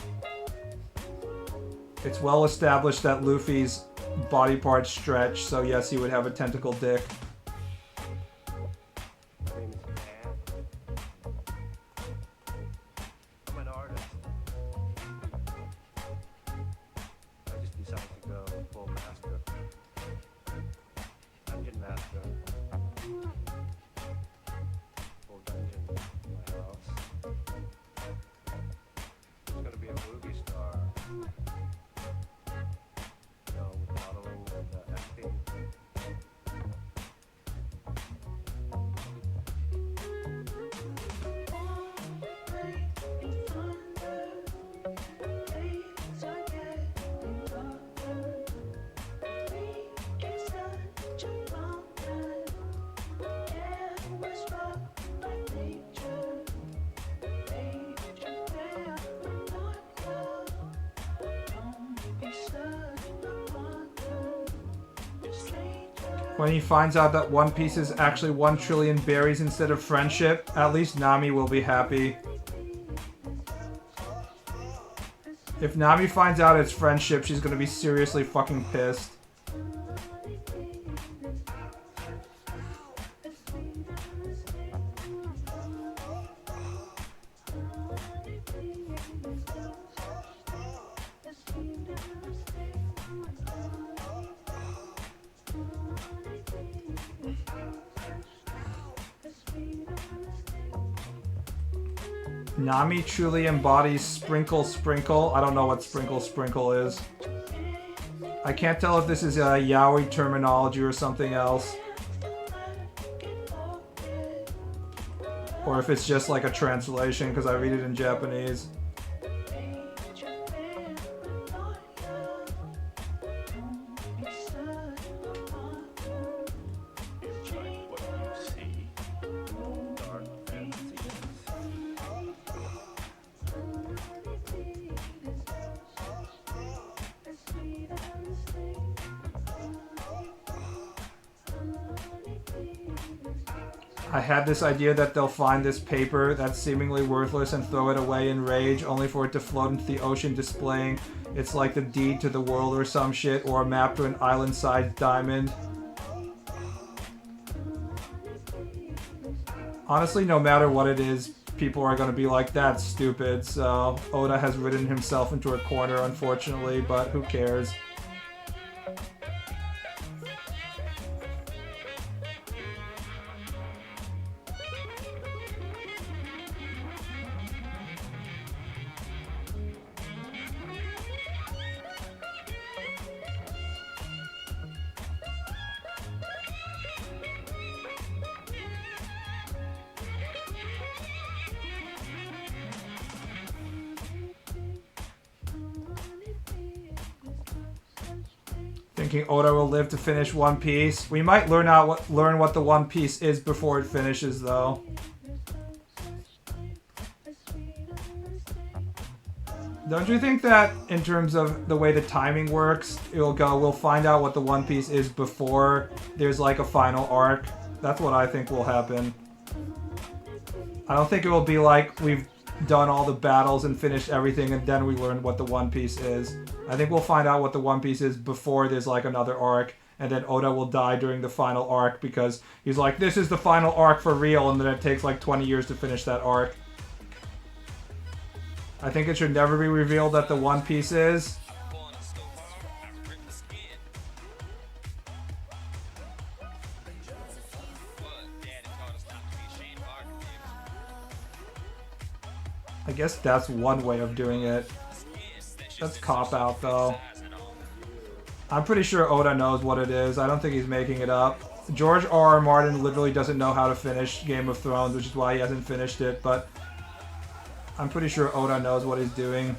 It's well established that Luffy's body parts stretch, so yes, he would have a tentacle dick. My name is Pat. I'm an artist. I just decided to go full master. Dungeon master. Full dungeon in my house. It's gonna be a movie star. You know, with modeling and acting. When he finds out that One Piece is actually 1 trillion berries instead of friendship, at least Nami will be happy. If Nami finds out it's friendship, she's gonna be seriously fucking pissed. Nami truly embodies Sprinkle Sprinkle. I don't know what Sprinkle Sprinkle is. I can't tell if this is a yaoi terminology or something else. Or if it's just like a translation, because I read it in Japanese. I had this idea that they'll find this paper that's seemingly worthless and throw it away in rage, only for it to float into the ocean displaying it's like the deed to the world or some shit, or a map to an island-sized diamond. Honestly, no matter what it is, people are going to be like, that's stupid, so Oda has ridden himself into a corner, unfortunately, but who cares? Thinking Oda will live to finish One Piece. We might learn what the One Piece is before it finishes, though. Don't you think that, in terms of the way the timing works, we'll find out what the One Piece is before there's like a final arc? That's what I think will happen. I don't think it will be like we've done all the battles and finished everything and then we learn what the One Piece is. I think we'll find out what the One Piece is before there's like another arc, and then Oda will die during the final arc because he's like, this is the final arc for real, and then it takes like 20 years to finish that arc. I think it should never be revealed that the One Piece is. I guess that's one way of doing it. That's cop-out, though. I'm pretty sure Oda knows what it is. I don't think he's making it up. George R.R. Martin literally doesn't know how to finish Game of Thrones, which is why he hasn't finished it, but I'm pretty sure Oda knows what he's doing.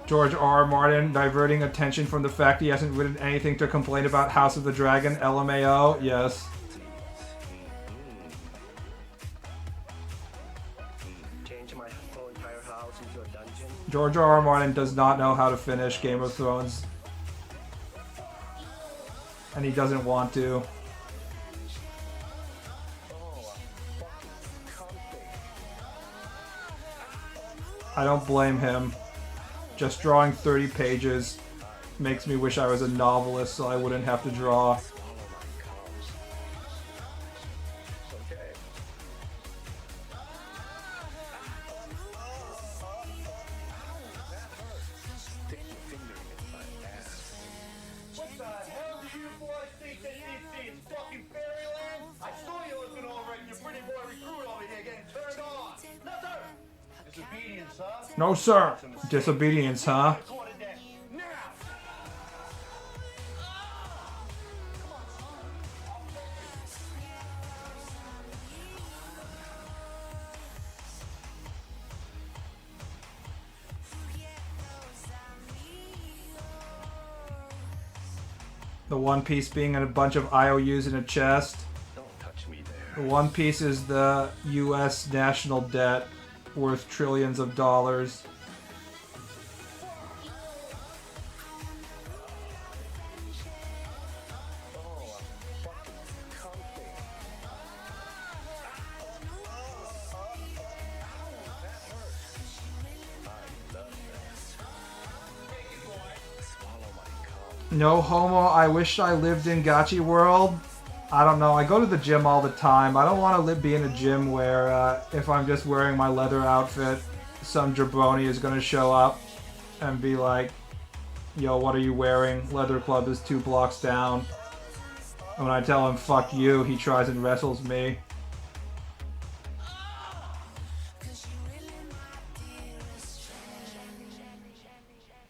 George R.R. Martin diverting attention from the fact he hasn't written anything to complain about House of the Dragon, LMAO, yes. George R.R. Martin does not know how to finish Game of Thrones. And he doesn't want to. I don't blame him. Just drawing 30 pages makes me wish I was a novelist so I wouldn't have to draw. No, sir. Disobedience, huh? The One Piece being a bunch of IOUs in a chest. Don't touch me there. The One Piece is the U.S. national debt, worth trillions of dollars. No homo, I wish I lived in Gachi World. I don't know, I go to the gym all the time. I don't want to be in a gym where if I'm just wearing my leather outfit, some jabroni is going to show up and be like, yo, what are you wearing? Leather Club is 2 blocks down. And when I tell him, fuck you, he tries and wrestles me.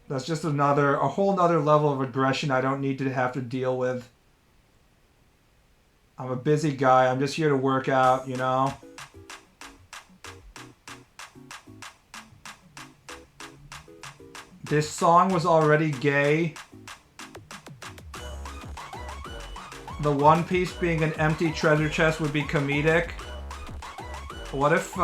That's just a whole nother level of aggression I don't need to have to deal with. I'm a busy guy. I'm just here to work out, you know? This song was already gay. The One Piece being an empty treasure chest would be comedic. What if,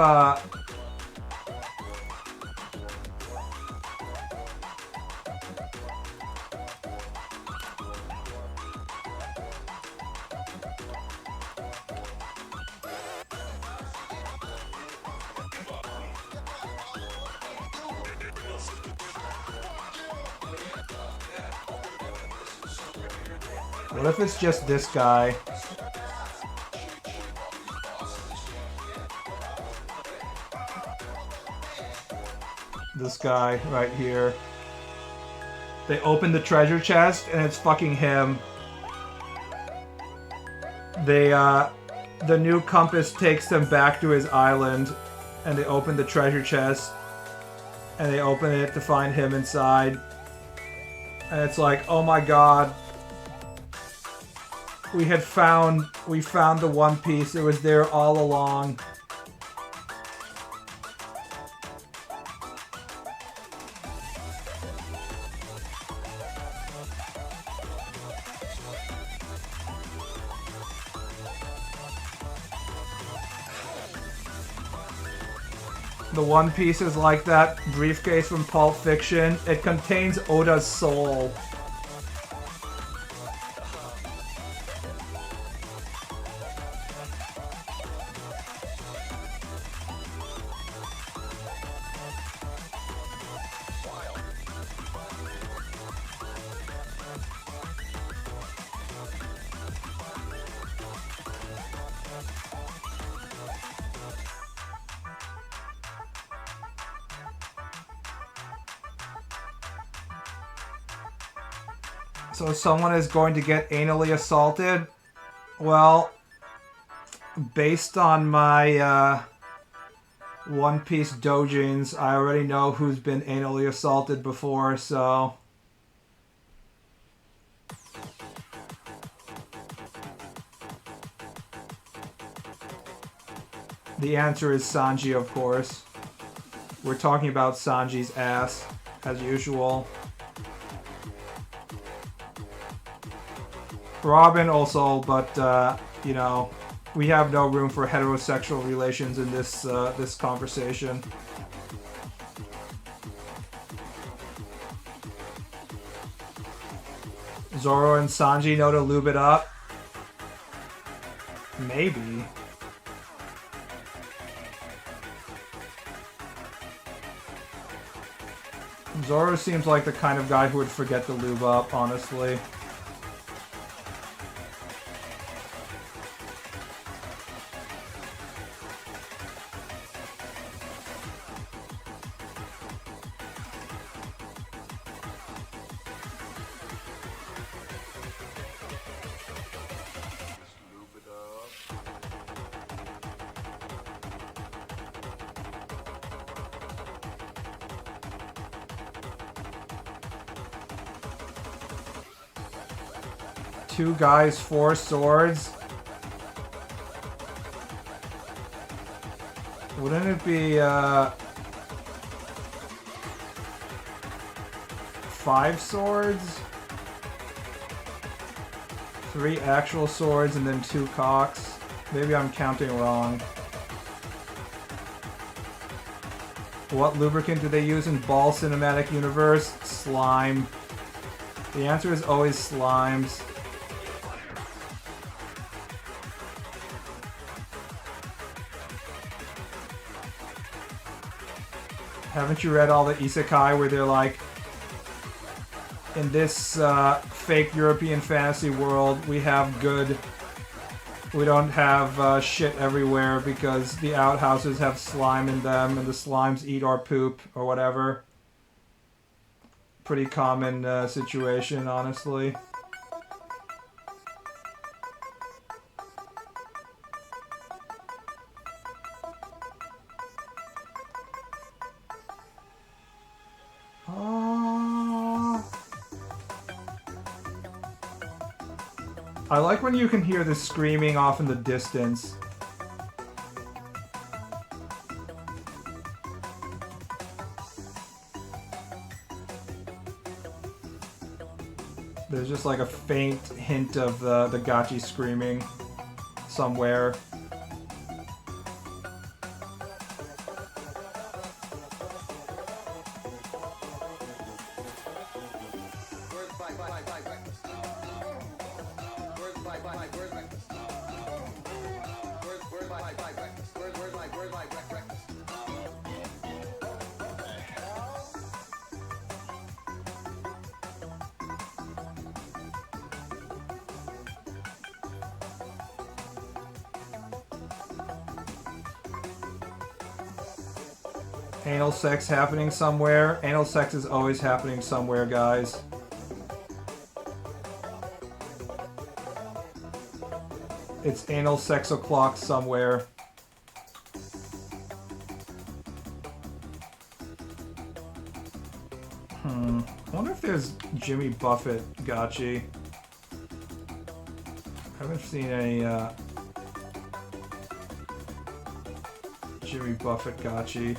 what if it's just this guy? This guy right here. They open the treasure chest and it's fucking him. The new compass takes them back to his island and they open the treasure chest and they open it to find him inside. And it's like, oh my god. We found the One Piece. It was there all along. The One Piece is like that briefcase from Pulp Fiction. It contains Oda's soul. So someone is going to get anally assaulted? Well, based on my One Piece doujins, I already know who's been anally assaulted before, so... The answer is Sanji, of course. We're talking about Sanji's ass, as usual. Robin also, but, you know, we have no room for heterosexual relations in this, this conversation. Zoro and Sanji know to lube it up? Maybe. Zoro seems like the kind of guy who would forget to lube up, honestly. Two guys, 4 swords. Wouldn't it be 5 swords? 3 actual swords and then 2 cocks. Maybe I'm counting wrong. What lubricant do they use in Ball Cinematic Universe? Slime. The answer is always slimes. Haven't you read all the isekai where they're like, in this fake European fantasy world, we have good. We don't have shit everywhere because the outhouses have slime in them and the slimes eat our poop or whatever. Pretty common situation, honestly. I like when you can hear the screaming off in the distance. There's just like a faint hint of the gachi screaming somewhere. Anal sex happening somewhere. Anal sex is always happening somewhere, guys. It's anal sex o'clock somewhere. I wonder if there's Jimmy Buffett gachi. I haven't seen any Jimmy Buffett gachi.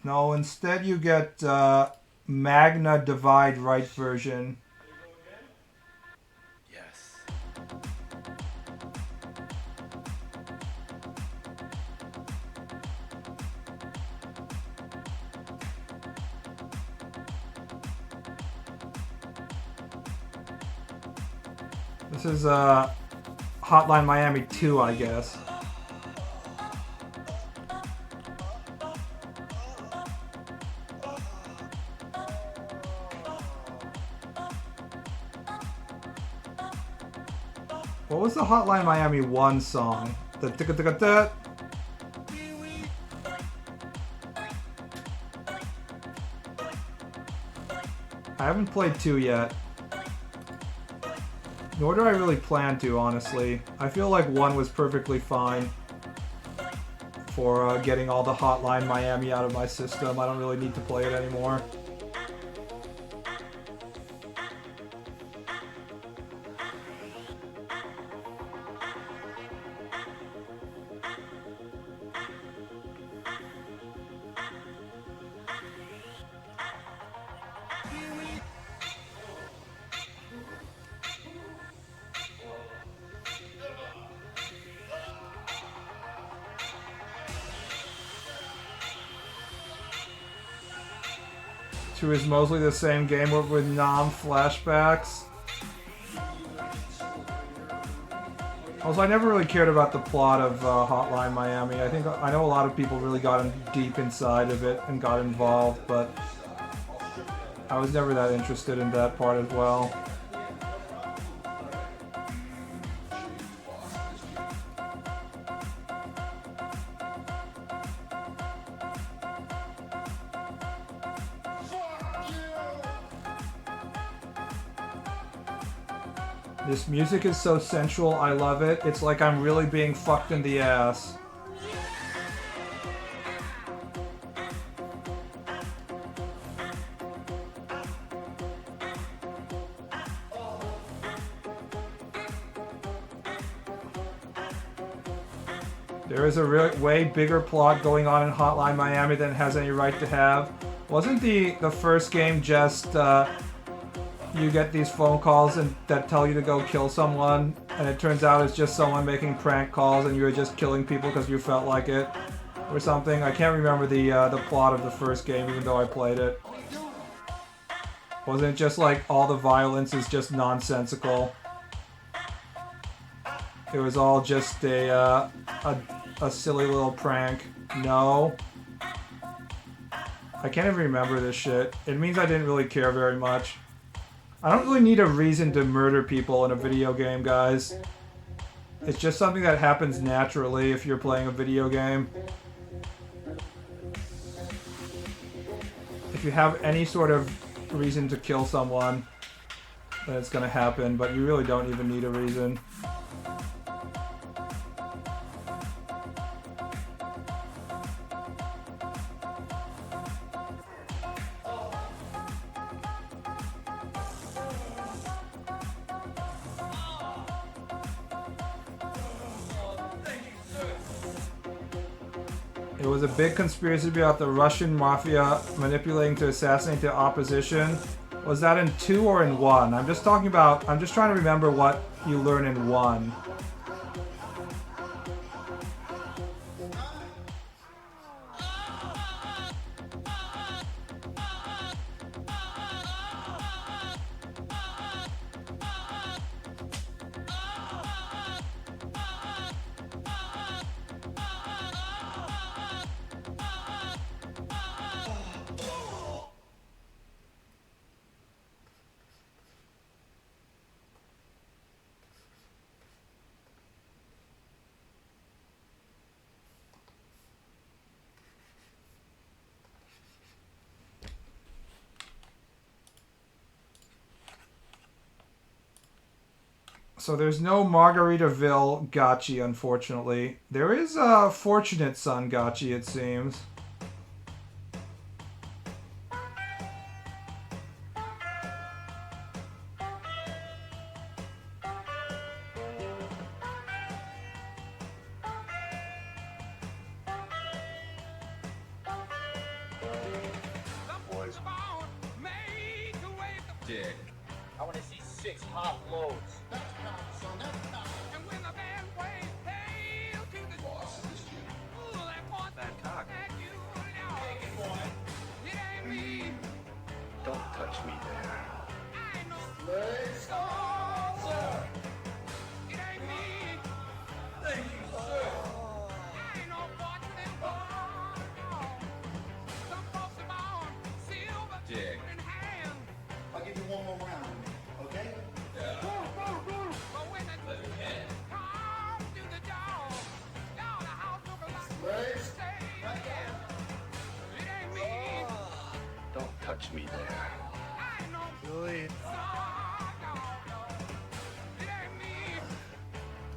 No, instead you get Magna Divide Right version. Yes. This is Hotline Miami 2, I guess. What was the Hotline Miami 1 song? The ticka ticka tat. I haven't played 2 yet. Nor do I really plan to, honestly. I feel like 1 was perfectly fine for getting all the Hotline Miami out of my system. I don't really need to play it anymore. Two is mostly the same game with non-flashbacks. Also, I never really cared about the plot of Hotline Miami. I know a lot of people really got deep inside of it and got involved, but I was never that interested in that part as well. This music is so sensual, I love it. It's like I'm really being fucked in the ass. There is a way bigger plot going on in Hotline Miami than it has any right to have. Wasn't the first game just you get these phone calls that tell you to go kill someone, and it turns out it's just someone making prank calls and you're just killing people because you felt like it? or something. I can't remember the plot of the first game, even though I played it. Wasn't it just like all the violence is just nonsensical? It was all just a silly little prank. No. I can't even remember this shit. It means I didn't really care very much. I don't really need a reason to murder people in a video game, guys. It's just something that happens naturally if you're playing a video game. If you have any sort of reason to kill someone, then it's gonna happen, but you really don't even need a reason. It was a big conspiracy about the Russian mafia manipulating to assassinate the opposition. Was that in 2 or in 1? I'm just trying to remember what you learn in 1. So there's no Margaritaville Gotchi, unfortunately. There is a Fortunate Son Gotchi, it seems. Dick. I want to see 6 hot loads. Boss, is this you? Bad cock. Don't touch me there. Dick. I'll give you one more round, okay? Yeah. Let him in. Don't touch me there.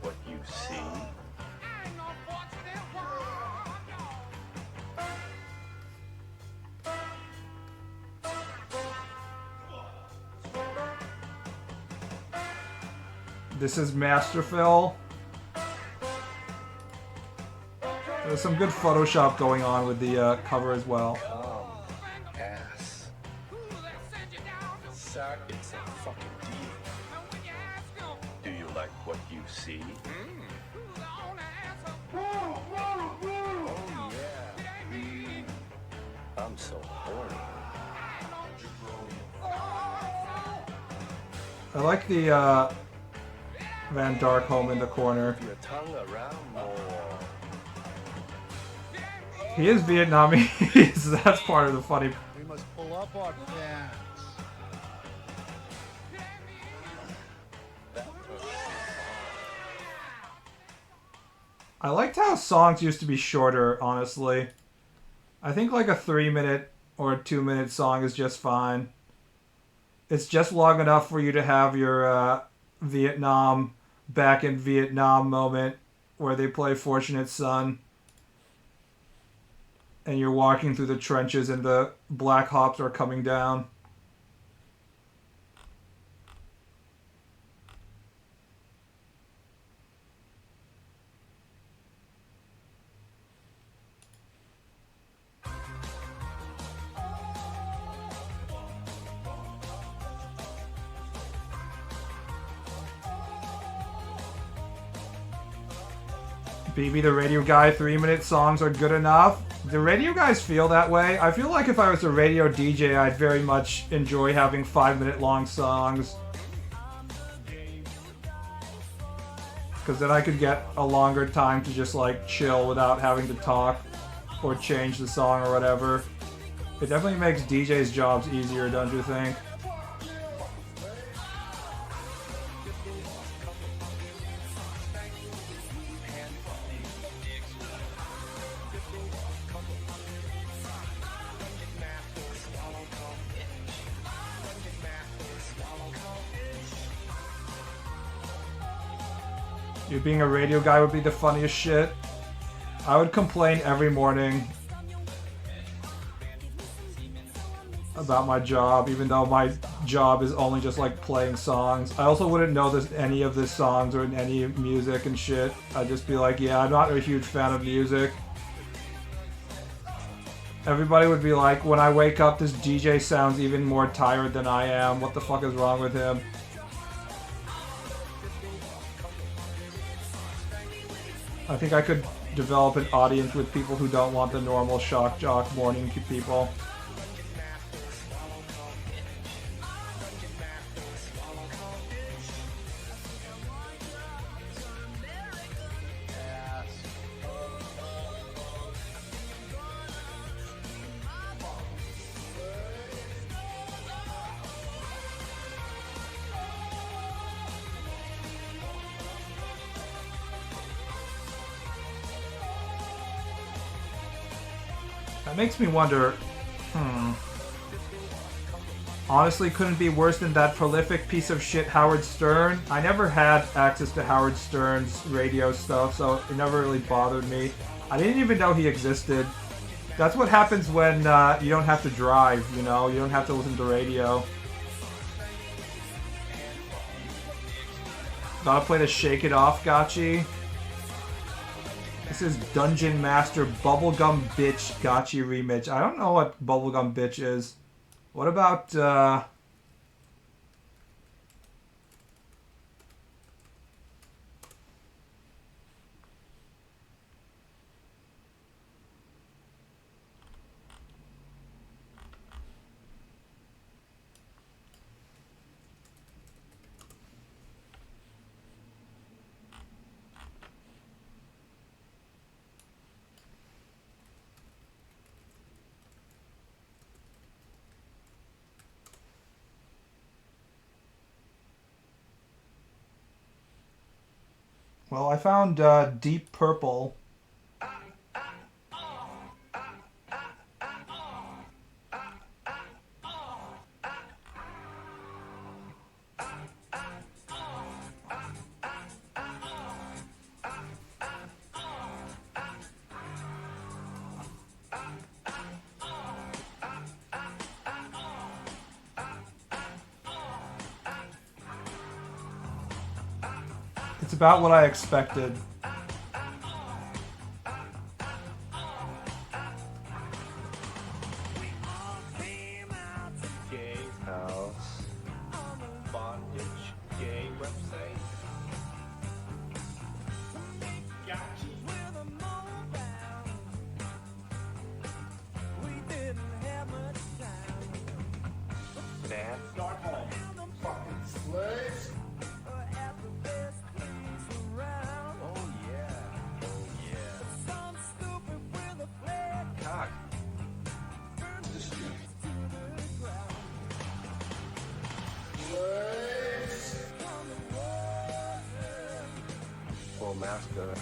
What you see? This is Masterfill. There's some good Photoshop going on with the cover as well. Ass. Suck, it's a fucking deal. Do you like what you see? Oh yeah. I'm so horny. I like the Van Darkholm in the corner. Your tongue around more. He is Vietnamese. That's part of the funny. We must pull up our pants. I liked how songs used to be shorter, honestly. I think like a 3-minute or a 2-minute song is just fine. It's just long enough for you to have your Vietnam, back in Vietnam moment where they play Fortunate Son. And you're walking through the trenches and the Black Hops are coming down. BB the radio guy, 3-minute songs are good enough. Do radio guys feel that way? I feel like if I was a radio DJ, I'd very much enjoy having 5-minute long songs. Because then I could get a longer time to just like chill without having to talk or change the song or whatever. It definitely makes DJs' jobs easier, don't you think? You being a radio guy would be the funniest shit. I would complain every morning about my job, even though my job is only just like playing songs. I also wouldn't know any of the songs or any music and shit. I'd just be like, yeah, I'm not a huge fan of music. Everybody would be like, when I wake up, this DJ sounds even more tired than I am. What the fuck is wrong with him? I think I could develop an audience with people who don't want the normal shock jock morning people. That makes me wonder, honestly, couldn't be worse than that prolific piece of shit Howard Stern. I never had access to Howard Stern's radio stuff, so it never really bothered me. I didn't even know he existed. That's what happens when you don't have to drive, you know? You don't have to listen to radio. Gotta play the Shake It Off Gotchi. This is Dungeon Master Bubblegum Bitch Gotchi Remix. I don't know what Bubblegum Bitch is. What about, well, I found Deep Purple. It's about what I expected. Gay house. Bondage. Gay website. Dad. Start home. Fucking slaves. Oh yeah. Oh yeah. Cock. Full mascot.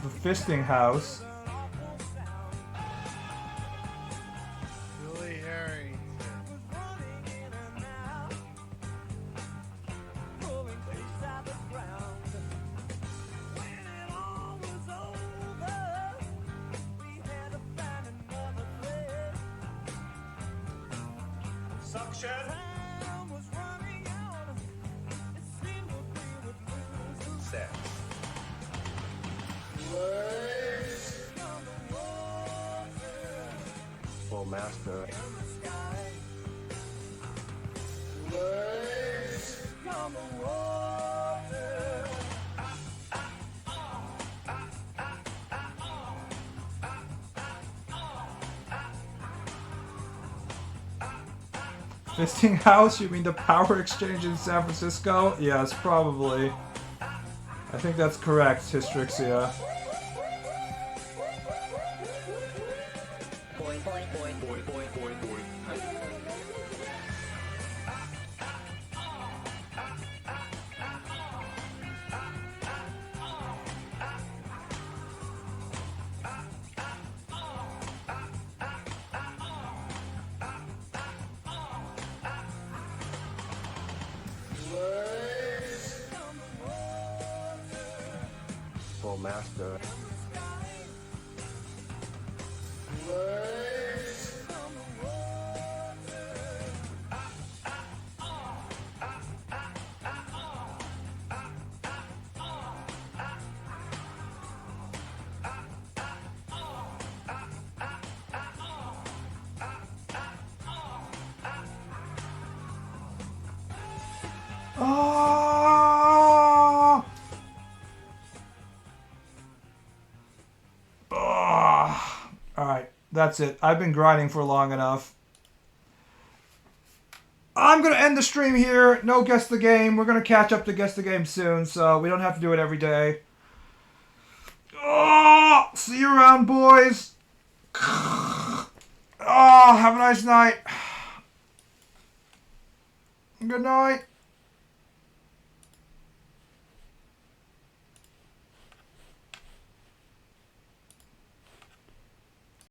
The Fisting House. Julie Harrington. Suction. Set. Full master. Fisting House? You mean the power exchange in San Francisco? Yes, probably. I think that's correct, Hystrixia. Full master. Oh! Alright, that's it. I've been grinding for long enough. I'm going to end the stream here. No Guess the Game. We're going to catch up to Guess the Game soon, so we don't have to do it every day. Oh, see you around, boys. Oh, have a nice night. Good night.